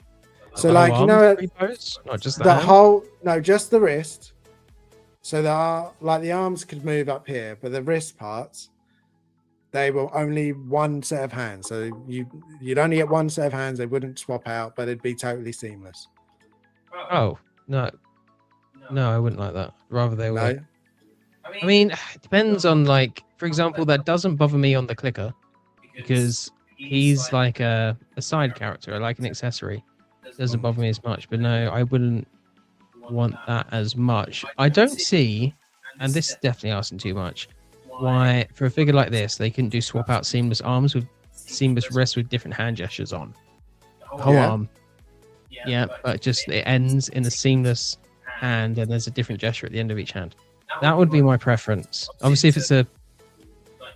So like, you know, not just the whole, no, just the wrist. So the arms could move up here, but the wrist parts, they were only one set of hands. So you'd only get one set of hands. They wouldn't swap out, but it'd be totally seamless. Oh, no, I wouldn't like that. Rather they would. No? I mean, it depends on, like, for example, that doesn't bother me on the clicker because he's like a side character, like an accessory. It doesn't bother me as much, but no, I wouldn't want that as much. I don't see, and this is definitely asking too much, why for a figure like this they couldn't do swap out seamless arms with seamless wrists with different hand gestures on the whole Yeah. arm. Yeah, but just it ends in a seamless hand and there's a different gesture at the end of each hand. That would be my preference. Obviously, if it's a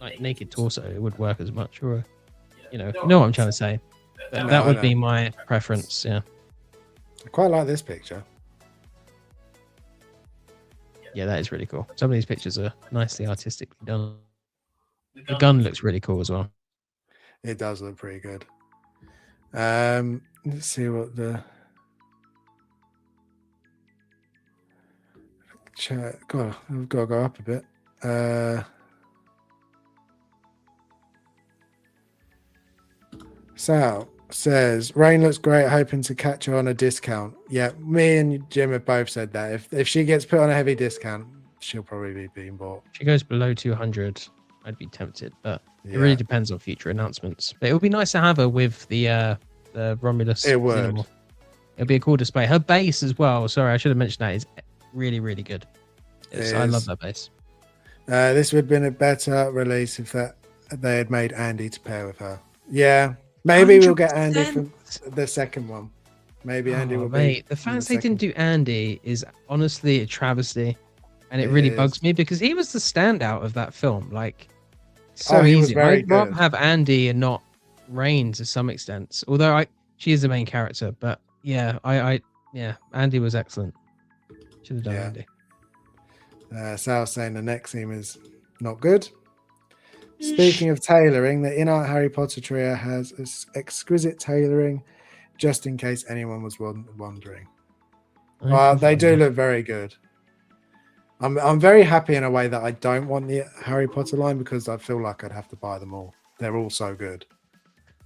like naked torso, it would work as much. Or you know what I'm trying to say. But No, that I would know. be my preference. Yeah, I quite like this picture. yeah, that is really cool. Some of these pictures are nicely artistically done. The gun looks really cool as well. It does look pretty good. Let's see what the chat. God, I've got to go up a bit. Sal says Rain looks great, hoping to catch her on a discount. Yeah, me and Jim have both said that. If she gets put on a heavy discount, she'll probably be being bought. If she goes below 200, I'd be tempted, but Yeah. it really depends on future announcements. But it would be nice to have her with the Romulus. It would. Xenomorph. It'd be a cool display. Her base as well. Sorry, I should have mentioned that. Is really, really good. I love that base. This would have been a better release if they had made Andy to pair with her. Yeah, maybe we'll get Andy from the second one. Maybe Andy will be. The fact they didn't do Andy is honestly a travesty, and it really bugs me because he was the standout of that film. Like, so he was easy. very I'd rather good. have Andy and not Rain to some extent. Although she is the main character, but yeah, Andy was excellent. Should have done Andy. Sal's saying the next theme is not good. Speaking of tailoring, the In-Art Harry Potter trio has exquisite tailoring, just in case anyone was wondering. Well, they do look very good. I'm very happy in a way that I don't want the Harry Potter line because I feel like I'd have to buy them all. They're all so good.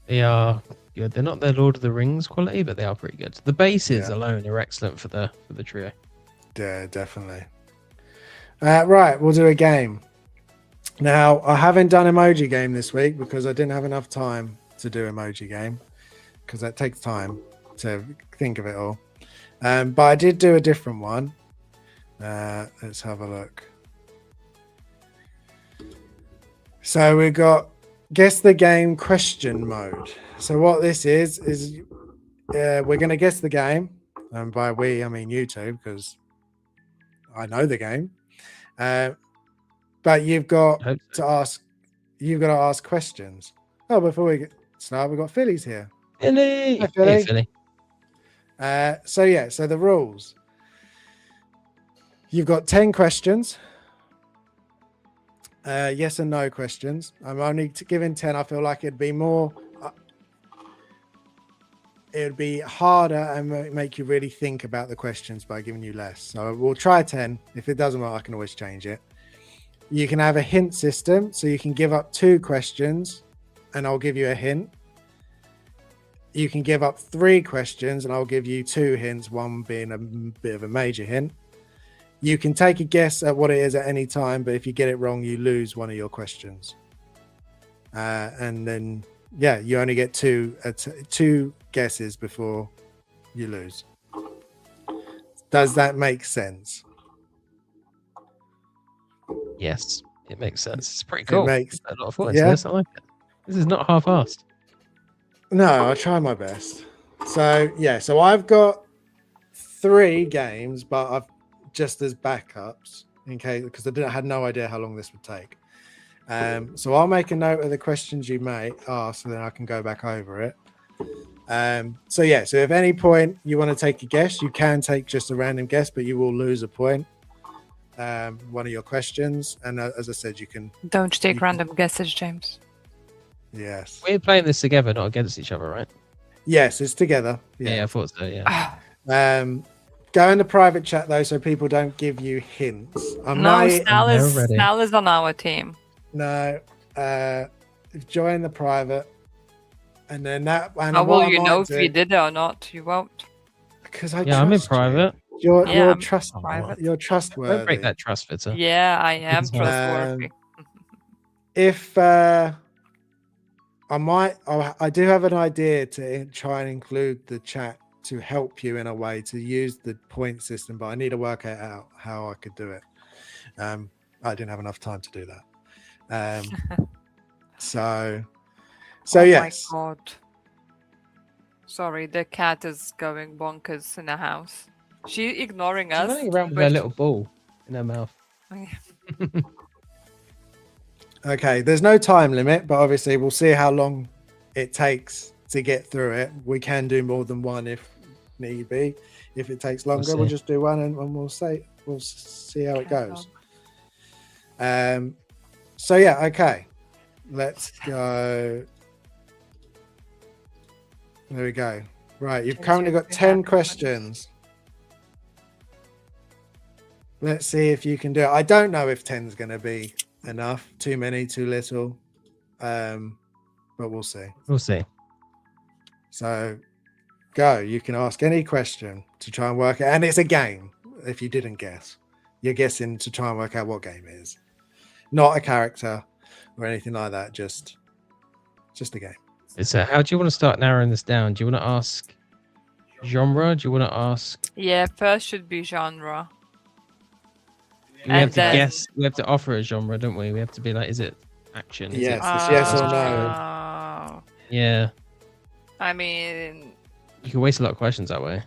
They are good. They're not their Lord of the Rings quality, but they are pretty good. The bases alone are excellent for the trio. Yeah, definitely. Right, we'll do a game. Now, I haven't done emoji game this week because I didn't have enough time to do emoji game because that takes time to think of it all. But I did do a different one. Let's have a look. So we got guess the game question mode. So what this is we're going to guess the game. And by we, I mean you two, because I know the game. But you've got to ask questions. Oh, before we start, we've got Philly's here. Philly. Hi, Philly. Hey, Philly. So the rules. You've got 10 questions. Yes and no questions. I'm only giving 10. I feel like it'd be more. It would be harder and make you really think about the questions by giving you less. So we'll try 10. If it doesn't work, I can always change it. You can have a hint system, so you can give up 2 questions and I'll give you a hint. You can give up 3 questions and I'll give you 2 hints, one being a bit of a major hint. You can take a guess at what it is at any time, but if you get it wrong, you lose one of your questions. And then, you only get 2 guesses before you lose. Does that make sense? Yes, it makes sense. It's pretty cool. It makes a lot of thought into this. I like it. This is not half-assed. No, I try my best. So I've got 3 games, but I've just as backups in case, because I had no idea how long this would take. So I'll make a note of the questions you may ask, so then I can go back over it. So if at any point you want to take a guess, you can take just a random guess, but you will lose a point. One of your questions, and as I said, you can don't take random guesses, James. Yes, we're playing this together, not against each other, right? Yes, it's together. Yeah, I thought so. Yeah. Go in the private chat though, so people don't give you hints. Snell is on our team. No, join the private, and then that. And how will you know if you did it or not? You won't. Because I'm in private. You're trustworthy. You're trustworthy. Don't break that trust, Fitter. Yeah, I am trustworthy. If I do have an idea to try and include the chat to help you in a way to use the point system, but I need to work out how I could do it. I didn't have enough time to do that. So Oh yes. my god. Sorry, the cat is going bonkers in the house. She's ignoring She's us. running around with but her she- little ball in her mouth. Okay, there's no time limit, but obviously we'll see how long it takes to get through it. We can do more than one if need be. If it takes longer, we'll see. just do one and we'll see how it goes. So yeah, okay. Let's go. There we go. Right, you've currently got 10 questions. Let's see if you can do it. I don't know if 10 is going to be enough. Too many, too little. But we'll see. We'll see. So go. You can ask any question to try and work it. And it's a game. If you didn't guess, you're guessing to try and work out what game it is. Not a character or anything like that. Just a game. So how do you want to start narrowing this down? Do you want to ask genre? Do you want to ask? Yeah, first should be genre. We have to then- guess. We have to offer a genre, don't we? We have to be like, is it action? Is Yes, it... it's yes or no. Oh. Yeah. I mean, You can waste a lot of questions that way.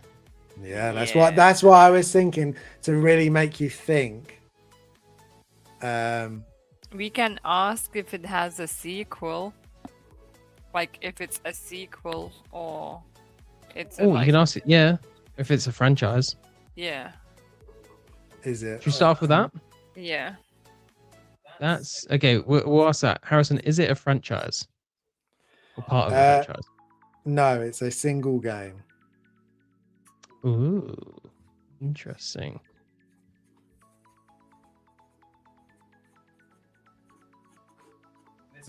Yeah, that's Yeah. what I was thinking, to really make you think. we can ask if it has a sequel. Like if it's a sequel or it's a, Oh, like, you can ask it. Yeah, if it's a franchise. yeah. Is it? Should we start off with that? Yeah. That's okay. We'll ask that. Harrison, is it a franchise or part of a franchise? No, it's a single game. Ooh, interesting.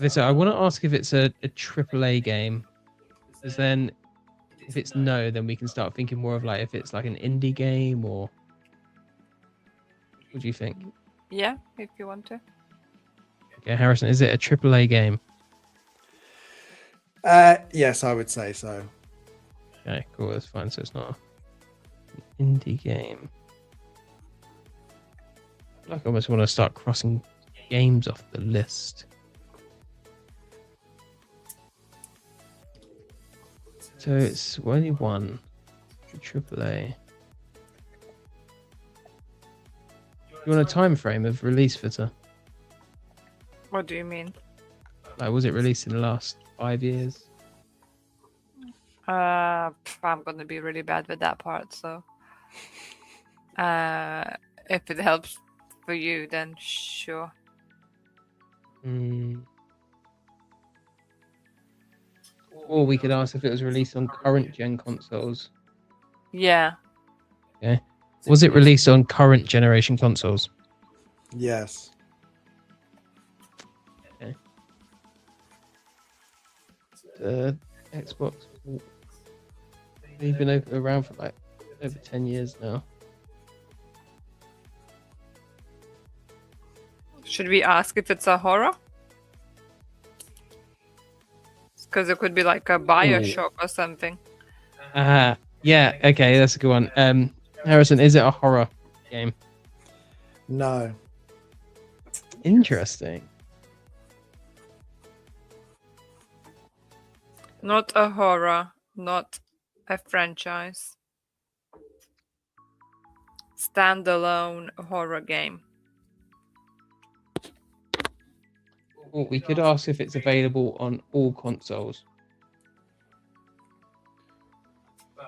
So I want to ask if it's a AAA game, because then if it's no, then we can start thinking more of like if it's like an indie game or. What do you think? Yeah, if you want to. Okay, Harrison, is it a AAA game? Yes, I would say so. Okay, cool. That's fine. So it's not an indie game. Like I almost want to start crossing games off the list. So it's only one. AAA. You want a time frame of release, Fitter? What do you mean? Like, was it released in the last 5 years? I'm gonna be really bad with that part, so if it helps for you, then sure. Or we could ask if it was released on current gen consoles. Yeah. Okay. Was it released on current generation consoles? Yes. Okay. The Xbox. They've been around for like over 10 years now. Should we ask if it's a horror? Because it could be like a Bioshock or something. Yeah, okay, that's a good one. Harrison, is it a horror game? No. Interesting. Not a horror, not a franchise. Standalone horror game. Well, we could ask if it's available on all consoles.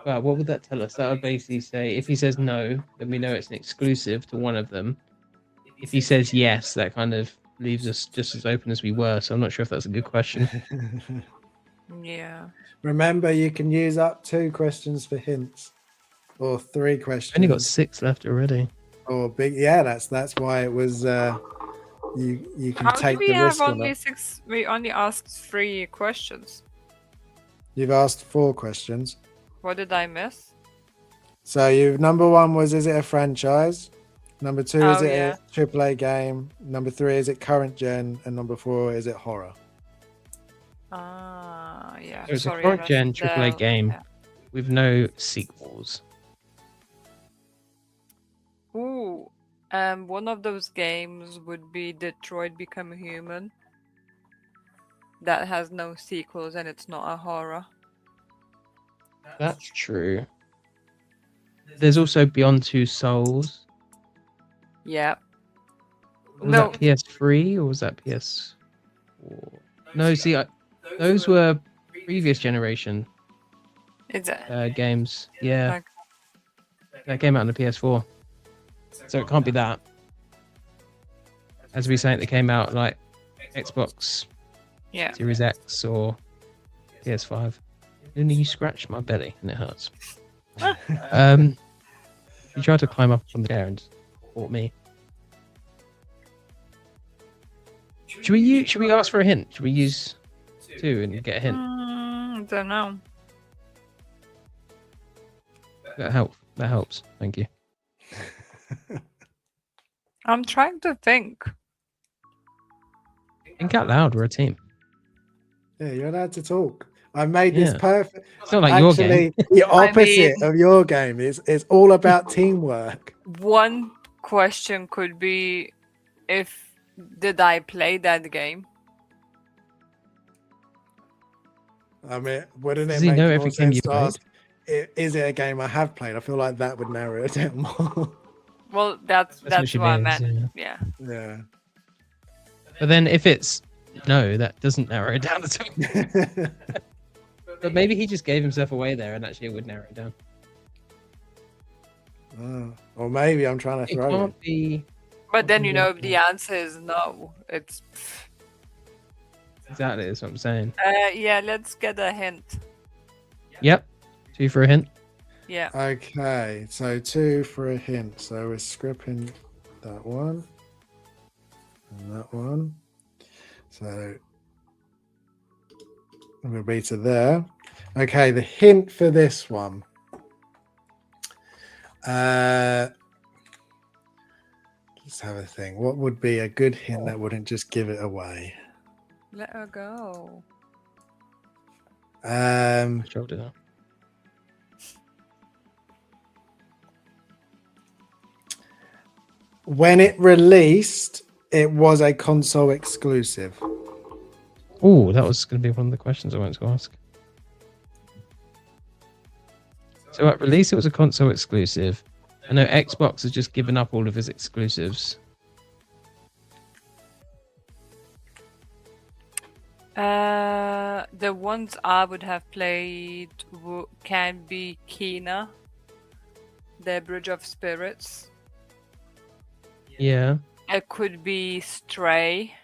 Well, what would that tell us? That would basically say, if he says no, then we know it's an exclusive to one of them. If he says yes, that kind of leaves us just as open as we were. So I'm not sure if that's a good question. Yeah. Remember, you can use up 2 questions for hints, or 3 questions. Only got 6 left already. Or big. Yeah, that's why it was. You can How take do we the have risk on only it. 6? We only asked 3 questions. You've asked 4 questions. What did I miss? So you've number 1 was, is it a franchise? Number 2, is Oh, it yeah. a AAA game? Number 3, is it current gen? And number 4, is it horror? Yeah. So it's a sorry, I current gen missed AAA the- game. yeah. with no sequels. Ooh, one of those games would be Detroit Become Human. That has no sequels and it's not a horror. That's true. There's also Beyond Two Souls. Yeah. Was No, that PS3 or was that PS4? No, see, those were previous generation it's a games. Yeah, like, that came out on the PS4. So it can't be that. As we saying, they came out like Xbox yeah. Series X or PS5. Luna, you scratched my belly and it hurts. You tried to climb up on the chair and fought me. Should we ask for a hint? Should we use 2 and get a hint? I don't know. That helps. Thank you. I'm trying to think. Think out loud. We're a team. Yeah, you're allowed to talk. I made this Yeah. perfect. It's not like your game. Actually, the opposite mean- of your game is it's all about teamwork. One question could be, did I play that game? I mean, wouldn't it Does he make know more every game sense you to played? ask, is it a game I have played? I feel like that would narrow it down more. Well, that's what she what I means, meant. Yeah. Yeah. But then if it's no, that doesn't narrow it down at all. But maybe he just gave himself away there, and actually it would narrow it down. Or maybe I'm trying to It throw it. can't be But then if the answer is no, it's exactly. That's what I'm saying. yeah. Let's get a hint. Yep. 2 for a hint. Yeah. Okay, so 2 for a hint. So we're scripting that one and that one. So we'll be to there. Okay, the hint for this one. Let's have a thing. What would be a good hint that wouldn't just give it away? Let her go. Sure do that. When it released, it was a console exclusive. Oh, that was going to be one of the questions I wanted to ask. So at release, it was a console exclusive. I know Xbox has just given up all of its exclusives. The ones I would have played can be Kena, the Bridge of Spirits. Yeah. It could be Stray.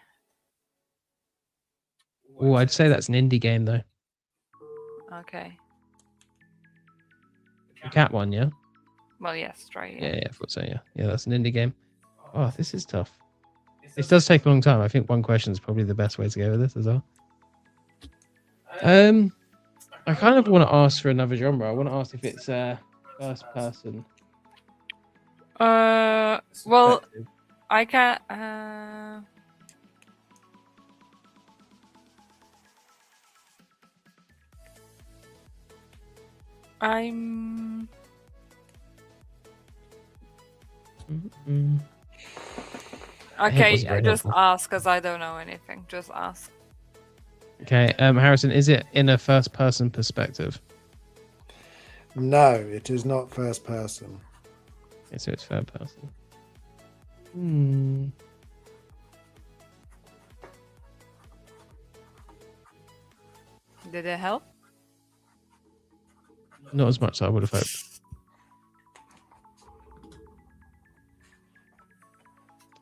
Oh, I'd say that's an indie game though. Okay. The cat one, yeah. Well, yes, Stray. Yeah, I thought so. Yeah, that's an indie game. Oh, this is tough. This does take a long time. I think one question is probably the best way to go with this as well. I kind of want to ask for another genre. I want to ask if it's first person. Well, perspective. I can. I'm. Mm-mm. Okay, wasn't very just helpful. ask because I don't know anything. Just ask. Okay, Harrison, is it in a first person perspective? No, it is not first person. Okay, so it's third person. Hmm. Did it help? Not as much as I would have hoped.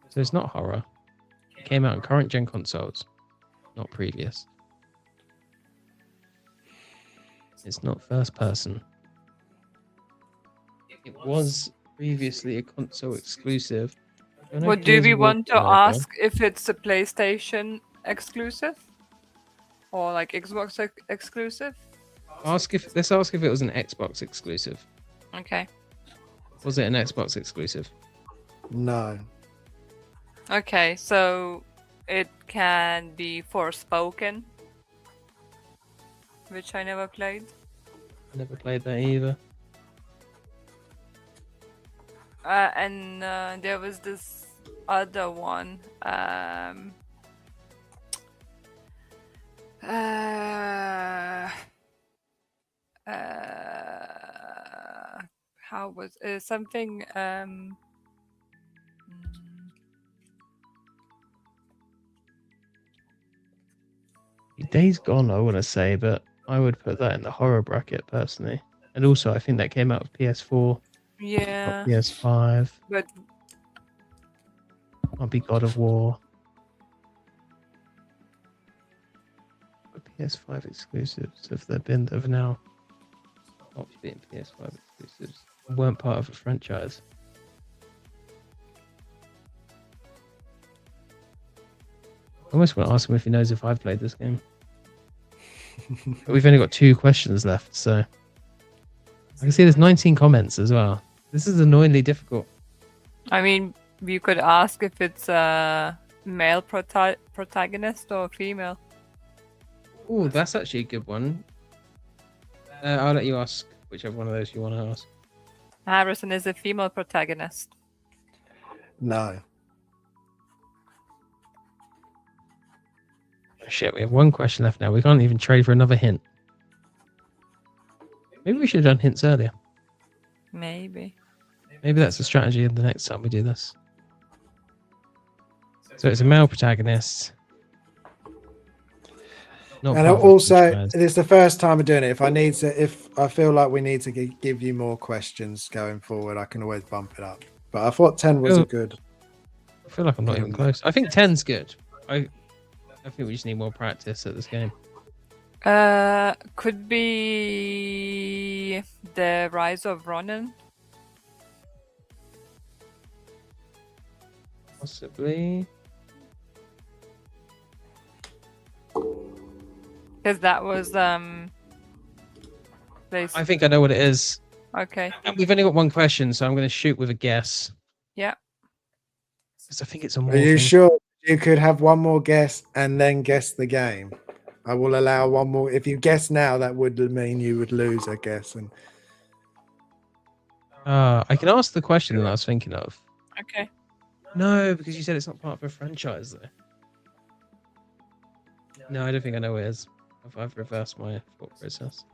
So it's not horror. It came out on current gen consoles, not previous. It's not first person. It was previously a console exclusive. I know What do we Gears want to War- ask if it's a PlayStation exclusive or like Xbox exclusive? Let's ask if it was an Xbox exclusive. Okay. Was it an Xbox exclusive? No. Okay, so it can be Forspoken, which I never played. Never played that either. And there was this other one. How was something? Days Gone, I want to say, but I would put that in the horror bracket personally. And also, I think that came out with PS4, Yeah, not PS5. but Might be God of War. But PS5 exclusives have there been that have now stopped being PS5 exclusives and weren't part of a franchise? I almost want to ask him if he knows if I've played this game. But we've only got 2 questions left, so I can see there's 19 comments as well. This is annoyingly difficult. I mean, you could ask if it's a male protagonist or female. Oh, that's actually a good one. I'll let you ask whichever one of those you want to ask. Harrison is a female protagonist. No. Shit, we have 1 question left now. We can't even trade for another hint. Maybe we should have done hints earlier. Maybe. Maybe that's the strategy of the next time we do this. So it's a male protagonist. Not And part of a also, franchise. it's the first time of doing it. If I feel like we need to give you more questions going forward, I can always bump it up. But I thought 10 was a good. I feel like I'm not even close. I think 10's good. I think we just need more practice at this game. Could be the Rise of Ronin. Possibly. Because that was I think I know what it is. Okay. And we've only got 1 question, so I'm going to shoot with a guess. Yeah. Because I think it's a more. Are you sure you could have one more guess and then guess the game? I will allow one more. If you guess now, that would mean you would lose, I guess. And I can ask the question that I was thinking of. Okay. No, because you said it's not part of a franchise, though. No, I don't think I know what it is. I've reversed my thought process.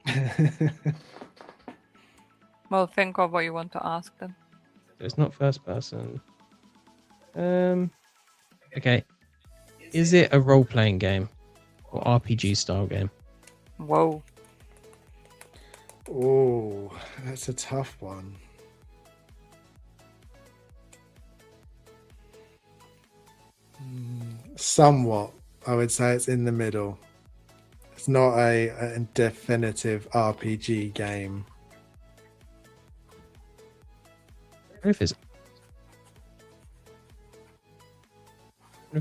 Well, think of what you want to ask them. So it's not first person. Okay. Is it a role-playing game or RPG style game? Whoa. oh, that's a tough one. Somewhat, I would say it's in the middle. It's not a definitive RPG game. I wonder if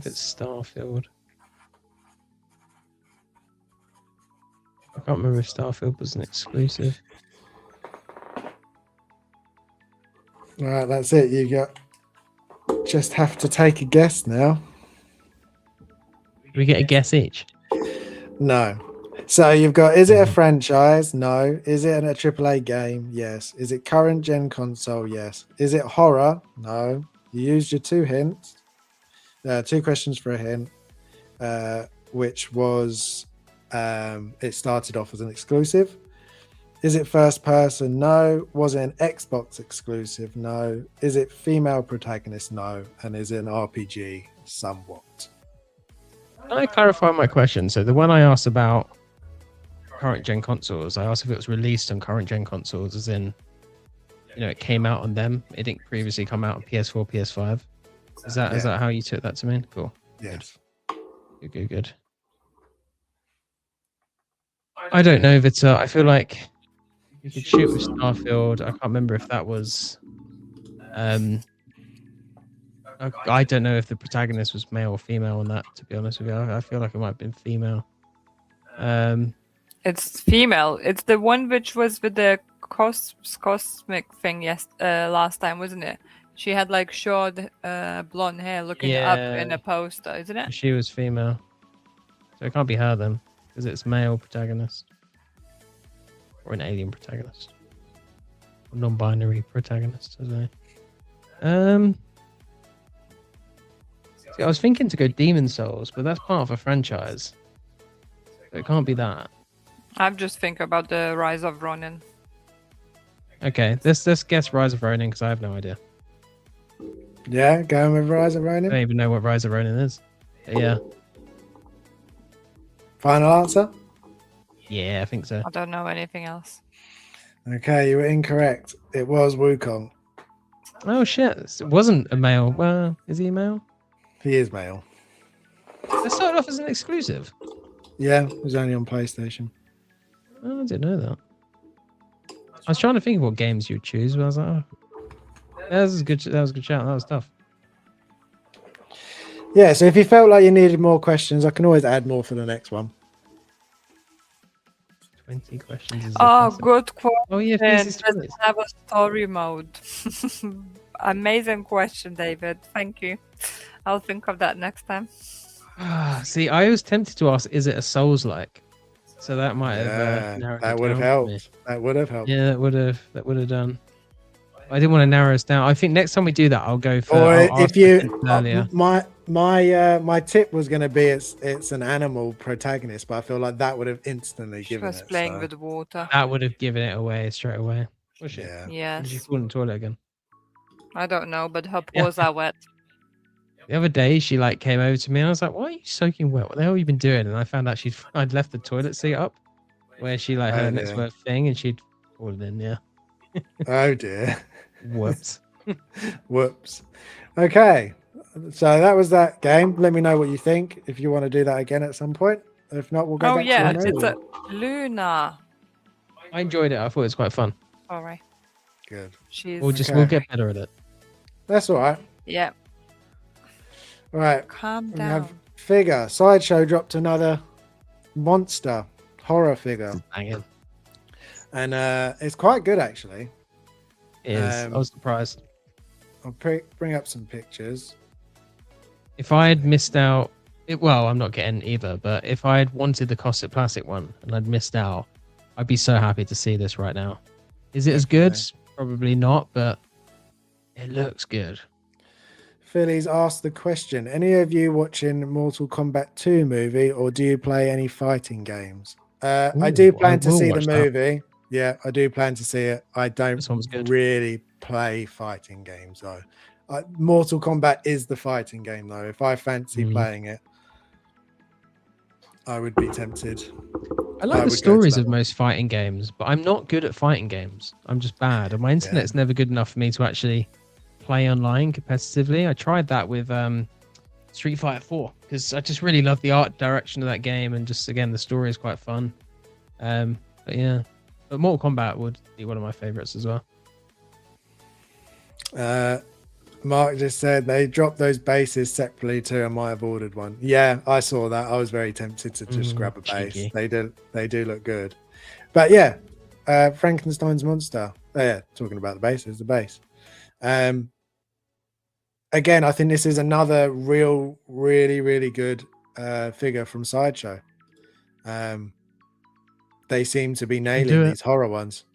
it's Starfield. I can't remember if Starfield was an exclusive. All right, that's it. Just have to take a guess now. Do we get a guess each? No. So you've got, is it a franchise? No. Is it a AAA game? Yes. Is it current gen console? Yes. Is it horror? No. You used your 2 hints. 2 questions for a hint, which was it started off as an exclusive. Is it first person? No. Was it an Xbox exclusive? No. Is it female protagonist? No. And is it an RPG? Somewhat. Can I clarify my question? So the one I asked about current gen consoles, I asked if it was released on current gen consoles, as in, it came out on them. It didn't previously come out on PS4, PS5. Is that how you took that to mean? Cool. Yes. Good. I don't know, Vita. I feel like you could shoot with Starfield. I can't remember if that was. I don't know if the protagonist was male or female on that. To be honest with you, I feel like it might have been female. It's female. It's the one which was with the cosmic thing last time, wasn't it? She had like short blonde hair looking up in a poster, isn't it? She was female. So it can't be her then, because it's male protagonist. or an alien protagonist, or non-binary protagonist, as I. See, I was thinking to go Demon Souls, but that's part of a franchise, so it can't be that. I'm just thinking about the Rise of Ronin. Okay, let's guess Rise of Ronin because I have no idea. Yeah, going with Rise of I Ronin. don't even know what Rise of Ronin is. But yeah, Final answer. yeah, I think so. I don't know anything else. Okay, you were incorrect. It was Wukong. Oh shit, it wasn't a male. Well, is he a male? He is male. That started off as an exclusive. Yeah, it was only on PlayStation. Oh, I didn't know that. I was trying to think of what games you'd choose, but I was like, oh, that was a good. That was a good shout. That was tough. Yeah, so if you felt like you needed more questions, I can always add more for the next one. 20 questions. Is Oh, impressive. good question. Oh yeah, Does Faces it have a story mode? Amazing question, David. Thank you. I'll think of that next time. See, I was tempted to ask, is it a Souls-like? So that might have narrowed that it would have down for me. helped. That would have helped. Yeah, that would have done. I didn't want to narrow us down. I think next time we do that, I'll go for. Or I'll if ask you, questions earlier. my tip was going to be it's an animal protagonist, but I feel like that would have instantly She given was it. playing so, with water. That would have given it away straight away. Was she? yeah. Did she Yes. fall in the toilet again? I don't know, but her Yeah. paws are wet. The other day, she like came over to me and I was like, "Why are you soaking wet? What the hell have you been doing?" And I found out I'd left the toilet seat up, where she like had Oh, her next dear. worst thing, and she'd fallen in. Yeah. Oh dear. Whoops. Whoops. Okay. So that was that game. Let me know what you think if you want to do that again at some point. If not, we'll go Oh back yeah, to the it's main a one. Luna. I enjoyed it. I thought it was quite fun. All right. Good. She's We'll Okay. get better at it. That's all right. yeah. All right. Calm We down. have figure. Sideshow dropped another monster horror figure, Banging. and it's quite good actually. It is. I was surprised. I'll bring up some pictures. If I had missed out, well, I'm not getting either. But if I had wanted the Cosset Plastic one and I'd missed out, I'd be so happy to see this right now. Is it as good? Probably not, but it looks good. Philly's asked the question: any of you watching Mortal Kombat 2 movie, or do you play any fighting games? I Ooh, do I plan to will see the watch that. movie. Yeah, I do plan to see it. I don't This one's good. really play fighting games though. Mortal Kombat is the fighting game though. If I fancy playing it, I would be tempted. I like the would go to stories that of one. most fighting games, but I'm not good at fighting games. I'm just bad, and my internet's never good enough for me to actually play online competitively. I tried that with Street Fighter 4 because I just really love the art direction of that game, and just again the story is quite fun. But yeah, but Mortal Kombat would be one of my favorites as well. Mark just said they dropped those bases separately too. I might have ordered one. Yeah, I saw that. I was very tempted to just grab a base. Cheeky. They do look good. But yeah, Frankenstein's monster. Oh, yeah, talking about the bases, the base. Again, I think this is another really good figure from Sideshow. They seem to be nailing these horror ones.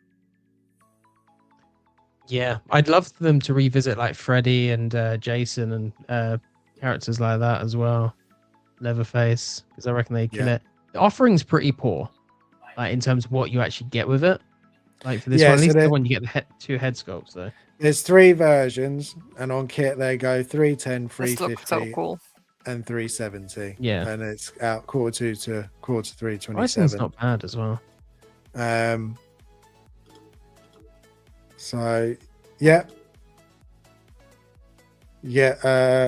Yeah, I'd love them to revisit like Freddy and Jason and characters like that as well. Leatherface, because I reckon they kill it. The offering's pretty poor, like in terms of what you actually get with it. Like for this one, at least the one you get the two head sculpts though. There's 3 versions, and on kit they go 310, 350, looks so cool. and 370. Yeah, and it's out quarter 2 to quarter 3 27. Pricing's not bad as well. So yeah.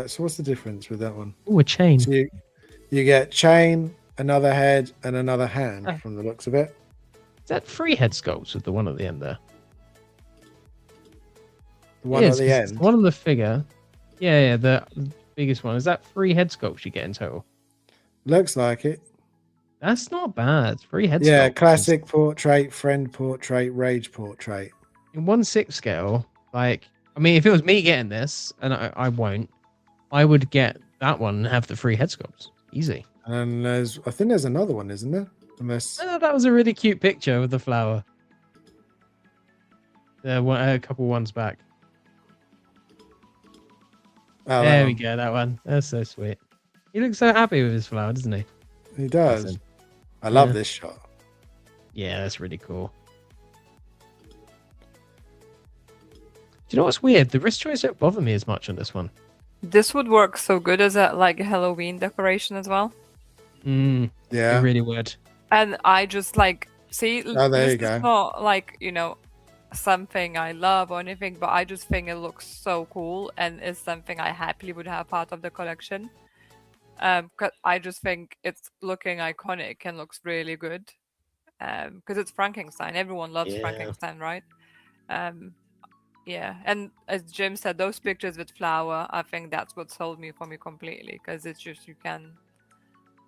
So what's the difference with that one? Oh, a chain. So you get chain, another head, and another hand from the looks of it. Is that 3 head sculpts with the one at the end there? The one at the end. One on the figure. Yeah, the biggest one. Is that 3 head sculpts you get in total? Looks like it. That's not bad. 3 head sculpts. Yeah, classic portrait, friend portrait, rage portrait. In 1/6 scale, like, I mean, if it was me getting this, and I won't, I would get that one and have the 3 head sculpts. Easy. And I think there's another one, isn't there? Unless Oh, that was a really cute picture with the flower. A couple ones back. Oh, There we go. That one. That's so sweet. He looks so happy with his flower, doesn't he? He does. Listen. I love Yeah. this shot. Yeah, that's really cool. Do you know what's weird? The wrist joints don't bother me as much on this one. This would work so good as a like Halloween decoration as well. It Yeah. really would. And I just like see. Oh, there this you go. is not like something I love or anything, but I just think it looks so cool and is something I happily would have part of the collection. 'Cause I just think it's looking iconic and looks really good. Because it's Frankenstein. Everyone loves Yeah. Frankenstein, right? Yeah, and as Jim said, those pictures with flower, I think that's what sold me for me completely. Because it's just you can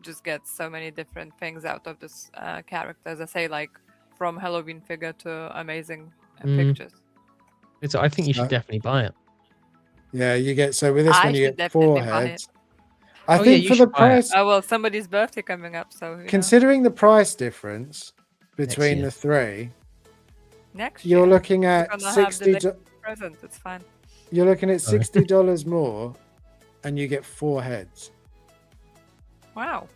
just get so many different things out of this character. As I say, like from Halloween figure to amazing pictures. I think you should definitely buy it. Yeah, you get with this I one you should get 4 definitely buy heads. it. I Oh, think yeah, for you the should buy it. price, Oh well, somebody's birthday coming up, so considering the price difference between year. the three, next year you're looking at gonna have the 60. next present. It's fine. You're looking at Sorry. $60 more, and you get 4 heads. Wow.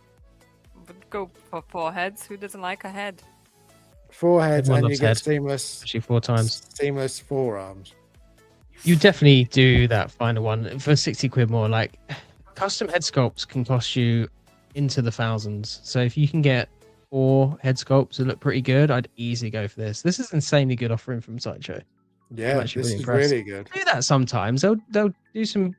Would go for 4 heads. Who doesn't like a head? 4 heads, Everyone and you loves get head. Actually, 4 times. seamless forearms. You definitely do that final one for 60 quid more. Like, custom head sculpts can cost you into the thousands. So if you can get 4 head sculpts that look pretty good, I'd easily go for this. This is insanely good offering from Sideshow. Yeah, actually this really is impressed. really good. Do that sometimes. They'll do some.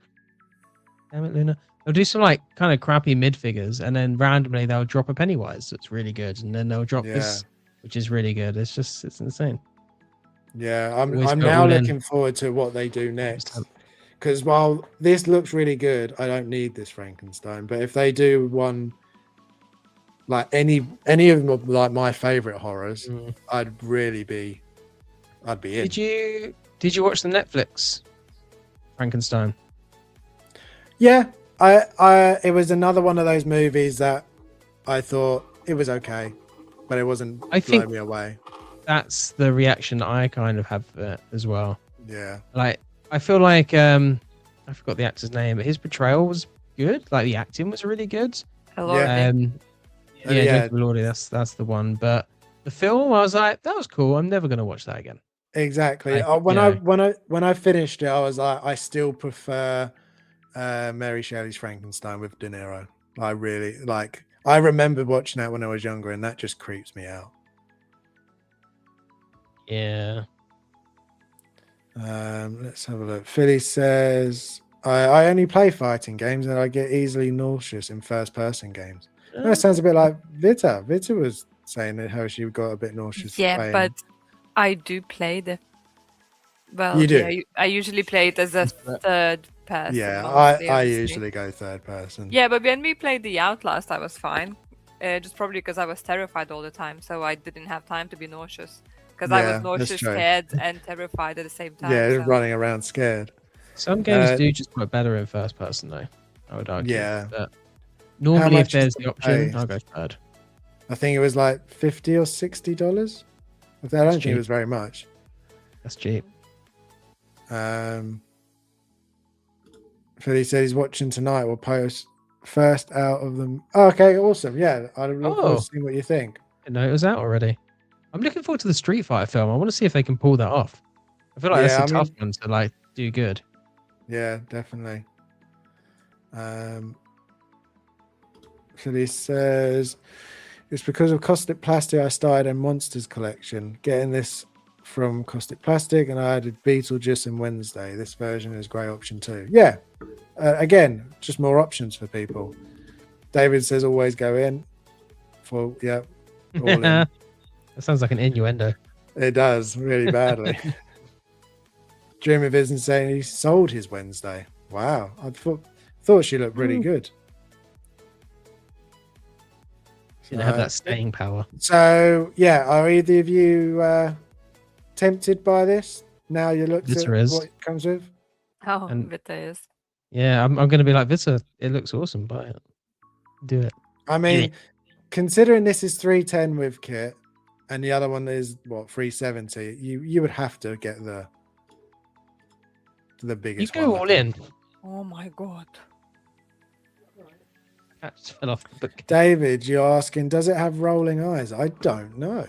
Damn it, Luna. They'll do some like kind of crappy mid figures, and then randomly they'll drop a Pennywise that's really good, and then they'll drop this, which is really good. It's insane. Yeah, Always I'm go now all in. looking forward to what they do next. 100%. Because while this looks really good, I don't need this Frankenstein. But if they do one like any of them, like my favorite horrors, I'd be in. Did you watch the Netflix Frankenstein? Yeah, it was another one of those movies that I thought it was okay, but it wasn't blowing me away. That's the reaction I kind of have as well. Yeah. Like, I feel like I forgot the actor's name, but his portrayal was good. Like, the acting was really good. Hello. Yeah. Jacob Elordi, that's the one. But the film, I was like, that was cool. I'm never gonna watch that again. Exactly. Like, When I finished it, I was like, I still prefer Mary Shelley's Frankenstein with De Niro. I really like. I remember watching that when I was younger, and that just creeps me out. Yeah. Let's have a look. Philly says, I only play fighting games and I get easily nauseous in first-person games. That sounds a bit like Vita. Vita was saying that how she got a bit nauseous. Yeah, playing. but I do play the. Well, You do? Yeah, I usually play it as a third person. Yeah, mostly, I obviously. usually go third person. Yeah, but when we played the Outlast, I was fine. Just probably because I was terrified all the time, so I didn't have time to be nauseous. Because I was nauseous, scared, and terrified at the same time. Yeah, so. running around scared. Some games do just work better in first person, though. I would argue. Yeah. But normally, if much there's is the the option, price? I'll go third. I think it was like $50 or $60. I don't think it was very much. That's cheap. Philly said he's watching tonight. We'll post first out of them. Oh, okay, awesome. Yeah, I look forward to seeing what you think. No, it was out already. I'm looking forward to the Street Fighter film. I want to see if they can pull that off. I feel like that's a tough one to like do good. Yeah, definitely. Philly says it's because of Caustic Plastic I started a Monsters collection. Getting this from Caustic Plastic, and I added Beetlejuice and Wednesday. This version is a great option too. Yeah, again, just more options for people. David says always go in. All in. That sounds like an innuendo. It does really badly. Dream of Isn't saying he sold his Wednesday. Wow, I thought she looked really good. Didn't have that staying power. So yeah, are either of you tempted by this? Now you looked at what it comes with. Oh, Vita is. Yeah, I'm going to be like Vita. It looks awesome. Buy it. Do it. I mean, considering this is $310 with kit, and the other one is what 370. You would have to get the You biggest go one. all in. Oh my god. That just fell off the book. David, you're asking, does it have rolling eyes? I don't know.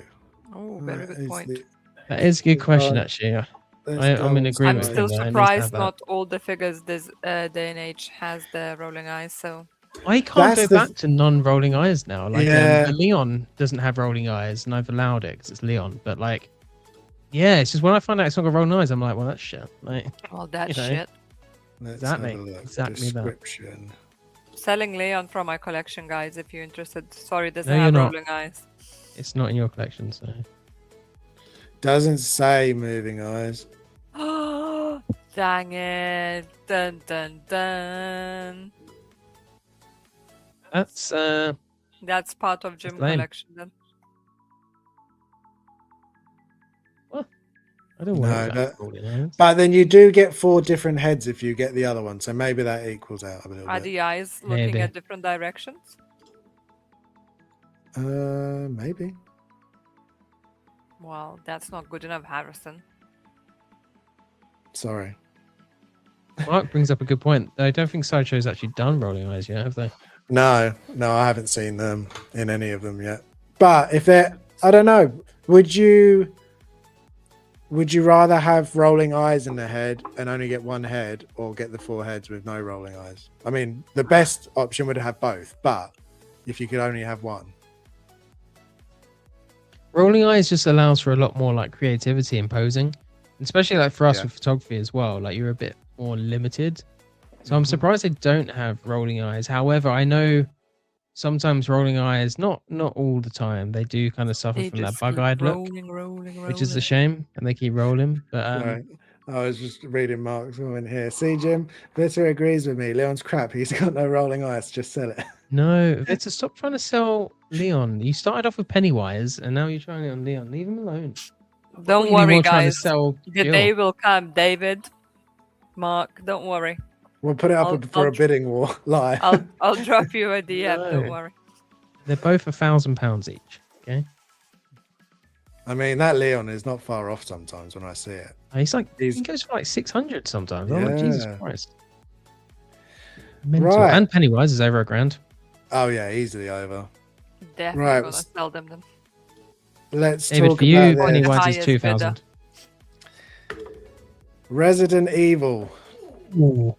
Oh, very good Is point. That is a good question, Right. actually. Let's I'm go in and agreement I'm with find- still him. It needs to have surprised that. not all the figures this day and age has the rolling eyes. So I can't That's go the- back to non-rolling eyes now. Like, Yeah. the Leon doesn't have rolling eyes, and I've allowed it because it's Leon. But like, yeah, it's just when I find out it's not got rolling eyes, I'm like, well, that's shit. Like, all that You know. shit. Let's Exactly, have a look. exactly that. Description. Selling Leon from my collection, guys. If you're interested. Sorry, doesn't No, you're have not. rolling eyes. it's not in your collection, so Doesn't say moving eyes. Oh, dang it! Dun dun dun. that's That's part of gym lame. collection then. I don't No, want that- rolling eyes. But then you do get 4 different heads if you get the other one, so maybe that equals out a little Are bit. the eyes looking Maybe. at different directions? Maybe. Well, that's not good enough, Harrison. Sorry. Mark brings up a good point. I don't think Sideshow's actually done rolling eyes yet, have they? No, I haven't seen them in any of them yet. But if they're, I don't know, would you rather have rolling eyes in the head and only get one head, or get the 4 heads with no rolling eyes? I mean, the best option would have both, but if you could only have one. Rolling eyes just allows for a lot more like creativity and posing, especially like for us Yeah. with photography as well. Like you're a bit more limited. So I'm Mhm. surprised they don't have rolling eyes. However, I know sometimes rolling eyes, not all the time, they do kind of suffer They from that just keep bug-eyed look, rolling, which is a shame, and they keep rolling. But Right. I was just reading Mark's comment here. See, Jim, Vitter agrees with me. Leon's crap. He's got no rolling eyes. Just sell it. no, Victor, stop trying to sell Leon. You started off with Pennywise, and now you're trying it on Leon. Leave him alone. Don't You'd be worry, more trying to guys. sell The Jill. day will come, David. Mark, don't worry. We'll put it up I'll- for I'll a bidding war. Lie. I'll drop you a DM. Don't No. worry. They're both £1,000 each. Okay. I mean, that Leon is not far off sometimes when I see it. He's like, He's- he goes for like 600 sometimes. I'm like, Jesus Yeah. Christ. Mental. Right. And Pennywise is over £1,000. Oh, yeah, easily over. Definitely Right, gonna sell them then. Let's David, talk for you, about this. Pennywise is Highest 2,000. Resident Evil. Ooh.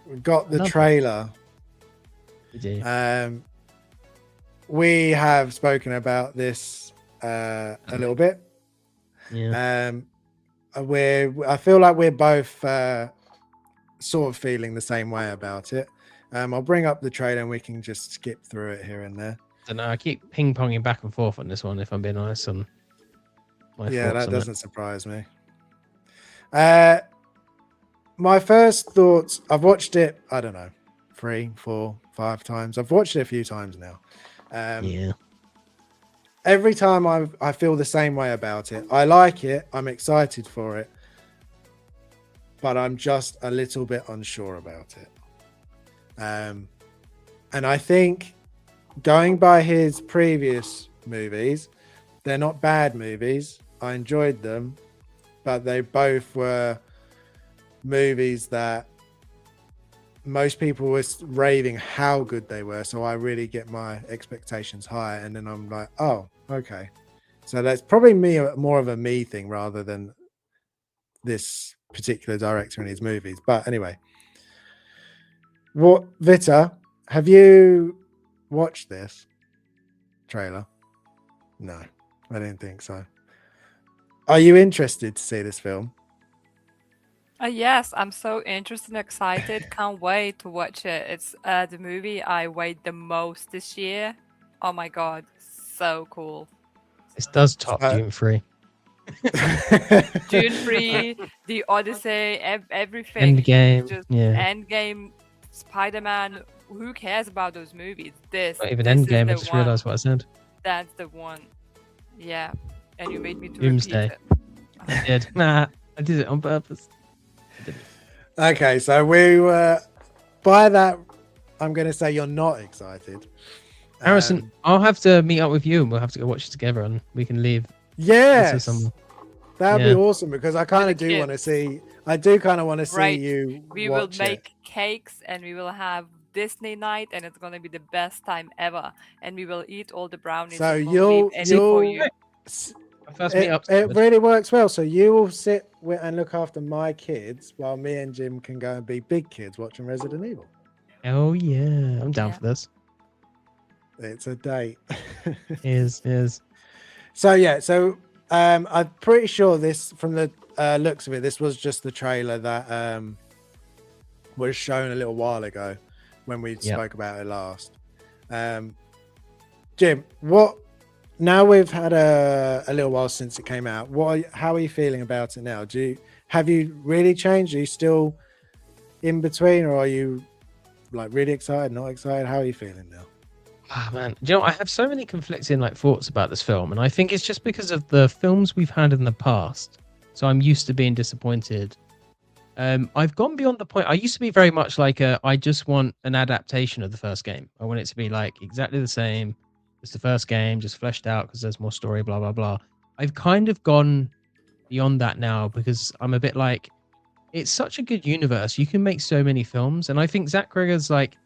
We got the Love it. trailer. We do. We have spoken about this a little bit. Yeah. I feel like we're both sort of feeling the same way about it. I'll bring up the trailer and we can just skip through it here and there. I don't know. I keep ping-ponging back and forth on this one, if I'm being honest. On my Yeah, thoughts that on it. doesn't surprise me. My first thoughts, I've watched it, I don't know, 3, 4, 5 times. I've watched it a few times now. Yeah. Every time I feel the same way about it. I like it. I'm excited for it. But I'm just a little bit unsure about it. And I think going by his previous movies, they're not bad movies. I enjoyed them, but they both were movies that most people were raving how good they were. So I really get my expectations high, and then I'm like, oh, okay. So that's probably more of a me thing rather than this particular director and his movies. But anyway, what, Vita, have you watched this trailer? No, I didn't think so. Are you interested to see this film? Yes, I'm so interested and excited. Can't wait to watch it. It's the movie I wait the most this year. Oh my god, so cool. This does top Dune 3. Dune 3, The Odyssey, everything. Endgame. Just Yeah. Endgame, Spider-Man. Who cares about those movies? Not even this is Endgame. I the just one. realised what I said. That's the one. Yeah, and you made me to Doomsday. repeat it. I did. Nah, I did it on purpose. Okay, so we were by that. I'm going to say you're not excited. Harrison, I'll have to meet up with you and we'll have to go watch it together and we can leave Yes, someone. that'd Yeah. be awesome because I kind of do want to kids. see. I do kind of want to see Right. you We will watch it. make cakes and we will have Disney night, and it's gonna be the best time ever. And we will eat all the brownies So and we'll leave any for you. Our first meet up. It really works well. So you will sit and look after my kids while me and Jim can go and be big kids watching Resident Evil. Oh yeah, I'm down Yeah. for this. It's a date. Is So yeah, so I'm pretty sure this, from the looks of it, this was just the trailer that was shown a little while ago when we spoke about it last. Jim, what? Now we've had a little while since it came out. How are you feeling about it now? Have you really changed? Are you still in between, or are you like really excited, not excited? How are you feeling now? Ah man, do you know, I have so many conflicting like thoughts about this film, and I think it's just because of the films we've had in the past. So I'm used to being disappointed. I've gone beyond the point. I used to be very much like I just want an adaptation of the first game. I want it to be like exactly the same as the first game, just fleshed out because there's more story, blah blah blah. I've kind of gone beyond that now because I'm a bit like, it's such a good universe. You can make so many films, and I think Zach Gregor's like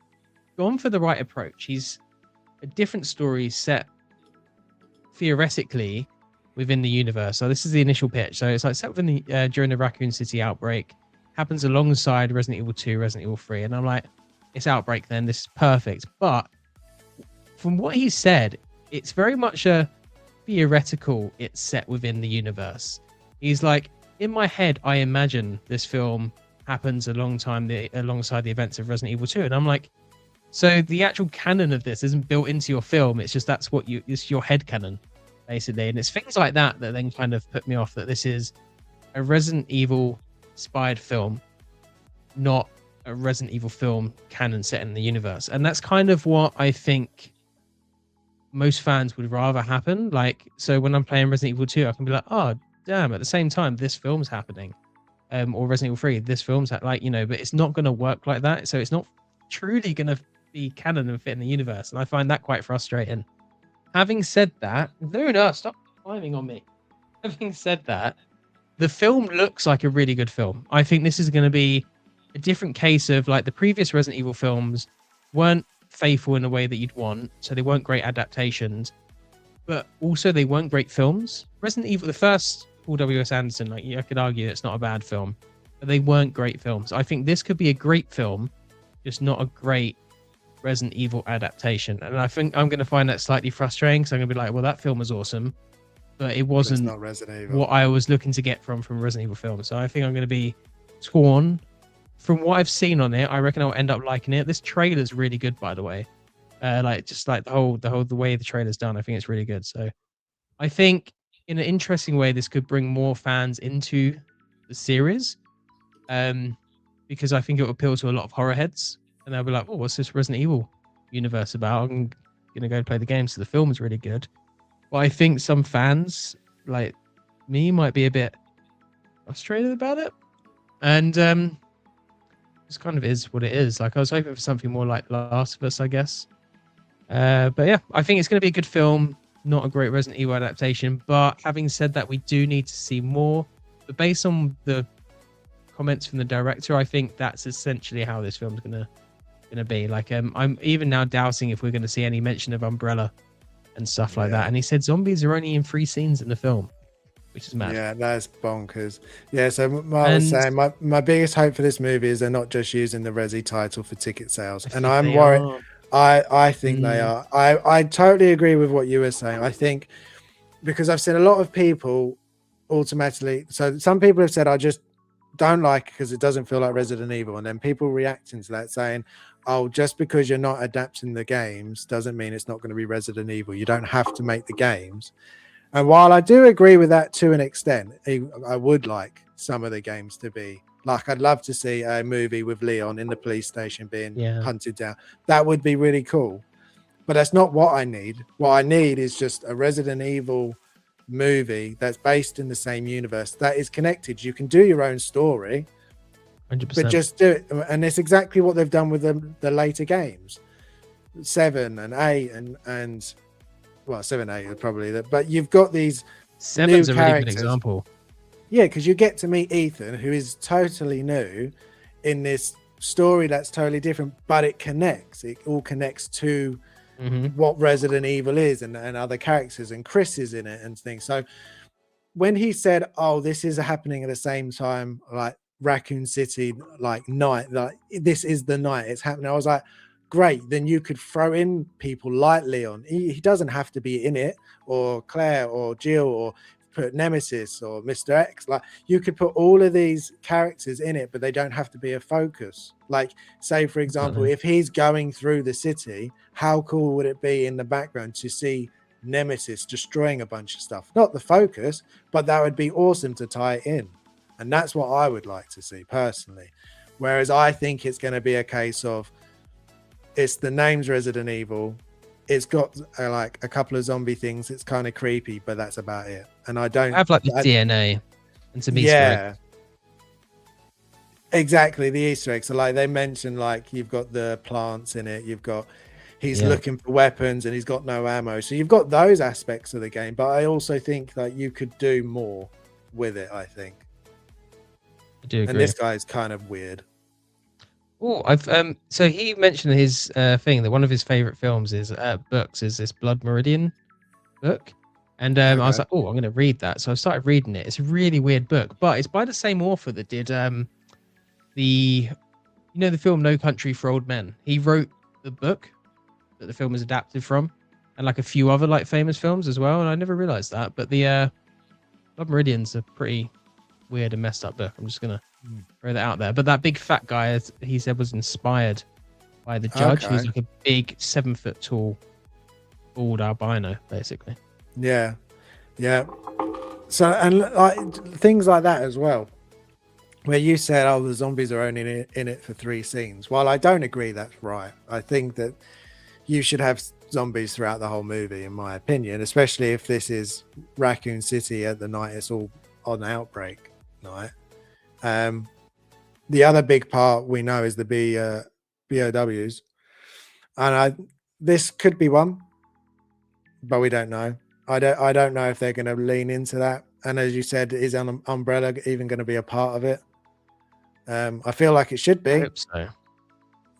gone for the right approach. He's a different story set theoretically within the universe. So this is the initial pitch. So it's like set within the during the Raccoon City outbreak, happens alongside Resident Evil 2, Resident Evil 3, and I'm like, it's Outbreak then. This is perfect. But from what he said, it's very much a theoretical. It's set within the universe. He's like, in my head, I imagine this film happens alongside the events of Resident Evil 2, and I'm like, so the actual canon of this isn't built into your film. It's just it's your head canon, basically. And it's things like that that then kind of put me off that this is a Resident Evil inspired film, not a Resident Evil film canon set in the universe. And that's kind of what I think most fans would rather happen. Like, so when I'm playing Resident Evil 2, I can be like, oh, damn, at the same time, this film's happening. Or Resident Evil 3, this film's like, but it's not going to work like that. So it's not truly going to be canon and fit in the universe, and I find that quite frustrating. Having said that, Luna, stop climbing on me. Having said that, the film looks like a really good film. I think this is going to be a different case of like the previous Resident Evil films weren't faithful in a way that you'd want, so they weren't great adaptations, but also they weren't great films. Resident Evil, the first Paul W.S. Anderson, like I could argue it's not a bad film, but they weren't great films. I think this could be a great film, just not a great Resident Evil adaptation, and I think I'm going to find that slightly frustrating because I'm going to be like, well, that film was awesome, but it wasn't not Resident Evil. what I was looking to get from Resident Evil film. So I think I'm going to be torn. From what I've seen on it, I reckon I'll end up liking it. This trailer's really good, by the way. Like just like the way the trailer's done, I think it's really good. So I think in an interesting way, this could bring more fans into the series, because I think it will appeal to a lot of horror heads. And they'll be like, oh, what's this Resident Evil universe about? I'm going to go play the game. So the film is really good. But I think some fans, like me, might be a bit frustrated about it. And this kind of is what it is. Like, I was hoping for something more like Last of Us, I guess. But yeah, I think it's going to be a good film. Not a great Resident Evil adaptation. But having said that, we do need to see more. But based on the comments from the director, I think that's essentially how this film's going to be. Like, I'm even now doubting if we're going to see any mention of Umbrella and stuff like that. And he said zombies are only in 3 scenes in the film, which is mad. Yeah, that's bonkers. Yeah, so I was saying my biggest hope for this movie is they're not just using the Resi title for ticket sales, and I'm worried. I think they are. I totally agree with what you were saying. I think because I've seen a lot of people automatically. So some people have said, I just don't like it because it doesn't feel like Resident Evil, and then people reacting to that saying, oh, just because you're not adapting the games doesn't mean it's not going to be Resident Evil. You don't have to make the games. And while I do agree with that to an extent, I would like some of the games to be like, I'd love to see a movie with Leon in the police station being hunted down. That would be really cool. But that's not what I need. What I need is just a Resident Evil movie that's based in the same universe, that is connected. You can do your own story, 100%. but just do it. And it's exactly what they've done with the later games, 7 and 8 and well, 7, 8 probably. But you've got these Seven's a really good characters. example. Yeah, because you get to meet Ethan, who is totally new in this story that's totally different, but it connects. It all connects to what Resident Evil is and other characters, and Chris is in it and things. So when he said, "Oh, this is happening at the same time, like Raccoon City, like night, like this is the night it's happening," I was like, "Great!" Then you could throw in people like Leon. He doesn't have to be in it, or Claire, or Jill, or put Nemesis or Mr. X. Like you could put all of these characters in it, but they don't have to be a focus. Like, say for example, if he's going through the city, how cool would it be in the background to see Nemesis destroying a bunch of stuff? Not the focus, but that would be awesome to tie it in. And that's what I would like to see personally. Whereas I think it's going to be a case of it's the name's Resident Evil. It's got like a couple of zombie things. It's kind of creepy, but that's about it. And I don't have like the DNA and some Easter eggs. Exactly, the Easter eggs. So like they mentioned, like you've got the plants in it. You've got he's looking for weapons and he's got no ammo. So you've got those aspects of the game. But I also think that you could do more with it. I think. I do agree. And this guy's kind of weird. Oh, so he mentioned his thing that one of his favorite films is books is this Blood Meridian book, and I was like, oh, I'm going to read that. So I started reading it. It's a really weird book, but it's by the same author that did the film No Country for Old Men. He wrote the book that the film is adapted from, and like a few other like famous films as well. And I never realized that, but the Blood Meridian's a pretty weird and messed up book. I'm just gonna throw that out there. But that big fat guy, as he said, was inspired by the judge. He was like a big 7 foot tall bald albino, basically. Yeah. So and like things like that as well, where you said, "Oh, the zombies are only in it for 3 scenes." While I don't agree that's right, I think that you should have zombies throughout the whole movie, in my opinion, especially if this is Raccoon City at the night it's all on outbreak night. The other big part we know is the BOWs, and this could be one, but we don't know. I don't know if they're going to lean into that. And as you said, is Umbrella even going to be a part of it? I feel like it should be. I hope so.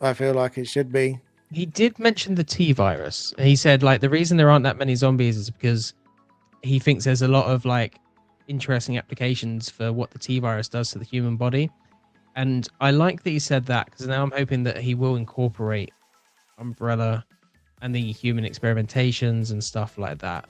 I feel like it should be. He did mention the T virus. He said like the reason there aren't that many zombies is because he thinks there's a lot of like interesting applications for what the T virus does to the human body. And I like that he said that, because now I'm hoping that he will incorporate Umbrella and the human experimentations and stuff like that.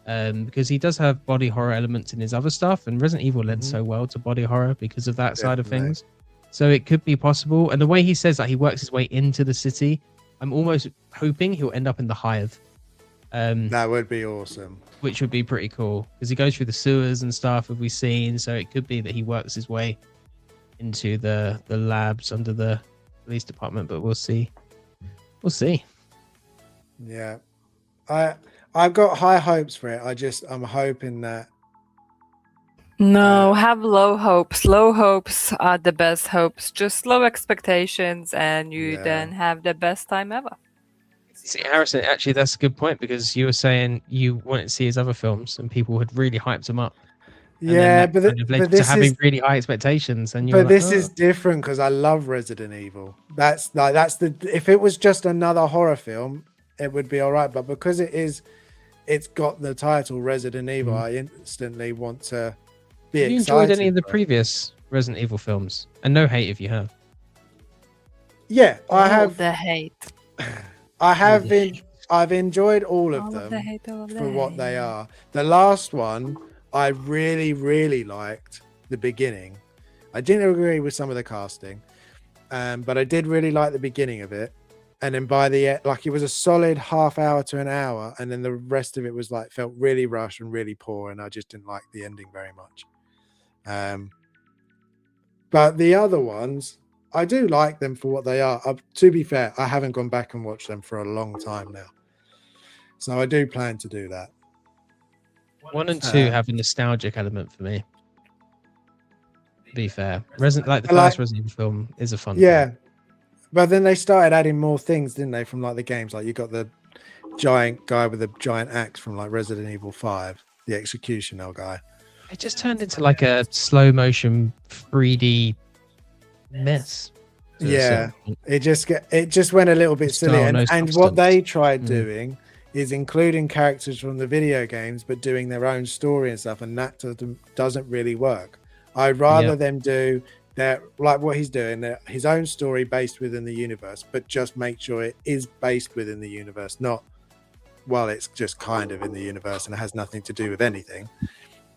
Because he does have body horror elements in his other stuff, and Resident Evil led so well to body horror because of that side of things. So it could be possible. And the way he says that he works his way into the city, I'm almost hoping he'll end up in the Hive. That would be awesome. Which would be pretty cool, because he goes through the sewers and stuff, have we seen? So it could be that he works his way into the labs under the police department, but we'll see. We'll see. Yeah. I've got high hopes for it. I'm hoping that have low hopes. Low hopes are the best hopes. Just low expectations, and you then have the best time ever. See, Harrison, actually, that's a good point, because you were saying you wanted to see his other films, and people had really hyped him up. Yeah, but this having really high expectations, and this is different because I love Resident Evil. That's if it was just another horror film, it would be all right. But because it's got the title Resident Evil, I instantly want to be excited. Have you enjoyed any of the previous Resident Evil films? And no hate if you have. Yeah, I have. The hate. I've enjoyed all of them for what they are. The last one, I really, really liked the beginning. I didn't agree with some of the casting, but I did really like the beginning of it. And then by the end, like it was a solid half hour to an hour, and then the rest of it was like felt really rushed and really poor, and I just didn't like the ending very much. But the other ones, I do like them for what they are. To be fair, I haven't gone back and watched them for a long time now, so I do plan to do that. 1 and 2 have a nostalgic element for me. To be fair, the first Resident Evil film is a fun film. But then they started adding more things, didn't they, from like the games? Like you got the giant guy with a giant axe from like Resident Evil 5. the executioner guy. It just turned into like a slow motion 3D mess. to a Yeah, certain point. it just went a little bit No silly, style, no and what substance. they tried Mm. doing is including characters from the video games, but doing their own story and stuff, and that doesn't really work. I'd rather them do that, like what he's doing, his own story based within the universe, but just make sure it is based within the universe, not well, it's just kind of in the universe and it has nothing to do with anything,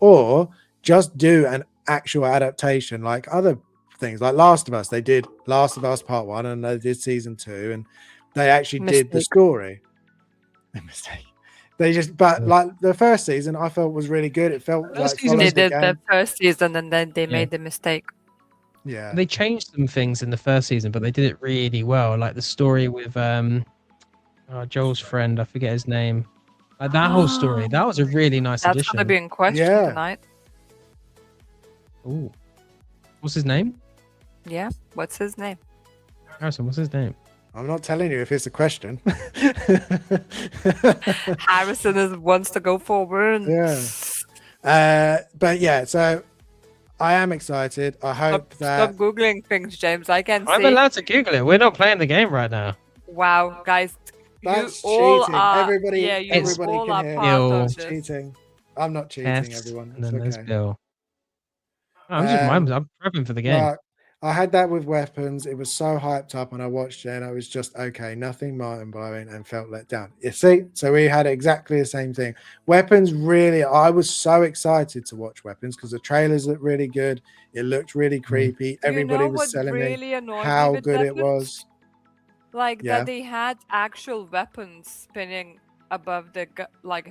or just do an actual adaptation like other things like Last of Us. They did Last of Us Part 1 and they did Season 2, and they actually did the Mistake. story. A mistake. They just, but like the first season, I felt was really good. It felt First like season They followed the did the game. first season and then they Yeah. made the mistake. Yeah, They changed some things in the first season, but they did it really well. Like the story with Joel's friend, I forget his name. Like that whole story, that was a really nice That's addition. gonna be in question Yeah. tonight. Ooh, what's his name? Yeah. What's his name? Harrison, what's his name? I'm not telling you if it's a question. Harrison wants to go forward. Yeah. But yeah, so I am excited. I hope Stop googling things, James. I can I'm see. allowed to Google it. We're not playing the game right now. Wow, guys, that's you all cheating. are. Everybody, Yeah, you everybody all can are hear. part of It's this. cheating. I'm not cheating, Test, everyone. and It's then there's okay. Bill. Oh, I'm prepping for the game. Right. I had that with Weapons. It was so hyped up, and I watched it, and I was just okay. Nothing mind-blowing, and felt let down. You see, so we had exactly the same thing. Weapons, really, I was so excited to watch Weapons because the trailers looked really good. It looked really creepy. Everybody You know was what telling really me annoyed me how with good it weapons? was. Like Yeah. that they had actual weapons spinning above the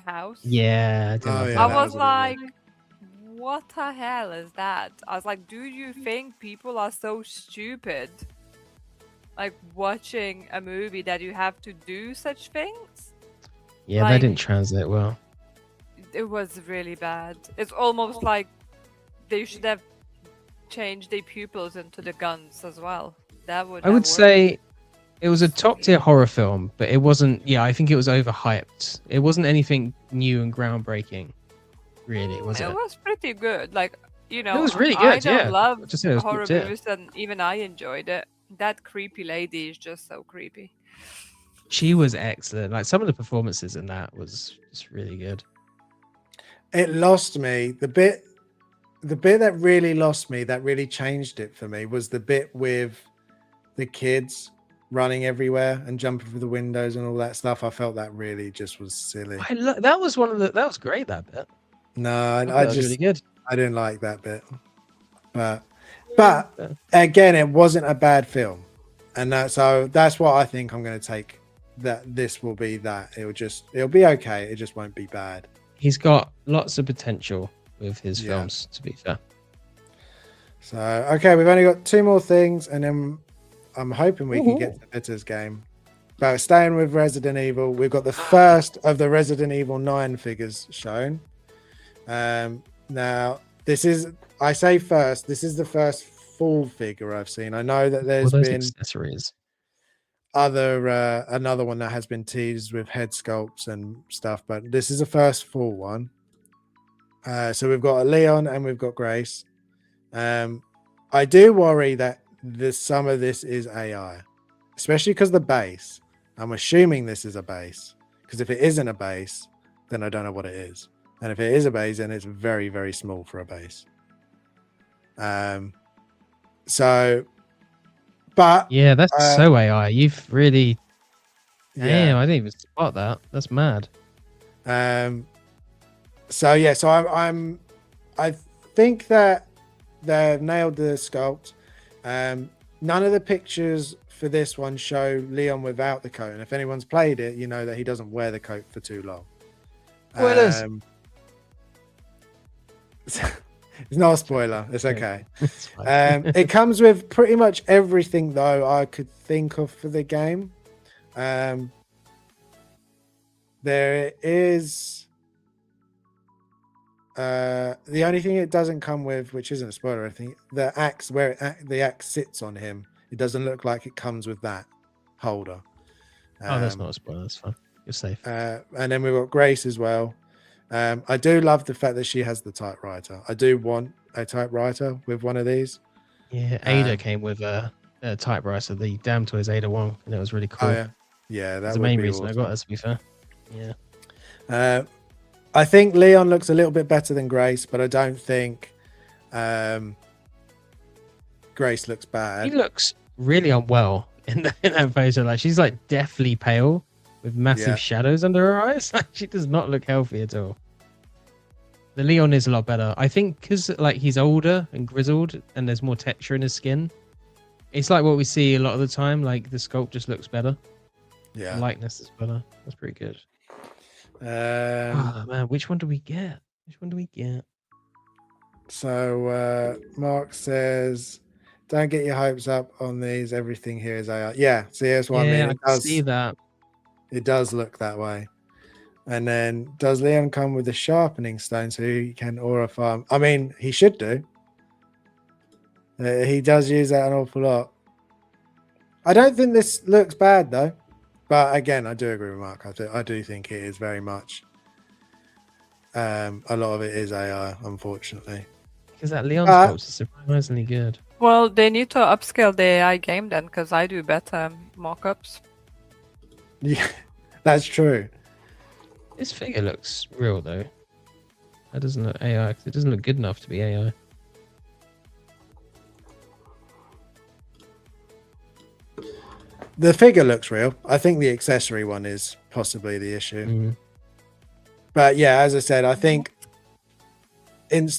house. Yeah, I didn't Oh, love yeah, that. I that was was a bit weird. like, what the hell is that? I was like, do you think people are so stupid? Like watching a movie that you have to do such things? Yeah, they like- didn't translate well. It was really bad. It's almost like they should have changed their pupils into the guns as well. That would. I would say it was a top tier horror film, but it wasn't. Yeah, I think it was overhyped. It wasn't anything new and groundbreaking, really, was It it? was pretty good. Like, you know, It was really I good. don't Yeah, love just say it was horror top tier. movies, and even I enjoyed it. That creepy lady is just so creepy. She was excellent. Like some of the performances in that was just really good. It lost me. The bit that really lost me, that really changed it for me, was the bit with the kids running everywhere and jumping through the windows and all that stuff. I felt that really just was silly. That was one of the. That was great. That bit. No, I thought I that was really good. I didn't like that bit. But Yeah. again, it wasn't a bad film, and that's what I think I'm going to take. That this will be that. It'll be okay. It just won't be bad. He's got lots of potential with his Yeah. films, to be fair. So okay, we've only got 2 more things, and then I'm hoping we can get to Bitter's game. But staying with Resident Evil, we've got the first of the Resident Evil 9 figures shown. Now, this is the first full figure I've seen. I know that there's All those been accessories. another one that has been teased with head sculpts and stuff, but this is the first full one. So we've got a Leon and we've got Grace. I do worry that some of this is AI, especially because the base. I'm assuming this is a base, because if it isn't a base, then I don't know what it is. And if it is a base, then it's very, very small for a base. But Yeah, that's so AI. You've really. yeah. Damn, I didn't even spot that. That's mad. So I think that they've nailed the sculpt. None of the pictures for this one show Leon without the coat, and if anyone's played it, you know that he doesn't wear the coat for too long. Spoilers. It's not a spoiler. It's okay. It's fine. It comes with pretty much everything though I could think of for the game. There is the only thing it doesn't come with, which isn't a spoiler, I think, the axe the axe sits on him. It doesn't look like it comes with that holder. Oh, that's not a spoiler. That's fine. You're safe. And then we've got Grace as well. I do love the fact that she has the typewriter. I do want a typewriter with one of these. Yeah, Ada came with a typewriter, the Damn Toys Ada one, and it was really cool. Oh yeah, yeah, That's that the would main be reason I got awesome. that, to be fair. Yeah. I think Leon looks a little bit better than Grace, but I don't think Grace looks He bad. looks really unwell in that photo. Like, she's like deathly pale with massive Yeah. shadows under her eyes. Like, she does not look healthy at all. The Leon is a lot better. I think because like he's older and grizzled and there's more texture in his skin. It's like what we see a lot of the time. Like the sculpt just looks better. Yeah. The likeness is better. That's pretty good. Um, Oh man, which one do we get? Which one do we get? So Mark says, "Don't get your hopes up on these. Everything here is AI." Yeah, see, that's what I mean. I can see that. It does look that way. And then, does Leon come with a sharpening stone so he can aura farm? I mean, he should do. He does use that an awful lot. I don't think this looks bad though. But again, I do agree with Mark. I do think it is very much. A lot of it is AI, unfortunately. Because that Leon sculpt is surprisingly good. Well, they need to upscale the AI game then, because I do better mock-ups. Yeah, that's true. This figure looks real though. That doesn't look AI because it doesn't look good enough to be AI. The figure looks real. I think the accessory one is possibly the issue. But yeah, as I said, I think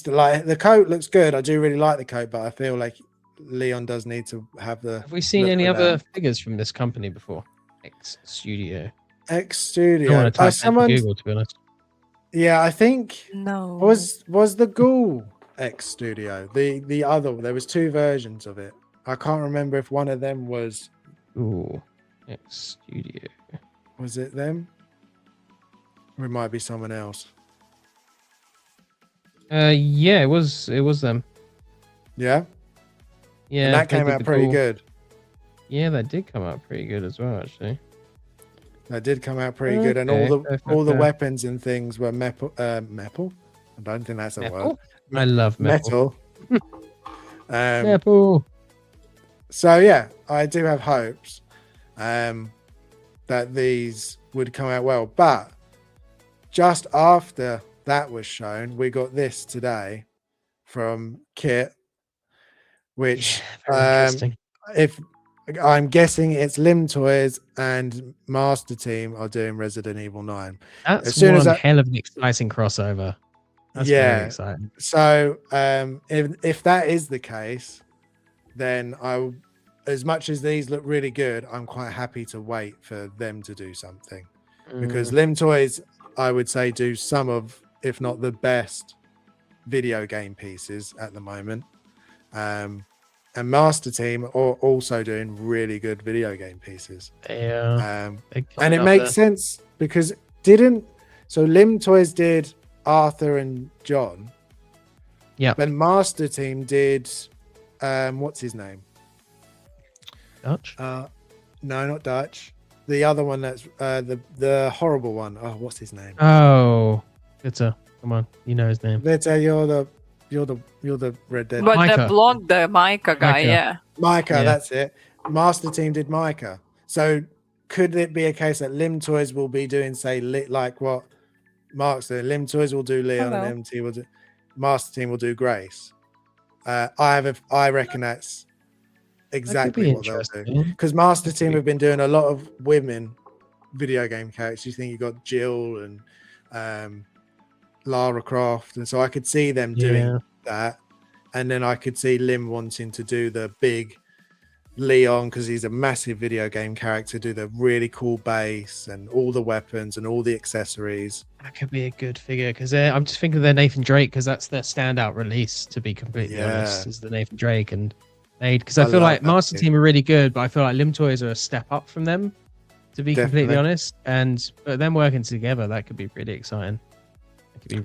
like the coat looks good. I do really like the coat, but I feel like Leon does need to have the. Have we seen any other figures from this company before? X-Studio. X-Studio. I want to type into Google, to be honest. Yeah, I think no was the Ghoul X-Studio. The other, there was two versions of it. I can't remember if one of them was. Ooh, X-Studio. Was it them? Or it might be someone else. Yeah, it was them. Yeah. Yeah, and that came out pretty good. Yeah, that did come out pretty good as well, actually. That did come out pretty good, and all the weapons and things were metal. Metal? I don't think that's a word. I love metal. Metal. So yeah, I do have hopes that these would come out well, but just after that was shown, we got this today from Kit, which if I'm guessing it's Lim Toys and Master Team are doing Resident Evil 9. That's as soon as hell of an exciting crossover. That's very exciting. So if that is the case, then as much as these look really good, I'm quite happy to wait for them to do something, because Lim Toys, I would say, do some of, if not the best, video game pieces at the moment. And Master Team are also doing really good video game pieces. Yeah. And it makes sense because so Lim Toys did Arthur and John. Yeah. But Master Team did what's his name? Dutch? No, not Dutch. The other one that's the horrible one. Oh, what's his name? Oh, Victor. Come on, you know his name. Victor, you're the Red Dead. But Micah. the blonde, the Micah guy, yeah. Micah, that's it. Master Team did Micah. So could it be a case that Lim Toys will be doing, say, like what Mark's doing? Lim Toys will do Leon, and MT will do Master Team will do Grace. I reckon that's exactly what they'll do, because Master Team have been doing a lot of women video game characters. You think you got Jill and Lara Croft, and so I could see them doing that, and then I could see Lim wanting to do the big Leon, because he's a massive video game character, do the really cool base and all the weapons and all the accessories. That could be a good figure, because I'm just thinking of their Nathan Drake, because that's their standout release, to be completely honest, is the Nathan Drake. And because I feel like Master Team are really good, but I feel like Lim Toys are a step up from them, to be completely honest. But them working together, that could be really exciting.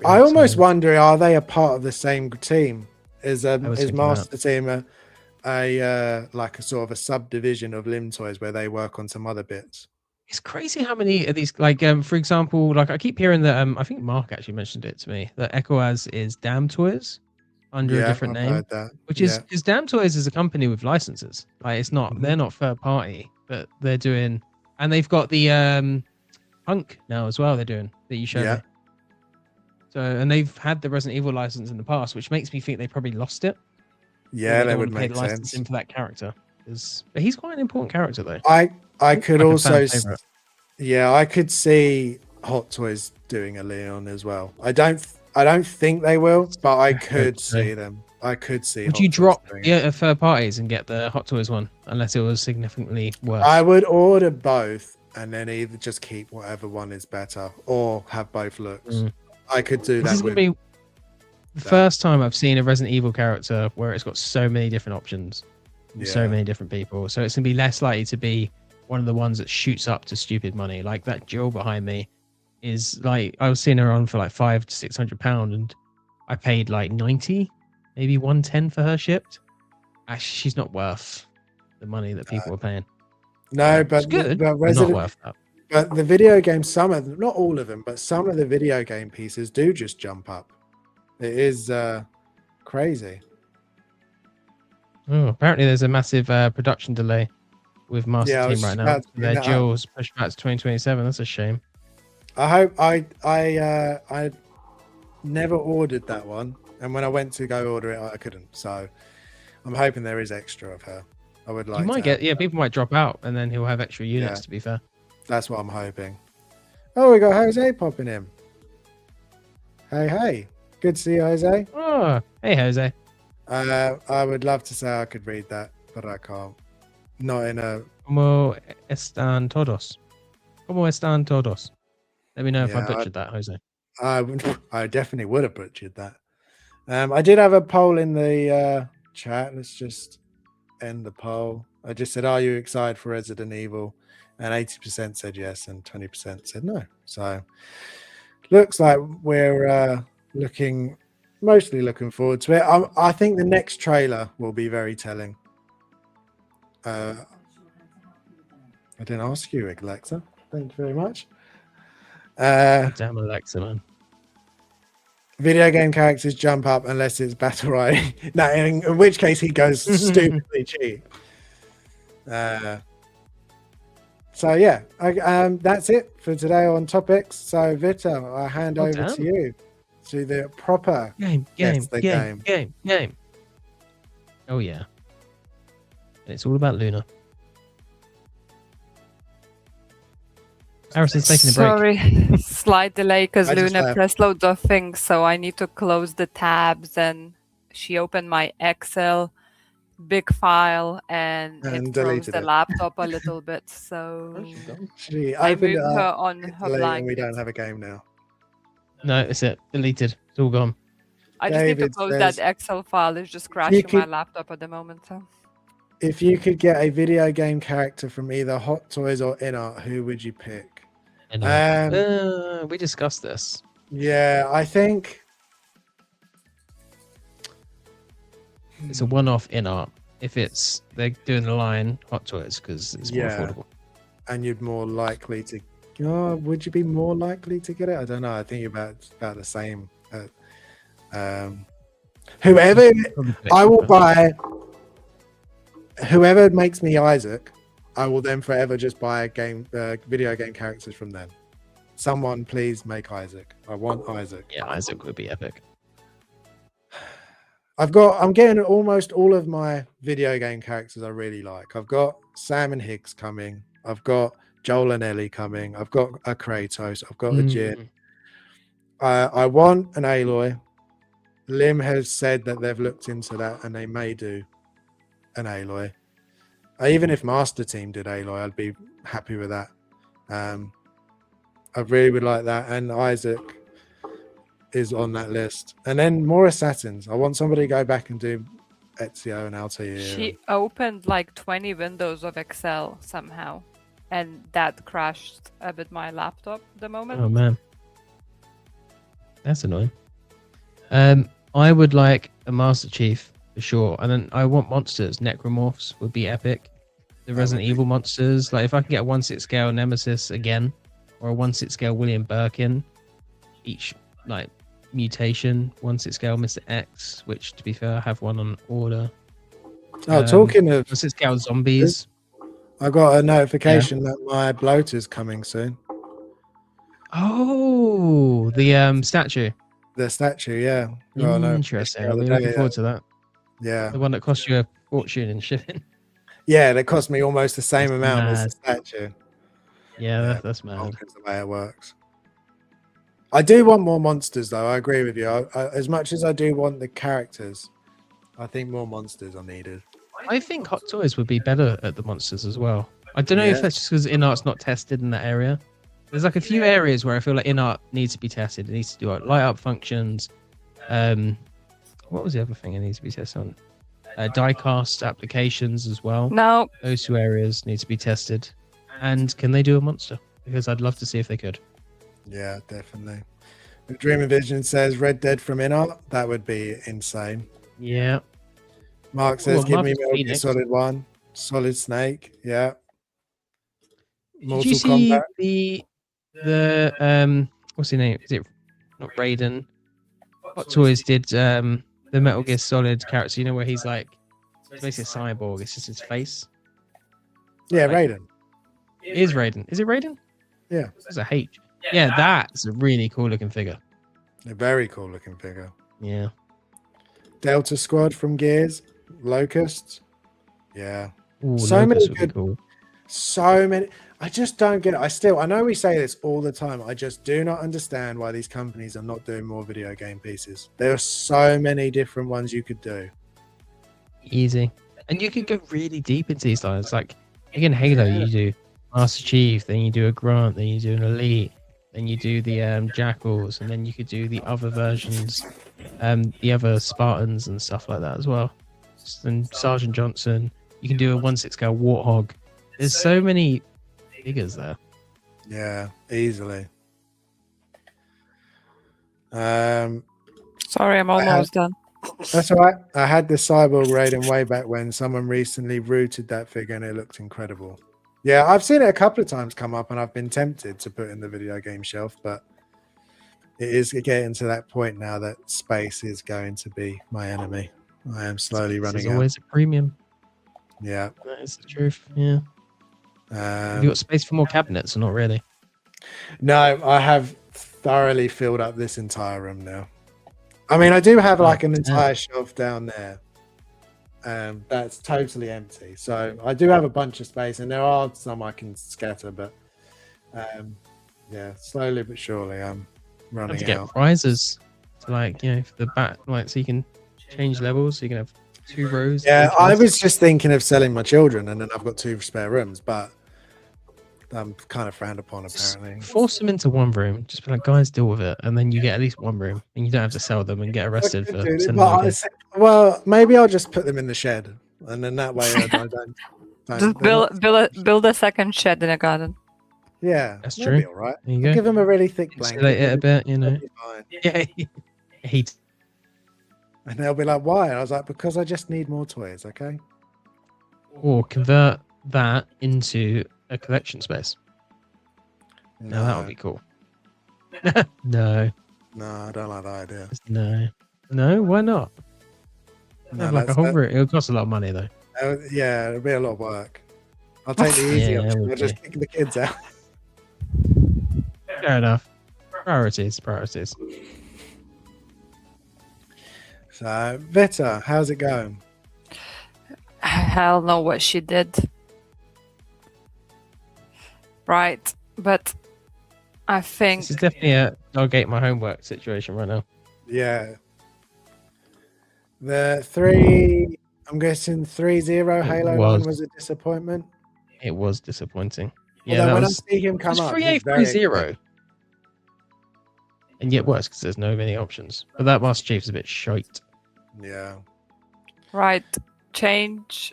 I almost wonder, are they a part of the same team? Is Master Team a like a sort of a subdivision of Lim Toys where they work on some other bits? It's crazy how many of these, like, for example, like I keep hearing that, I think Mark actually mentioned it to me, that EcoAz is Damn Toys under a Yeah, different I've name, heard that. which is Yeah. because Damn Toys is a company with licenses. Like, it's not, they're not third party, but they're doing, and they've got the Punk now as well. They're doing that you showed Yeah. me. So, and they've had the Resident Evil license in the past, which makes me think they probably lost it. Yeah, They that don't would want to pay make the licensing sense. for that character. But he's quite an important character though. I could Like a also fan favorite. yeah, I could see Hot Toys doing a Leon as well. I don't think they will, but I could so. see them. I could see Would Hot you Toys drop doing it. the third parties and get the Hot Toys one, unless it was significantly worse? I would order both and then either just keep whatever one is better or have both looks. I could do This that is going with to be the first time I've seen a Resident Evil character where it's got so many different options, and so many different people. So it's going to be less likely to be one of the ones that shoots up to stupid money. Like that Jill behind me is like, I was seeing her on for like £500 to £600, and I paid like 90, maybe 110 for her shipped. Actually, she's not worth the money that people are paying. No, It's but good, but but not worth that. But the video game, some of them, not all of them, but some of the video game pieces do just jump up. It is crazy. Oh, apparently there's a massive production delay with Master Yeah, I was Team right just now. about to bring Their that up. Jill's pushed back to 2027. That's a shame. I hope I never ordered that one, and when I went to go order it, I couldn't. So I'm hoping there is extra of her. I would like. You might to get, have people might drop out, and then he'll have extra units. Yeah. To be fair, That's what I'm hoping. Oh, we got Jose popping in. Hey, good to see you, Jose. oh, hey Jose. I would love to say I could read that, but I can't. Not in a. ¿Cómo están todos? ¿Cómo están todos? Let me know if I Yeah, butchered that, Jose. I definitely would have butchered that. I did have a poll in the chat. Let's just end the poll. I just said, "Are you excited for Resident Evil?" And 80% said yes, and 20% said no. So looks like we're mostly looking forward to it. I think the next trailer will be very telling. I didn't ask you, Alexa. Thank you very much. Damn Alexa, man. Video game characters jump up unless it's battle royale. No, in which case he goes stupidly cheap. So yeah, that's it for today on topics. So Vita, I hand over to you to the proper game. Oh yeah, it's all about Luna. Harrison's taking a break. Sorry, slight delay because I just Luna have- pressed loads of things, so I need to close the tabs, and she opened my Excel big file and it froze deleted the it. laptop a little bit. So She I opened moved it her up, on hit her delete, blanket. and we don't have a game now. No, it's it. Deleted. It's all gone. I just need to David close says- that Excel file. It's just crashing my could- laptop at the moment. So If you could get a video game character from either Hot Toys or InArt, who would you pick? We discussed this. Yeah, I think It's a one-off in art. If they're doing the line Hot Toys because it's more Yeah. affordable. and you'd more likely to. Oh, would you be more likely to get it? I don't know. I think you're about the same. Whoever I will buy, whoever makes me Isaac, I will then forever just buy video game characters from them. Someone please make Isaac. I want Isaac. Yeah, Isaac would be epic. I'm getting almost all of my video game characters I really like. I've got Sam and Higgs coming. I've got Joel and Ellie coming. I've got a Kratos. I've got a Jin. I want an Aloy. Lim has said that they've looked into that and they may do an Aloy. Even if Master Team did Aloy, I'd be happy with that. I really would like that. And Isaac is on that list. And then more assassins. I want somebody to go back and do Ezio and Altair. she opened like 20 windows of Excel somehow, and that crashed a bit my laptop at the moment. Oh man, that's annoying. I would like a Master Chief for sure, and then I want monsters. Necromorphs would be epic. the Resident Evil monsters. Like if I can get a 1/6 scale Nemesis again, or a 1/6 scale William Birkin, each like mutation, 1/6 scale Mr. X, which to be fair, I have one on order. Talking of 1/6 scale zombies. I got a notification that my bloater's coming soon. Oh, the statue. The statue, yeah. Interesting. I'll be looking forward to that. Yeah. The one that cost you a fortune in shipping. Yeah, that cost me almost the same amount as the statue. Yeah, that's mad. That's the way it works. I do want more monsters, though. I agree with you. As much as I do want the characters, I think more monsters are needed. I think Hot Toys would be better at the monsters as well. I don't know if that's just because InArt's not tested in that area. There's like a few areas where I feel like InArt needs to be tested. It needs to do like light up functions. What was the other thing it needs to be tested on? Diecast applications as well. No. Those two areas need to be tested. And can they do a monster? Because I'd love to see if they could. Yeah, definitely. Dream of Vision says Red Dead from InArt. That would be insane. Yeah. Mark says, give me Metal Gear Solid 1. Solid Snake. Yeah. Did you see the what's his name? Is it not Raiden? Hot Toys did the Metal Gear Solid character, you know, where he's like basically a cyborg, it's just his face. Yeah, like, Raiden. It is Raiden. Is it Raiden? Yeah. It's a H. Yeah, that's a really cool looking figure. A very cool looking figure. Yeah. Delta Squad from Gears. Locusts. Yeah. Ooh, so many good. Cool. So many. I just don't get it. I know we say this all the time. I just do not understand why these companies are not doing more video game pieces. There are so many different ones you could do. Easy. And you could go really deep into these lines. Like, again, Halo, you do Master Chief, then you do a Grant, then you do an Elite, then you do the Jackals, and then you could do the other versions, the other Spartans and stuff like that as well. And Sergeant Johnson. You can do a 1/6 scale Warthog. There's so many figures there. Yeah, easily. Sorry, I'm almost done. That's all right. I had the Cyborg Raiden way back when someone recently rooted that figure and it looked incredible. Yeah, I've seen it a couple of times come up and I've been tempted to put in the video game shelf, but it is getting to that point now that space is going to be my enemy. I am slowly running out. There's always a premium. Yeah. That is the truth. Yeah. Have you got space for more cabinets or not really? No, I have thoroughly filled up this entire room now. I mean, I do have like an entire shelf down there. That's totally empty. So I do have a bunch of space and there are some I can scatter, but yeah, slowly but surely I'm running to get out. prizes to like, you know, for the back, like so you can change levels, so you can have 2 rows. Yeah, I was just thinking of selling my children and then I've got 2 spare rooms, but I'm kind of frowned upon apparently. Just force them into one room. Just be like, guys, deal with it, and then you get at least one room, and you don't have to sell them and get arrested for sending them. Well, maybe I'll just put them in the shed, and then that way I don't Just build a second shed in a garden. Yeah, that's true. Be all right. There you go. Give them a really thick blanket. Insulate it a bit, you know. Yeah. Heat. And they'll be like, "Why?" And I was like, "Because I just need more toys." Okay. Or convert that into a collection space. No, that would be cool. No, I don't like that idea. No, why not? No, like a whole room. It'll cost a lot of money though. Yeah, it'll be a lot of work. I'll take the easy option. I'll just kick the kids out. Fair enough. Priorities. So, Vita, how's it going? Hell know what she did. Right, but I think this is definitely a dog ate my homework situation right now. Yeah. The 3, I'm guessing 3-0 Halo 1 was a disappointment. It was disappointing. Yeah, although when I see him come up, 3-8-3-0. And yet worse because there's no many options. But that Master Chief's a bit shite. Yeah. Right. James,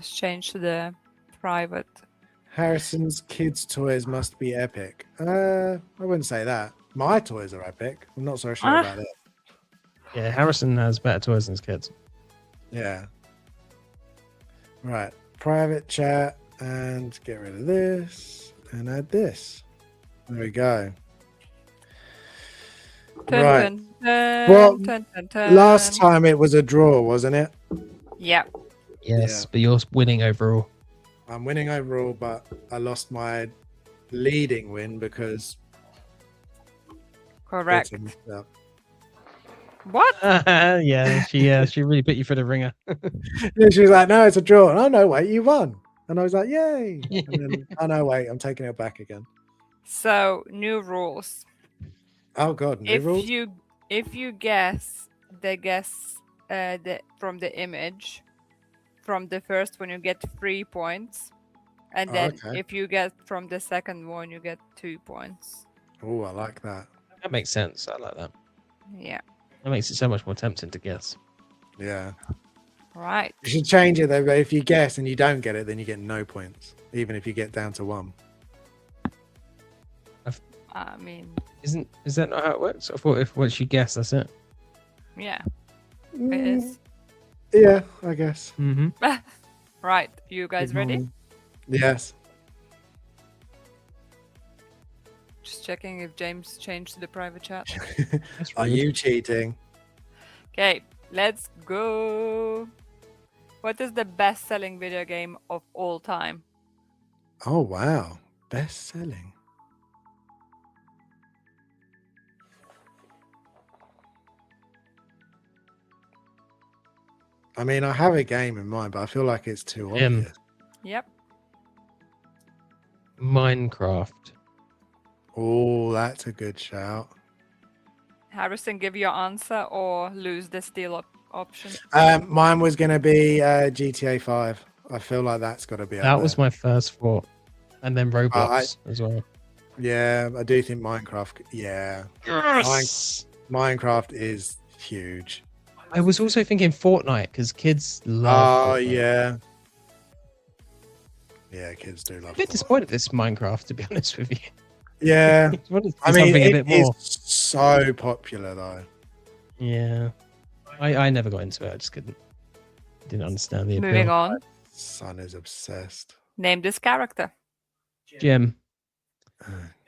change to the private. Harrison's kids' toys must be epic. I wouldn't say that. My toys are epic. I'm not so sure about it. Yeah, Harrison has better toys than his kids. Yeah. Right. private chat and get rid of this and add this. There we go. Dun, Right. dun, dun, Well, dun, dun, dun. last time it was a draw, wasn't it? Yeah. Yes, Yeah. but you're winning overall. I'm winning overall, but I lost my leading win because Correct. Britain messed up. What? Yeah, she really put you for the ringer. Yeah, she was like, "No, it's a draw." And, "Oh no, wait, you won!" And I was like, "Yay!" And then, "Oh no, wait, I'm taking it back again." So new rules. Oh god, new rules. If you guess from the image from the first one, you get 3 points, and Oh, then okay. if you get from the second one, you get 2 points. Oh, I like that. That makes sense. I like that. Yeah. That makes it so much more tempting to guess. Yeah, Right. you should change it though. But if you guess and you don't get it, then you get no points, even if you get down to 1. I mean, Is that not how it works? I thought if once you guess, that's it. yeah, it Mm, is. yeah, I guess. Mm-hmm. Right. You guys ready? Yes. Just checking if James changed the private chat. That's Are rude. you cheating? Okay, let's go. What is the best-selling video game of all time? Oh wow, best selling. I mean, I have a game in mind, but I feel like it's too obvious. Yep. Minecraft. Oh, that's a good shout. Harrison, give your answer or lose the steal option. Mine was going to be GTA 5. I feel like that's got to be up That was there. my first thought. And then Roblox as well. Yeah, I do think Minecraft. Yeah, Yes! Minecraft is huge. I was also thinking Fortnite because kids love Oh Fortnite. yeah, yeah, kids do I'm love a bit Fortnite. disappointed with this Minecraft, to be honest with you. Yeah, I wanted to see I mean, something a it bit more. is so popular though. Yeah. I never got into it. I just didn't understand the appeal. Moving on. Son is obsessed. Name this character. Jim.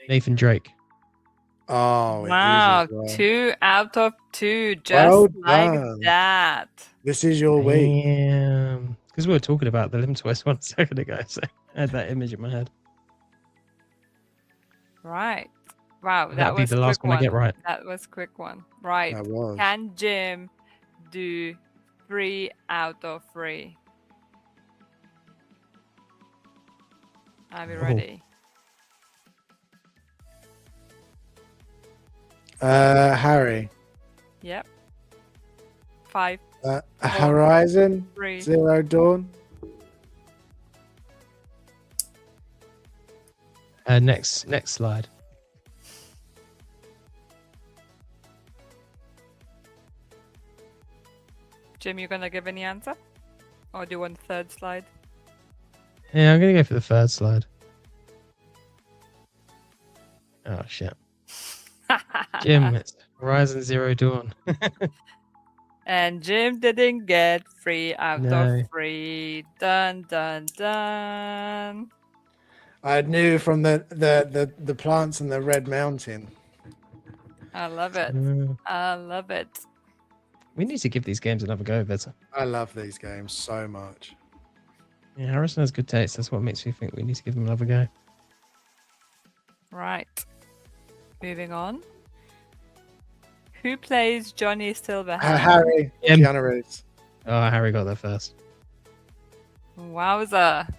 Nathan Drake. Oh, it is Wow, as well. 2 out of 2, just Well like done. that. This is your week. Because we were talking about the Limb Twist 1 second ago, so I had that image in my head. Right. Wow, that That'll be was the last quick one I get right. That was quick one. Right. That was. Can Jim do 3 out of 3? Are we Oh. ready? Harry. Yep. 5, Horizon 3. Zero Dawn. Next slide. Jim, you gonna give any answer? Or do you want the third slide? Yeah, I'm gonna go for the third slide. Oh shit. Jim, it's Horizon Zero Dawn. And Jim didn't get 3 out No. of 3. Dun dun dun. I knew from the plants and the Red Mountain. I love it. I love it. We need to give these games another go, better. I love these games so much. Yeah, Harrison has good taste. That's what makes me think we need to give them another go. Right. Moving on. Who plays Johnny Silverhand? Harry. Jim. Keanu Reeves. Oh, Harry got there first. Wowza.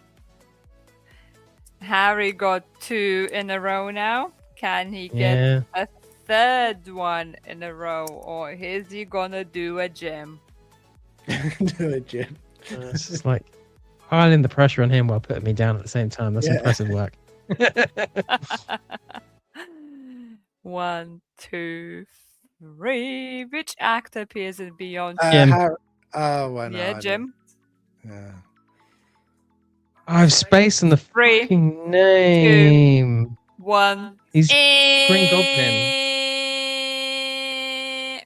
Harry got 2 in a row now. Can he get Yeah. a third one in a row? Or is he gonna do a Jim? Do it, Jim. It's just like piling the pressure on him while putting me down at the same time. That's Yeah. impressive work. 1, 2, 3. Which actor appears in Beyond? Jim. Oh, well, no, Yeah, I don't- Jim. Yeah. I have space in the 3, fucking name. 1. He's Green Goblin. Eh.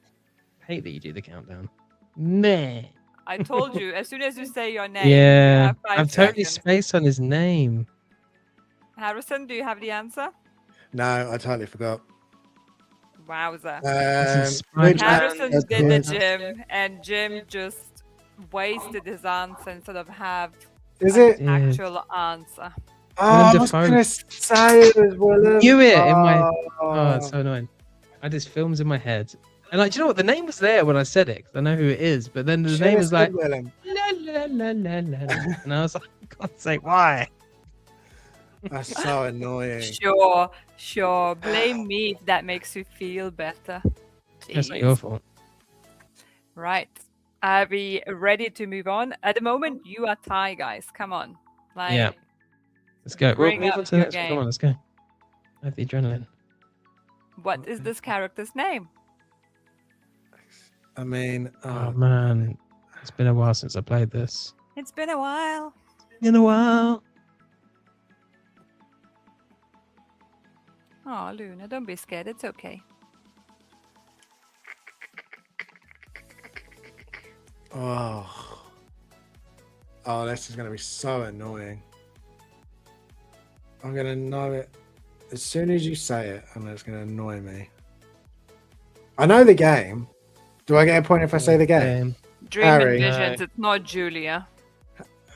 Hate that you do the countdown. Meh. I told you, as soon as you say your name, you Yeah, have 5 I'm totally seconds. spaced on his name. Harrison, do you have the answer? No, I totally forgot. Wowza. Which Harrison actor did the plays- Jim, and Jim just wasted his answer instead of have Is an it? actual answer. Oh, I was Dafoe. gonna say it was Willem. Knew it in my. Oh. Oh, it's so annoying. I had his films in my head, and like, do you know what? The name was there when I said it, 'cause I know who it is. But then the Should name have was like, said Willem. la la la la la, la. And I was like, for God's sake, why? That's so annoying. Sure. Blame me if that makes you feel better. That's not Jeez. your fault. Right. Are we ready to move on? At the moment, you are tie, guys. Come on. Like, Yeah. Let's go. We'll Bring move up on to the your next one. Come game. on, let's go. I have the adrenaline. what is this character's name? I mean, Oh man, it's been a while since I played this. It's been a while. In a while. Oh, Luna, don't be scared. It's okay. oh, this is gonna be so annoying. I'm gonna know it as soon as you say it, and it's gonna annoy me. I know the game. Do I get a point if I say the game? Dream Harry. and Visions. No. It's not Julia.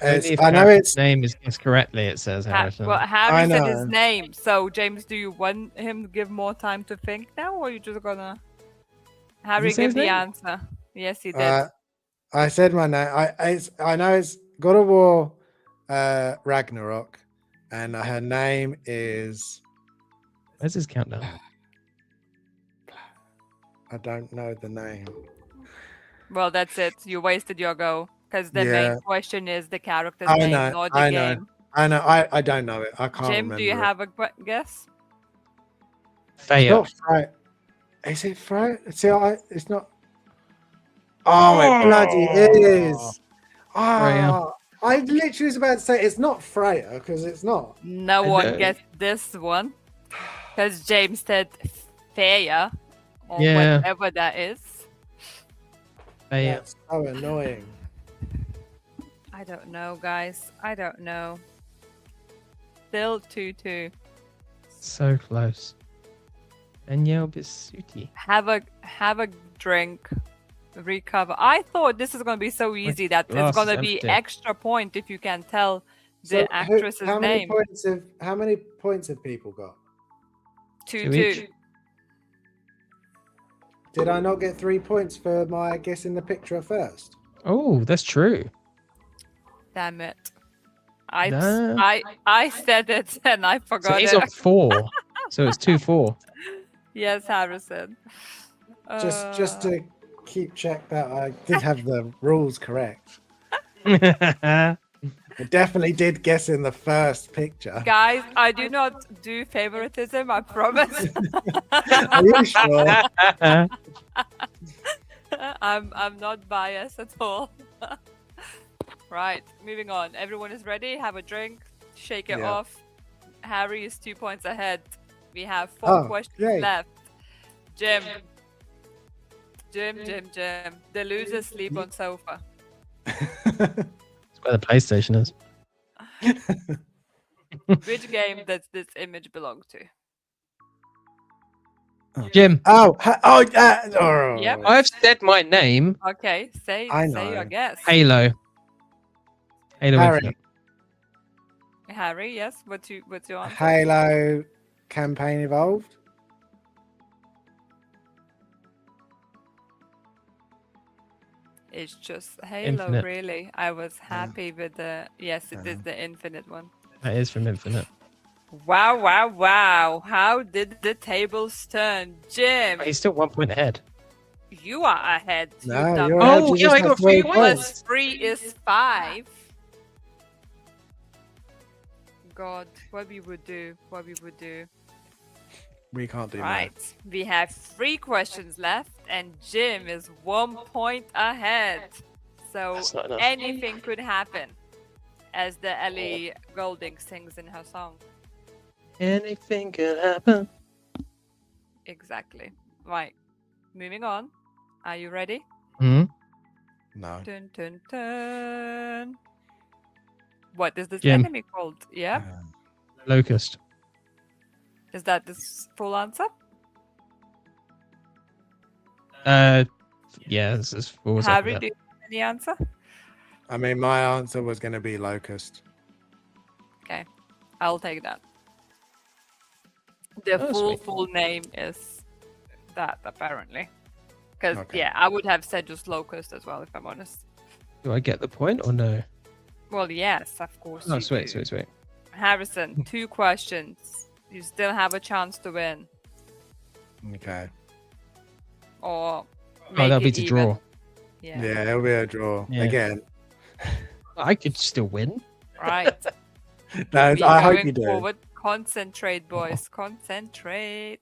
Only if I know Harry's it's. name is guessed correctly. It says Harrison. Well, I Harry said his know. name. So, James, do you want him to give more time to think now, or are you just gonna? Harry, say give his the name? answer. Yes, he did. I said my name. I know it's God of War, Ragnarok, and her name is. Where's his countdown? I don't know the name. Well, that's it. You wasted your go. Because the Yeah. main question is the character's I name, know, not the I know. game. I know. I don't know it. I can't Jim, remember. do you it. have a guess? It's Freya. not Freya. Is it Freya? See, it's not. Oh, it bloody is. Freya. I literally was about to say it's not Freya because it's not. No I one know. gets this one. Because James said Freya, or Yeah. whatever that is. Freya. That's so annoying. I don't know, guys. I don't know. Still 2-2. So close. Danielle Bisuti. Have a drink. Recover. I thought this is gonna be so easy that it's glass gonna is be empty. extra point if you can tell the So actress's how many name. points have people got? 2-2. Did I not get 3 points for my guessing the picture first? Oh, that's true. Damn it. Damn. I said it and I So forgot he's it. on 4. So it's 2-4. Yes, Harrison. Just to keep check that I did have the rules correct. I definitely did guess in the first picture. Guys, I do not do favoritism, I promise. Are you sure? I'm not biased at all. Right, moving on. Everyone is ready. Have a drink. Shake it Yeah. off. Harry is 2 points ahead. We have 4 questions yay. left. Jim. The losers sleep on sofa. That's where the PlayStation is. Which game does this image belong to? Jim, Oh, Yep. I've said my name. Okay, say I your know. guess. Halo. Halo Harry. Infinite. Harry, yes. What's your answer? Halo campaign evolved. It's just Halo, Infinite. really. I was happy with the yes, it is the Infinite one. That is from Infinite. Wow. How did the tables turn? Jim, But he's still 1 point ahead. you are ahead. You've No, done you're well. ahead. Oh, You yeah, just I have got 3 3 Plus 3 is 5. God, what we would do. We can't do Right. We have 3 questions left, and Jim is 1 point ahead. So That's not enough. anything could happen, as the Ellie Goulding sings in her song. Anything could happen. Exactly. Right. Moving on. Are you ready? Hmm? No. Dun, dun, dun. What is this Jim. enemy called? Yep. Locust. Is that this full answer? Yeah, this is what was after Harry, that. do you have any answer? I mean, my answer was going to be locust. Okay, I'll take that. The Oh, full sweet. name is that, apparently. Because, Okay. yeah, I would have said just locust as well, if I'm honest. Do I get the point or no? Well, yes, of course. Oh, you sweet, do. sweet, sweet. Harrison, 2 questions. You still have a chance to win. Okay. Or Oh, make that'll be it to even. draw. Yeah. Yeah, it'll be a draw Yeah. again. I could still win. Right. No, We I hope going you do. forward. Concentrate, boys. Concentrate.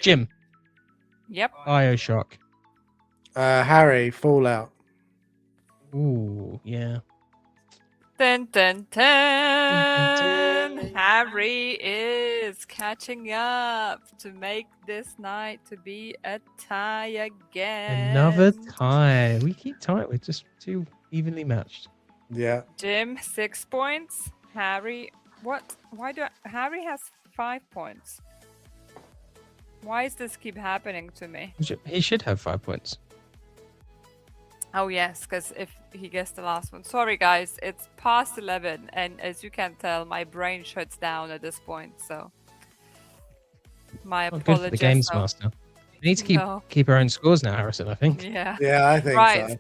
Jim. Yep. Bioshock. Harry, Fallout. Ooh, yeah. Dun, dun, dun, dun. dun. Harry is catching up to make this night to be a tie again. Another tie. We keep tie. We're just too evenly matched. Yeah. Jim, 6 points. Harry, what? Harry has 5 points. Why does this keep happening to me? He should have 5 points. Oh yes, because if he gets the last one. Sorry guys, it's past 11, and as you can tell, my brain shuts down at this point. So my Oh, good for the apologies. games so- master. We need to No. keep our own scores now, Harrison. I think. Yeah. Yeah, I think Right. so.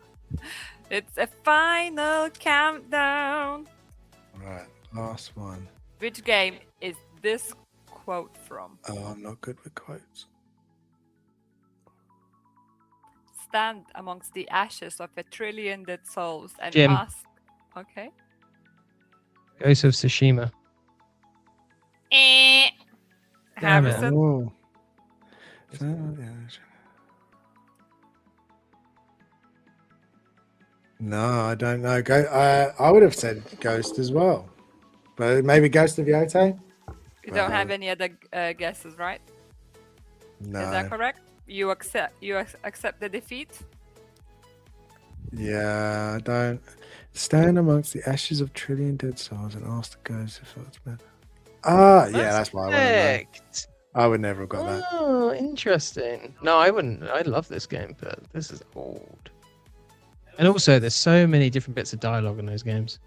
It's a final countdown. Right. Last one. Which game is this quote from? Oh, I'm not good with quotes. Stand amongst the ashes of a trillion dead souls and Jim. ask. Okay. Ghost of Tsushima. Damn it. Harrison. Oh. No, I don't know. I would have said Ghost as well, but maybe Ghost of Yote. You don't have any other guesses, right? No. Is that correct? You accept the defeat? Yeah, I don't. Stand amongst the ashes of trillion dead souls and ask the ghost if it's better. Ah, yeah, that's why I wouldn't know. Correct. I would never have got that. Oh, interesting. No, I wouldn't. I love this game, but this is old. And also, there's so many different bits of dialogue in those games.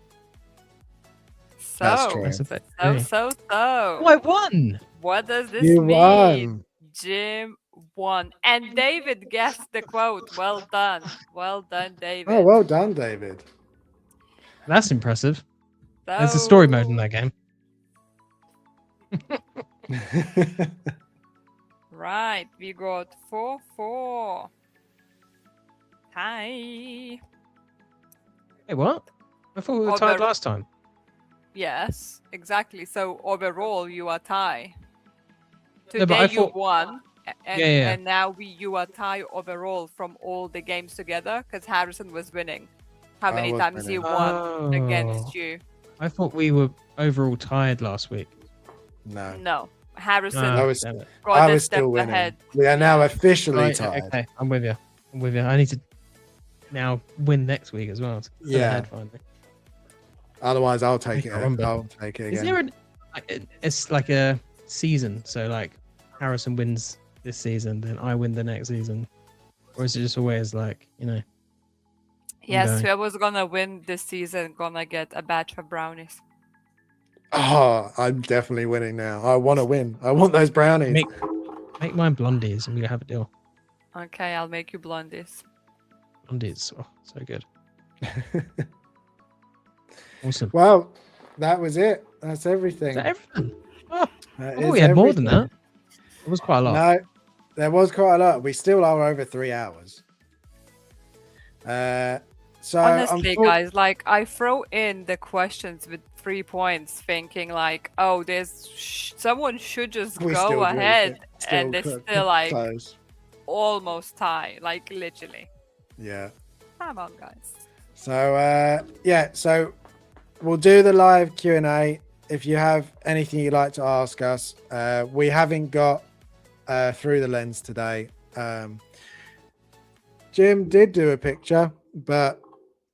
That's So, true. That's a bit so. Oh, I won! What does this You mean? won. Jim won. And David guessed the quote. Well done. Well done, David. Oh, well done, David. That's impressive. There's a story mode in that game. Right, we got 4-4. Hi. Hey, what? I thought we were tied last time. Yes, exactly. So overall, you are tie. No, but Today I you thought- won, and, Yeah. and now you are tie overall from all the games together because Harrison was winning. How I many was times he winning. won Oh. against you? I thought we were overall tied last week. No. No, Harrison I was- damn it. got I a was step still winning. ahead. We are now officially Right, tied. okay, I'm with you. I'm with you. I need to now win next week as well. To get Yeah. ahead finally. Otherwise, I'll take I it. can't remember. I'll take it Is again. there it's like a season, so like Harrison wins this season, then I win the next season, or is it just always like Yes, ongoing? whoever's gonna win this season gonna get a batch of brownies. Oh, I'm definitely winning now. I want to win. I want those brownies. Make mine blondies, and we have a deal. Okay, I'll make you blondies. Blondies, oh, so good, awesome. Well, that was it. That's everything. Is that everything? Oh, That I thought is we had more than everything. that. It was quite a lot. No, there was quite a lot. We still are over 3 hours. So Honestly, guys, like I throw in the questions with 3 points, thinking like, oh, there's someone should just we go still do, ahead, still and it's could- still like close. almost tie, like literally. Yeah. Come on, guys. So yeah, so we'll do the live Q&A. If you have anything you'd like to ask us, we haven't got through the lens today. Jim did do a picture, but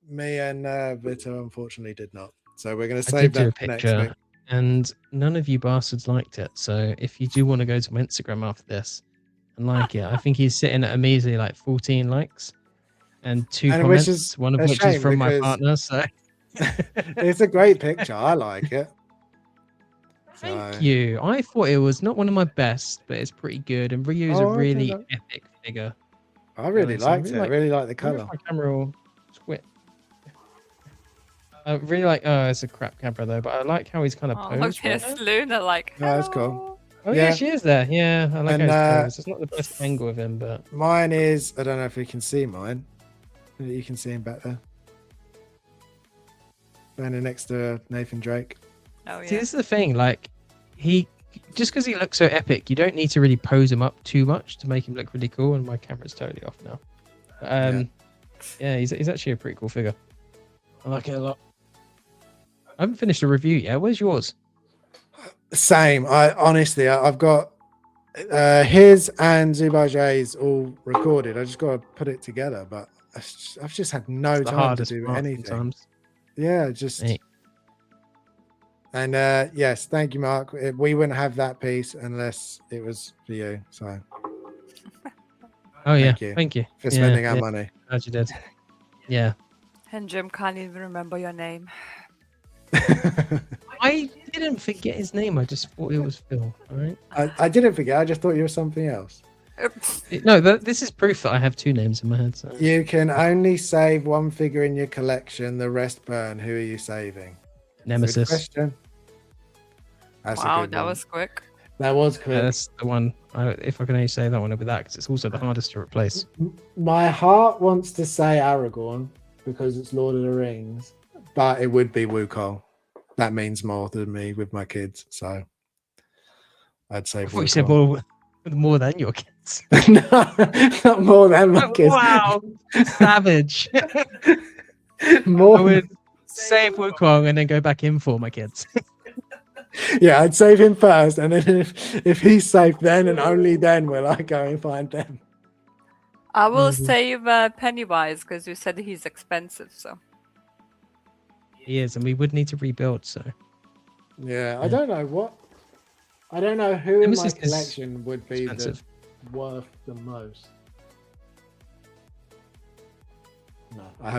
me and Vito unfortunately did not. So we're going to I save did do a that for next week. picture, and none of you bastards liked it. So if you do want to go to my Instagram after this and like it, I think he's sitting at a measly like 14 likes and 2 And which comments, is one of a which is shame from my because partner. So it's a great picture. I like it. thank So- you. I thought it was not one of my best, but it's pretty good. And Ryu's a Oh, okay, really that- epic figure. I really So I liked it. I really like the I wonder color. if my camera will twit. I really like. Oh, it's a crap camera though, but I like how he's kind of Oh, posed. look, Right there's now. Luna like, No, that's cool. "Hello." Oh yeah. Yeah. She is there. Yeah, I like And, how he's posed. It's not the best angle of him, but Mine is, I don't know if you can see mine. You can see him back there. Standing next to Nathan Drake. Oh see, yeah. this is the thing. Like, he just because he looks so epic, you don't need to really pose him up too much to make him look really cool. And my camera's totally off now. But, yeah, he's actually a pretty cool figure. I like it a lot. I haven't finished the review yet. Where's yours? Same. I've got his and Zubaja's all recorded. I just got to put it together, but I've just had no It's the time to hardest do part anything. sometimes. Yeah, just. Mate. And yes, thank you, Mark. We wouldn't have that piece unless it was for you. So Oh yeah, you. thank you for spending our money. Glad you did. Yeah, And Jim can't even remember your name. I didn't forget his name. I just thought it was Phil. All right. I didn't forget. I just thought you were something else. No, this is proof that I have 2 names in my head. So. You can only save one figure in your collection. The rest burn. Who are you saving? Good Nemesis. question. That's a Wow, good that one. was quick. That was Yeah, quick. that's the one. If I can only say that one, it'll be that because it's also the hardest to replace. My heart wants to say Aragorn because it's Lord of the Rings, but it would be Wukong. That means more than me with my kids, so I'd say I thought you said Wukong. more than your kids. No, not more than my kids. Wow, savage. More. I would save Wukong and then go back in for my kids. Yeah, I'd save him first, and then if he's safe, then and only then will I go and find them. I will Mhm. save Pennywise because you said he's expensive. So He is, and we would need to rebuild. So Yeah, I Yeah. don't know what. I don't know who in my Nemesis is collection would be expensive. worth the most.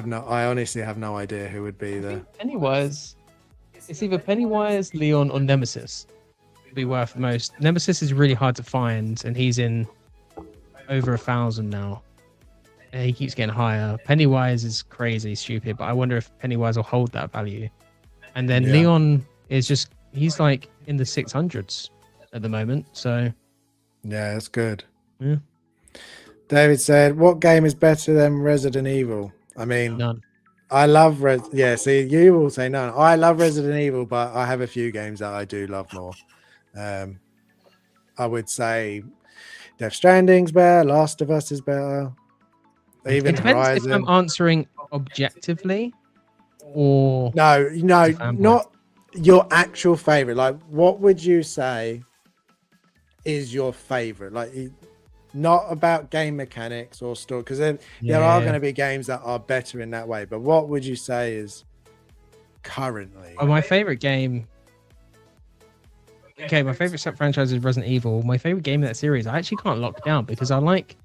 No, I honestly have no idea who would be the. Pennywise. It's either Pennywise, Leon, or Nemesis. Would be worth the most. Nemesis is really hard to find, and he's in over 1,000 now. And he keeps getting higher. Pennywise is crazy, stupid, but I wonder if Pennywise will hold that value. And then Yeah. Leon is he's like in the 600s at the moment. So Yeah, that's good. Yeah. David said, "What game is better than Resident Evil?" I mean, none. I love Yeah, see, you will say none. I love Resident Evil, but I have a few games that I do love more. I would say Death Stranding's better. Last of Us is better. Even It depends if I'm Horizon. answering objectively or No, As a fanboy. not your actual favorite. Like, what would you say is your favorite? Like, not about game mechanics or story, because there are going to be games that are better in that way. But what would you say is currently? Oh, my favorite game. Okay, my favorite franchise is Resident Evil. My favorite game in that series, I actually can't lock down because I like.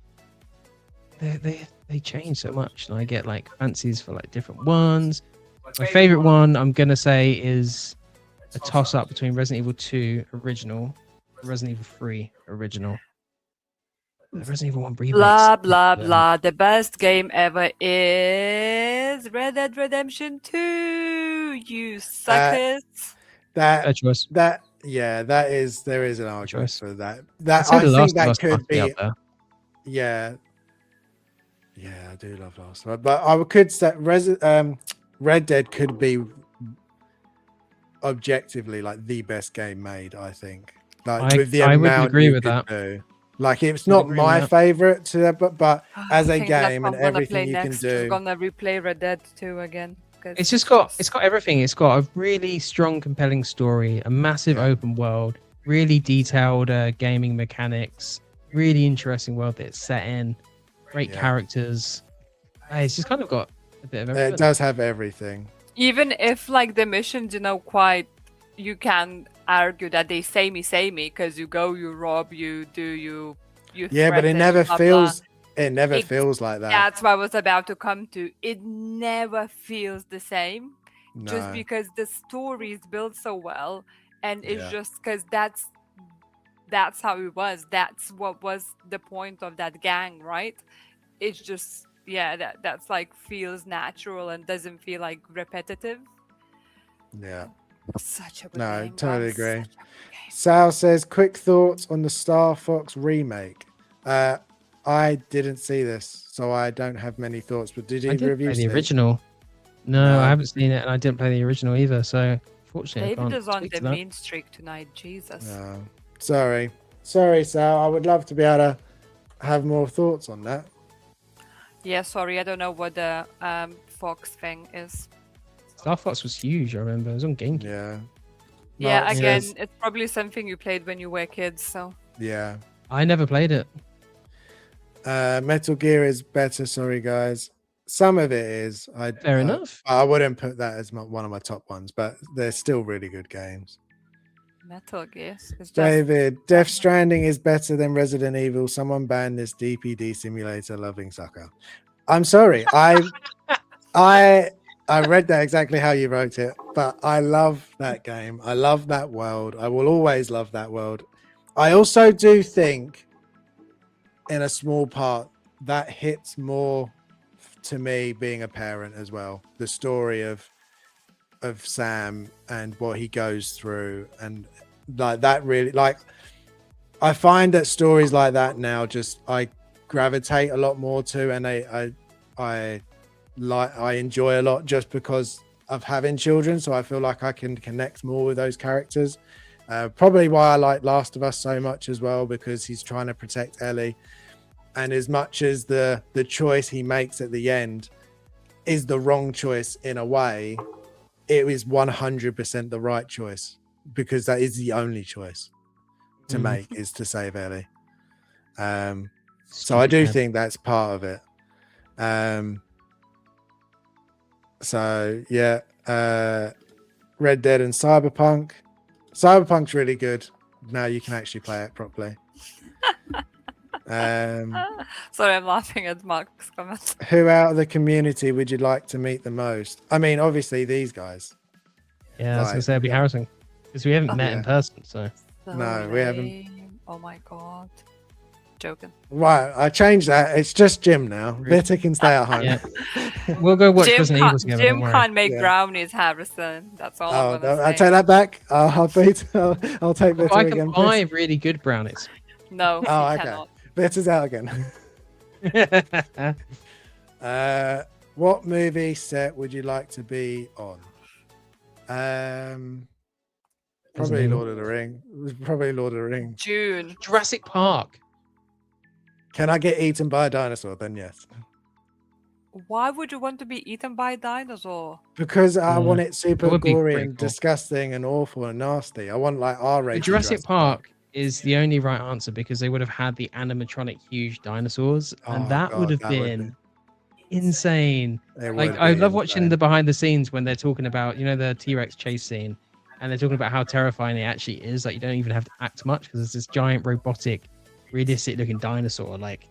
They change so much, and I get like fancies for like different ones. My favorite one, I'm gonna say, is a toss up between Resident Evil 2 original, and Resident Evil 3 original. The Resident Evil 1 remake. blah blah blah. The best game ever is Red Dead Redemption 2. You suckers. That choice. that yeah, there is an argument Choice. for that. I'd That say I The think Last of that Us could must be be up there. yeah. Yeah, I do love Last of Us, but I could say Red Dead could be objectively like the best game made. I think, like with the I would amount agree you with could that. do. Like it's Would not agree with my that. favorite to but as I a think that's game what and I'm gonna play everything you can next. do. I'm gonna replay Red Dead 2 again. 'cause It's got everything. It's got a really strong, compelling story, a massive Yeah. open world, really detailed gaming mechanics, really interesting world that it's set in. Great Yeah. characters. It's just kind of got a bit of everything. It does have everything. Even if like the missions, quite, you can argue that they samey because you go, you rob, you do, you Yeah, but it threaten, never blah, blah. feels. It never Ex- feels like that. That's what I was about to come to. It never feels the same, just No. because the story is built so well, and it's Yeah. just because that's how it was. That's what was the point of that gang, right? It's just that's like feels natural and doesn't feel like repetitive. Yeah. Such a good No, game. totally guys. agree. Such a good game. Sal says, quick thoughts on the Star Fox remake. I didn't see this, so I don't have many thoughts. But did I either did of you play the see? original. No, No. I haven't seen it, and I didn't play the original either. So, fortunately, I David can't is on speak the to that. mean streak tonight. Jesus. No. Sorry, Sal. I would love to be able to have more thoughts on that. Yeah, sorry, I don't know what the Fox thing is. Star Fox was huge. I remember it was on GameCube. Yeah. Yeah, Mark again, says- it's probably something you played when you were kids. So yeah. I never played it. Metal Gear is better. Sorry, guys. Some of it is. Fair enough. I wouldn't put that as one of my top ones, but they're still really good games. Metal Gear is just David, Death Stranding is better than Resident Evil. Someone banned this DPD simulator loving sucker. I'm sorry. I read that exactly how you wrote it, but I love that game. I love that world. I will always love that world. I also do think, in a small part, that hits more to me being a parent as well. The story of Sam and what he goes through, and like that really, like, I find that stories like that now just I gravitate a lot more to, and I enjoy a lot just because of having children. So I feel like I can connect more with those characters. Probably why I like Last of Us so much as well, because he's trying to protect Ellie, and as much as the choice he makes at the end is the wrong choice in a way, it is 100% the right choice, because that is the only choice to make, is to save Ellie. So I do think that's part of it. So yeah, Red Dead and Cyberpunk. Cyberpunk's really good. Now you can actually play it properly. sorry, I'm laughing at Mark's comment. Who out of the community would you like to meet the most? I mean, obviously these guys. Yeah, I was gonna Like, say it'd be Harrison, because we haven't met in person. So So No, we haven't. lame. Oh my god. Joking. Right, I changed that. It's just Jim now. Vitta can stay at home. yeah, we'll go watch Resident Evil together. Jim Don't worry. can't make Yeah. brownies, Harrison. That's all Oh, I'm gonna I say. take that back. I'll take Vitta I again. can buy really good brownies. No, Oh, you okay. cannot. Vitta's out again. What movie set would you like to be on? Probably Evil. Lord of the Ring. Probably Lord of the Ring. June. Jurassic Park. Can I get eaten by a dinosaur? Then yes. Why would you want to be eaten by a dinosaur? Because I Yeah, want it super would be gory pretty and cool. disgusting and awful and nasty. I want like The R-rated Jurassic Park is the only right answer, because they would have had the animatronic huge dinosaurs, and Oh, that would God, have that would been insane. It Like, would I be love watching insane. the behind the scenes when they're talking about, the T-Rex chase scene, and they're talking about how terrifying it actually is. Like, you don't even have to act much, because it's this giant robotic, realistic looking dinosaur like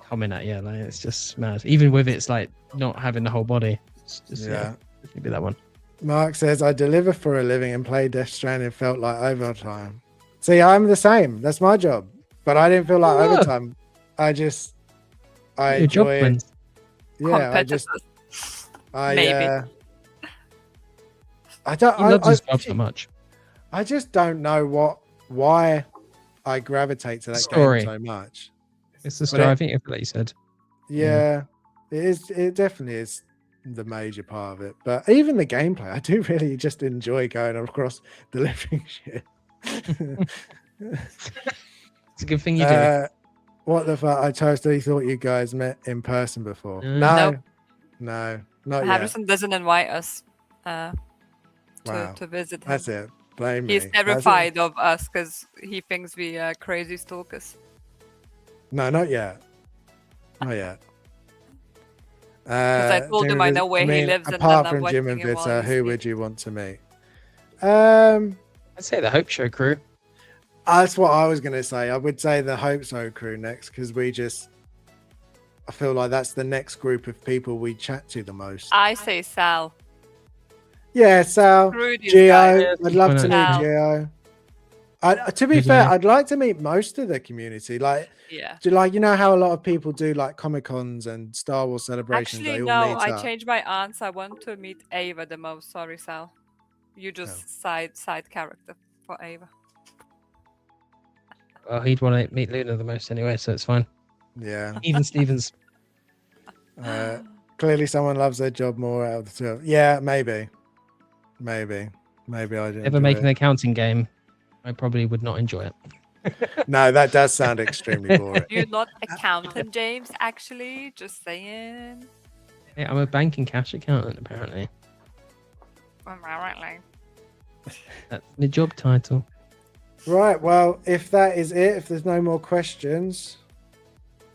coming at you. Like, it's just mad. Even with its like not having the whole body. It's just, Yeah. it'd be that one. Mark says, I deliver for a living and play Death Stranding felt like overtime. See, I'm the same. That's my job. But I didn't feel like Oh. overtime. I Your enjoy job it. wins. Yeah, Competitors. Maybe. I don't He loves his job so much. I just don't know why I gravitate to that Story. game so much. It's the But story. it- I think like you said. Yeah, it is. It definitely is the major part of it. But even the gameplay, I do really just enjoy going across delivering shit. It's a good thing you do. What the fuck? I totally thought you guys met in person before. No. No, not yet. Harrison doesn't invite us Wow. to visit him. That's it. Blame me. He's That's it. terrified of us because he thinks we are crazy stalkers. No, not yet. Not yet. Because I told him I know where he lives, and then apart I'm from Jim and watching him while Vita, he who sleeps. would you want to meet? I'd say the Hope Show crew. That's what I was going to say. I would say the Hope So crew next, because I feel like that's the next group of people we chat to the most. I say Sal. Yeah, Sal, Screw these Gio. guys. I'd love to meet Sal. Gio. To be Good fair, guy. I'd like to meet most of the community. Like, Yeah. you know how a lot of people do like Comic Cons and Star Wars celebrations. Actually, they all no. meet I up. changed my answer. I want to meet Ava the most. Sorry, Sal. You just side character for Ava. Well, he'd want to meet Luna the most anyway, so it's fine. Yeah. Even Stevens. Clearly, someone loves their job more out of the two. Yeah, maybe I didn't. Ever make an accounting game, I probably would not enjoy it. No, that does sound extremely boring. You're not accountant, James. Actually, just saying. Yeah, I'm a bank and cash accountant, apparently. Am I right, like? That's my job title. Right. Well, if that is it, if there's no more questions,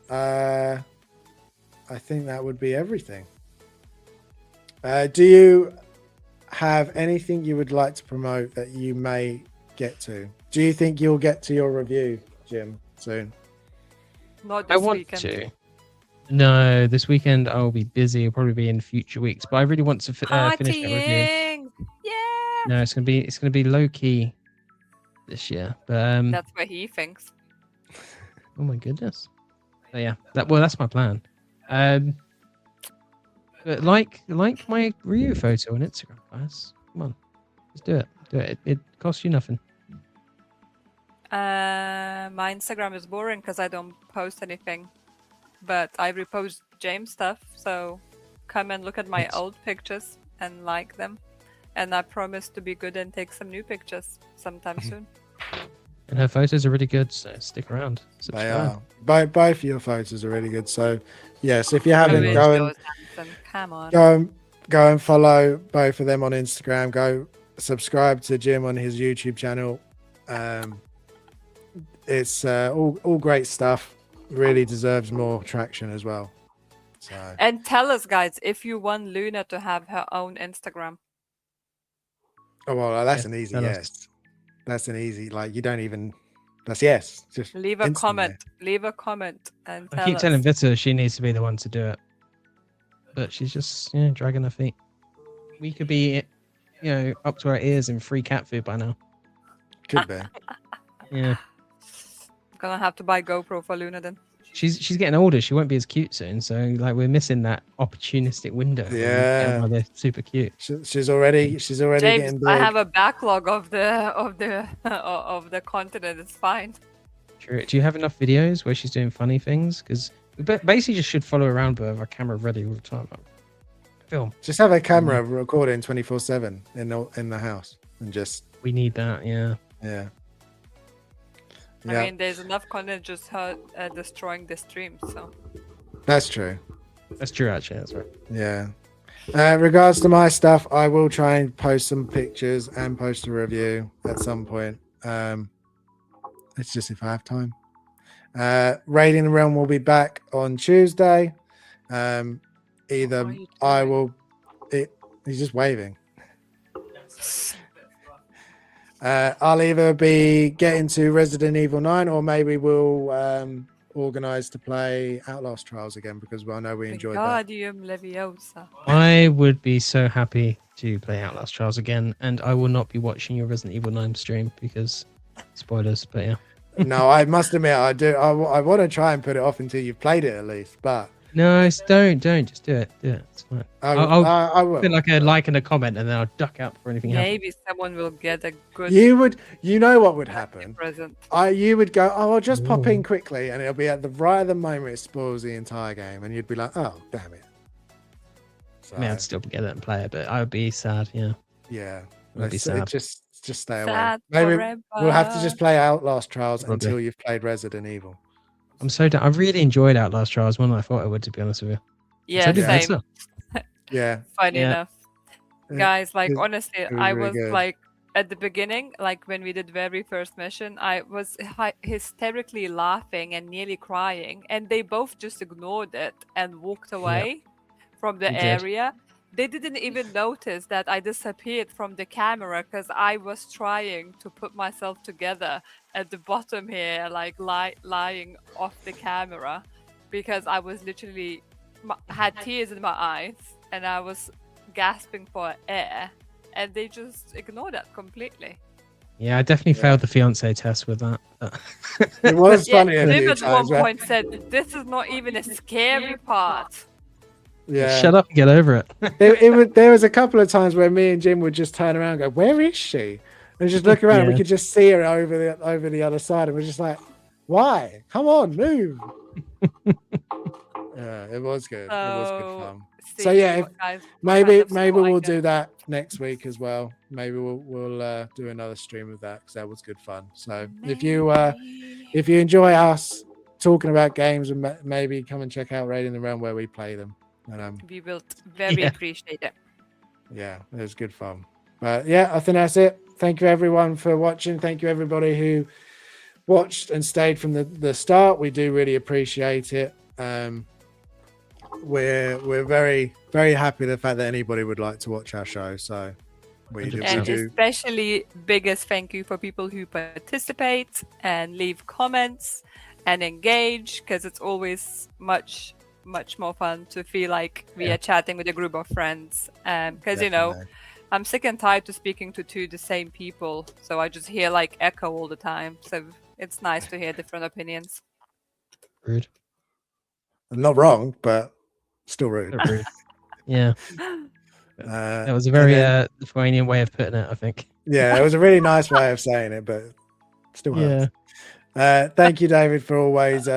I think that would be everything. Do you have anything you would like to promote that you may get to? Do you think you'll get to your review, Jim, soon? Not I this want weekend. to. No, this weekend I'll be busy. I'll probably be in future weeks, but I really want to finish that review. Partying! Yeah. No, it's gonna be low key this year. But That's what he thinks. oh my goodness. So yeah, that's my plan. But like my review photo on Instagram, guys. Come on, let's do it. Do it. It costs you nothing. My Instagram is boring because I don't post anything, but I repost James stuff. So come and look at my Thanks. old pictures and like them. And I promise to be good and take some new pictures sometime soon. And her photos are really good, so stick around. They Subscribe. are. Both of your photos are really good. So, yes, if you haven't, Who is go and yours, Hanson? Come on. go and follow both of them on Instagram. Go subscribe to Jim on his YouTube channel. It's all great stuff. Really deserves more traction as well. So And tell us, guys, if you want Luna to have her own Instagram. that's Yeah, an easy tell us. yes. That's an easy, like, you don't even, that's yes. Just Leave a instantly. comment. Leave a comment and tell I keep us. telling Vita she needs to be the one to do it, but she's just dragging her feet. We could be, up to our ears in free cat food by now. Could be. Yeah, Gonna have to buy GoPro for Luna then. she's getting older. She won't be as cute soon, so like we're missing that opportunistic window. where we get them while they're super cute. She's already James, getting big. I have a backlog of the continent. It's fine. True. Do you have enough videos where she's doing funny things? Because we basically just should follow around with our camera ready all the time. Like, film. Just have a camera recording 24/7 in the house and just We need that. Yeah. yeah. I mean, there's enough content just her destroying the stream. So That's true. That's true. Actually, that's right. Yeah. Regards to my stuff, I will try and post some pictures and post a review at some point. It's just if I have time. Raiding the Realm will be back on Tuesday. Either Why are you I doing? will. He's just waving. I'll either be getting to Resident Evil 9 or maybe we'll organize to play Outlast Trials again because I know we enjoyed that. Wingardium Leviosa. I would be so happy to play Outlast Trials again, and I will not be watching your Resident Evil 9 stream because spoilers. But yeah. No, I must admit, I do. I want to try and put it off until you've played it at least. But No, don't just do it. Do it. It's fine. I will. Put like a like and a comment, and then I'll duck out for anything else. Maybe someone will get a good You know what would happen? present. You would go, oh, I'll just pop in Ooh. quickly, and it'll be at the right of the moment it spoils the entire game, and you'd be like, oh, damn it. So, I mean, I'd still get it and play it, but I would be sad. Yeah. yeah, I'd be let's- sad. just stay away. Sad Maybe forever. we'll have to just play Outlast Trials Probably. until you've played Resident Evil. I'm so down. I really enjoyed Outlast Trials more than I thought I would, to be honest with you. Yeah, So did Yeah. same. Vita. Yeah, Funny Yeah. enough. Guys, like it- honestly, it was I really was good. like at the beginning, like when we did very first mission, I was hysterically laughing and nearly crying, and they both just ignored it and walked away from the They did. area. They didn't even notice that I disappeared from the camera because I was trying to put myself together at the bottom here, like lying off the camera, because I was literally had tears in my eyes and I was gasping for air, and they just ignored that completely. Yeah, I definitely Yeah. failed the fiance test with that. It was funny a Jim few at one times. Where, point said, "This is not even a scary part." yeah. Shut up and get over it. There was a couple of times where me and Jim would just turn around and go, "Where is she?" And just look around. And we Yeah. could just see her over the other side, and we're just like, "Why? Come on, move!" Yeah, it was good. It was good fun. see So yeah, you if, guys, maybe kind of we'll like do that next week as well. Maybe we'll do another stream of that because that was good fun. So if you enjoy us talking about games, and maybe come and check out Raiding the Realm where we play them. And we will very Yeah. appreciate it. yeah, it was good fun. But yeah, I think that's it. Thank you everyone for watching. Thank you everybody who watched and stayed from the start. We do really appreciate it. We're very, very happy the fact that anybody would like to watch our show. So we 100%. do. And especially biggest thank you for people who participate and leave comments and engage, because it's always much more fun to feel like we Yeah. are chatting with a group of friends. Because I'm sick and tired to speaking to the same people, so I just hear like echo all the time. So it's nice to hear different opinions. Rude. Not wrong, but still rude. Bit rude. Yeah. That That was a very Lithuanian way of putting it, I think. yeah, it was a really nice way of saying it, but still hurts. Thank you, David, for always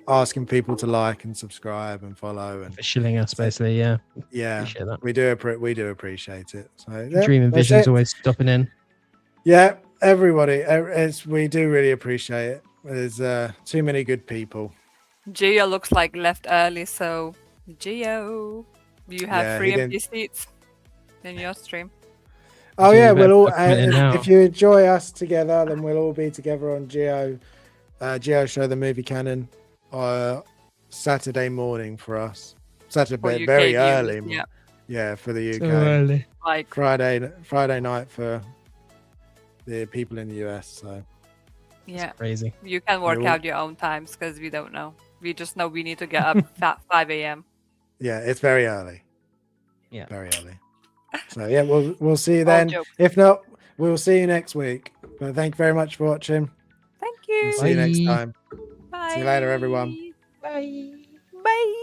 asking people to like and subscribe and follow and For shilling us, basically. Yeah. yeah, Appreciate that. we do appreciate it. So yeah, Dream and that's Vision's it. always stopping in. Yeah, everybody, we do really appreciate it. There's too many good people. Gio looks like left early, so Gio, you have Yeah, 3 he empty seats in your stream. Oh Do yeah, better we'll all document it now. if you enjoy us together, then we'll all be together on Geo Show the Movie Canon Saturday morning for us. Saturday UK very viewers, early. yeah. Yeah, for the UK. So early. Like Friday night for the people in the US. So yeah, Crazy. you can work all- out your own times because we don't know. We just know we need to get up at 5 a.m. yeah, it's very early. Yeah. Very early. So yeah, we'll see you All then. jokes. If not, we'll see you next week. But thank you very much for watching. Thank We'll you. see you next Bye. time. Bye. See you later, everyone. Bye. Bye.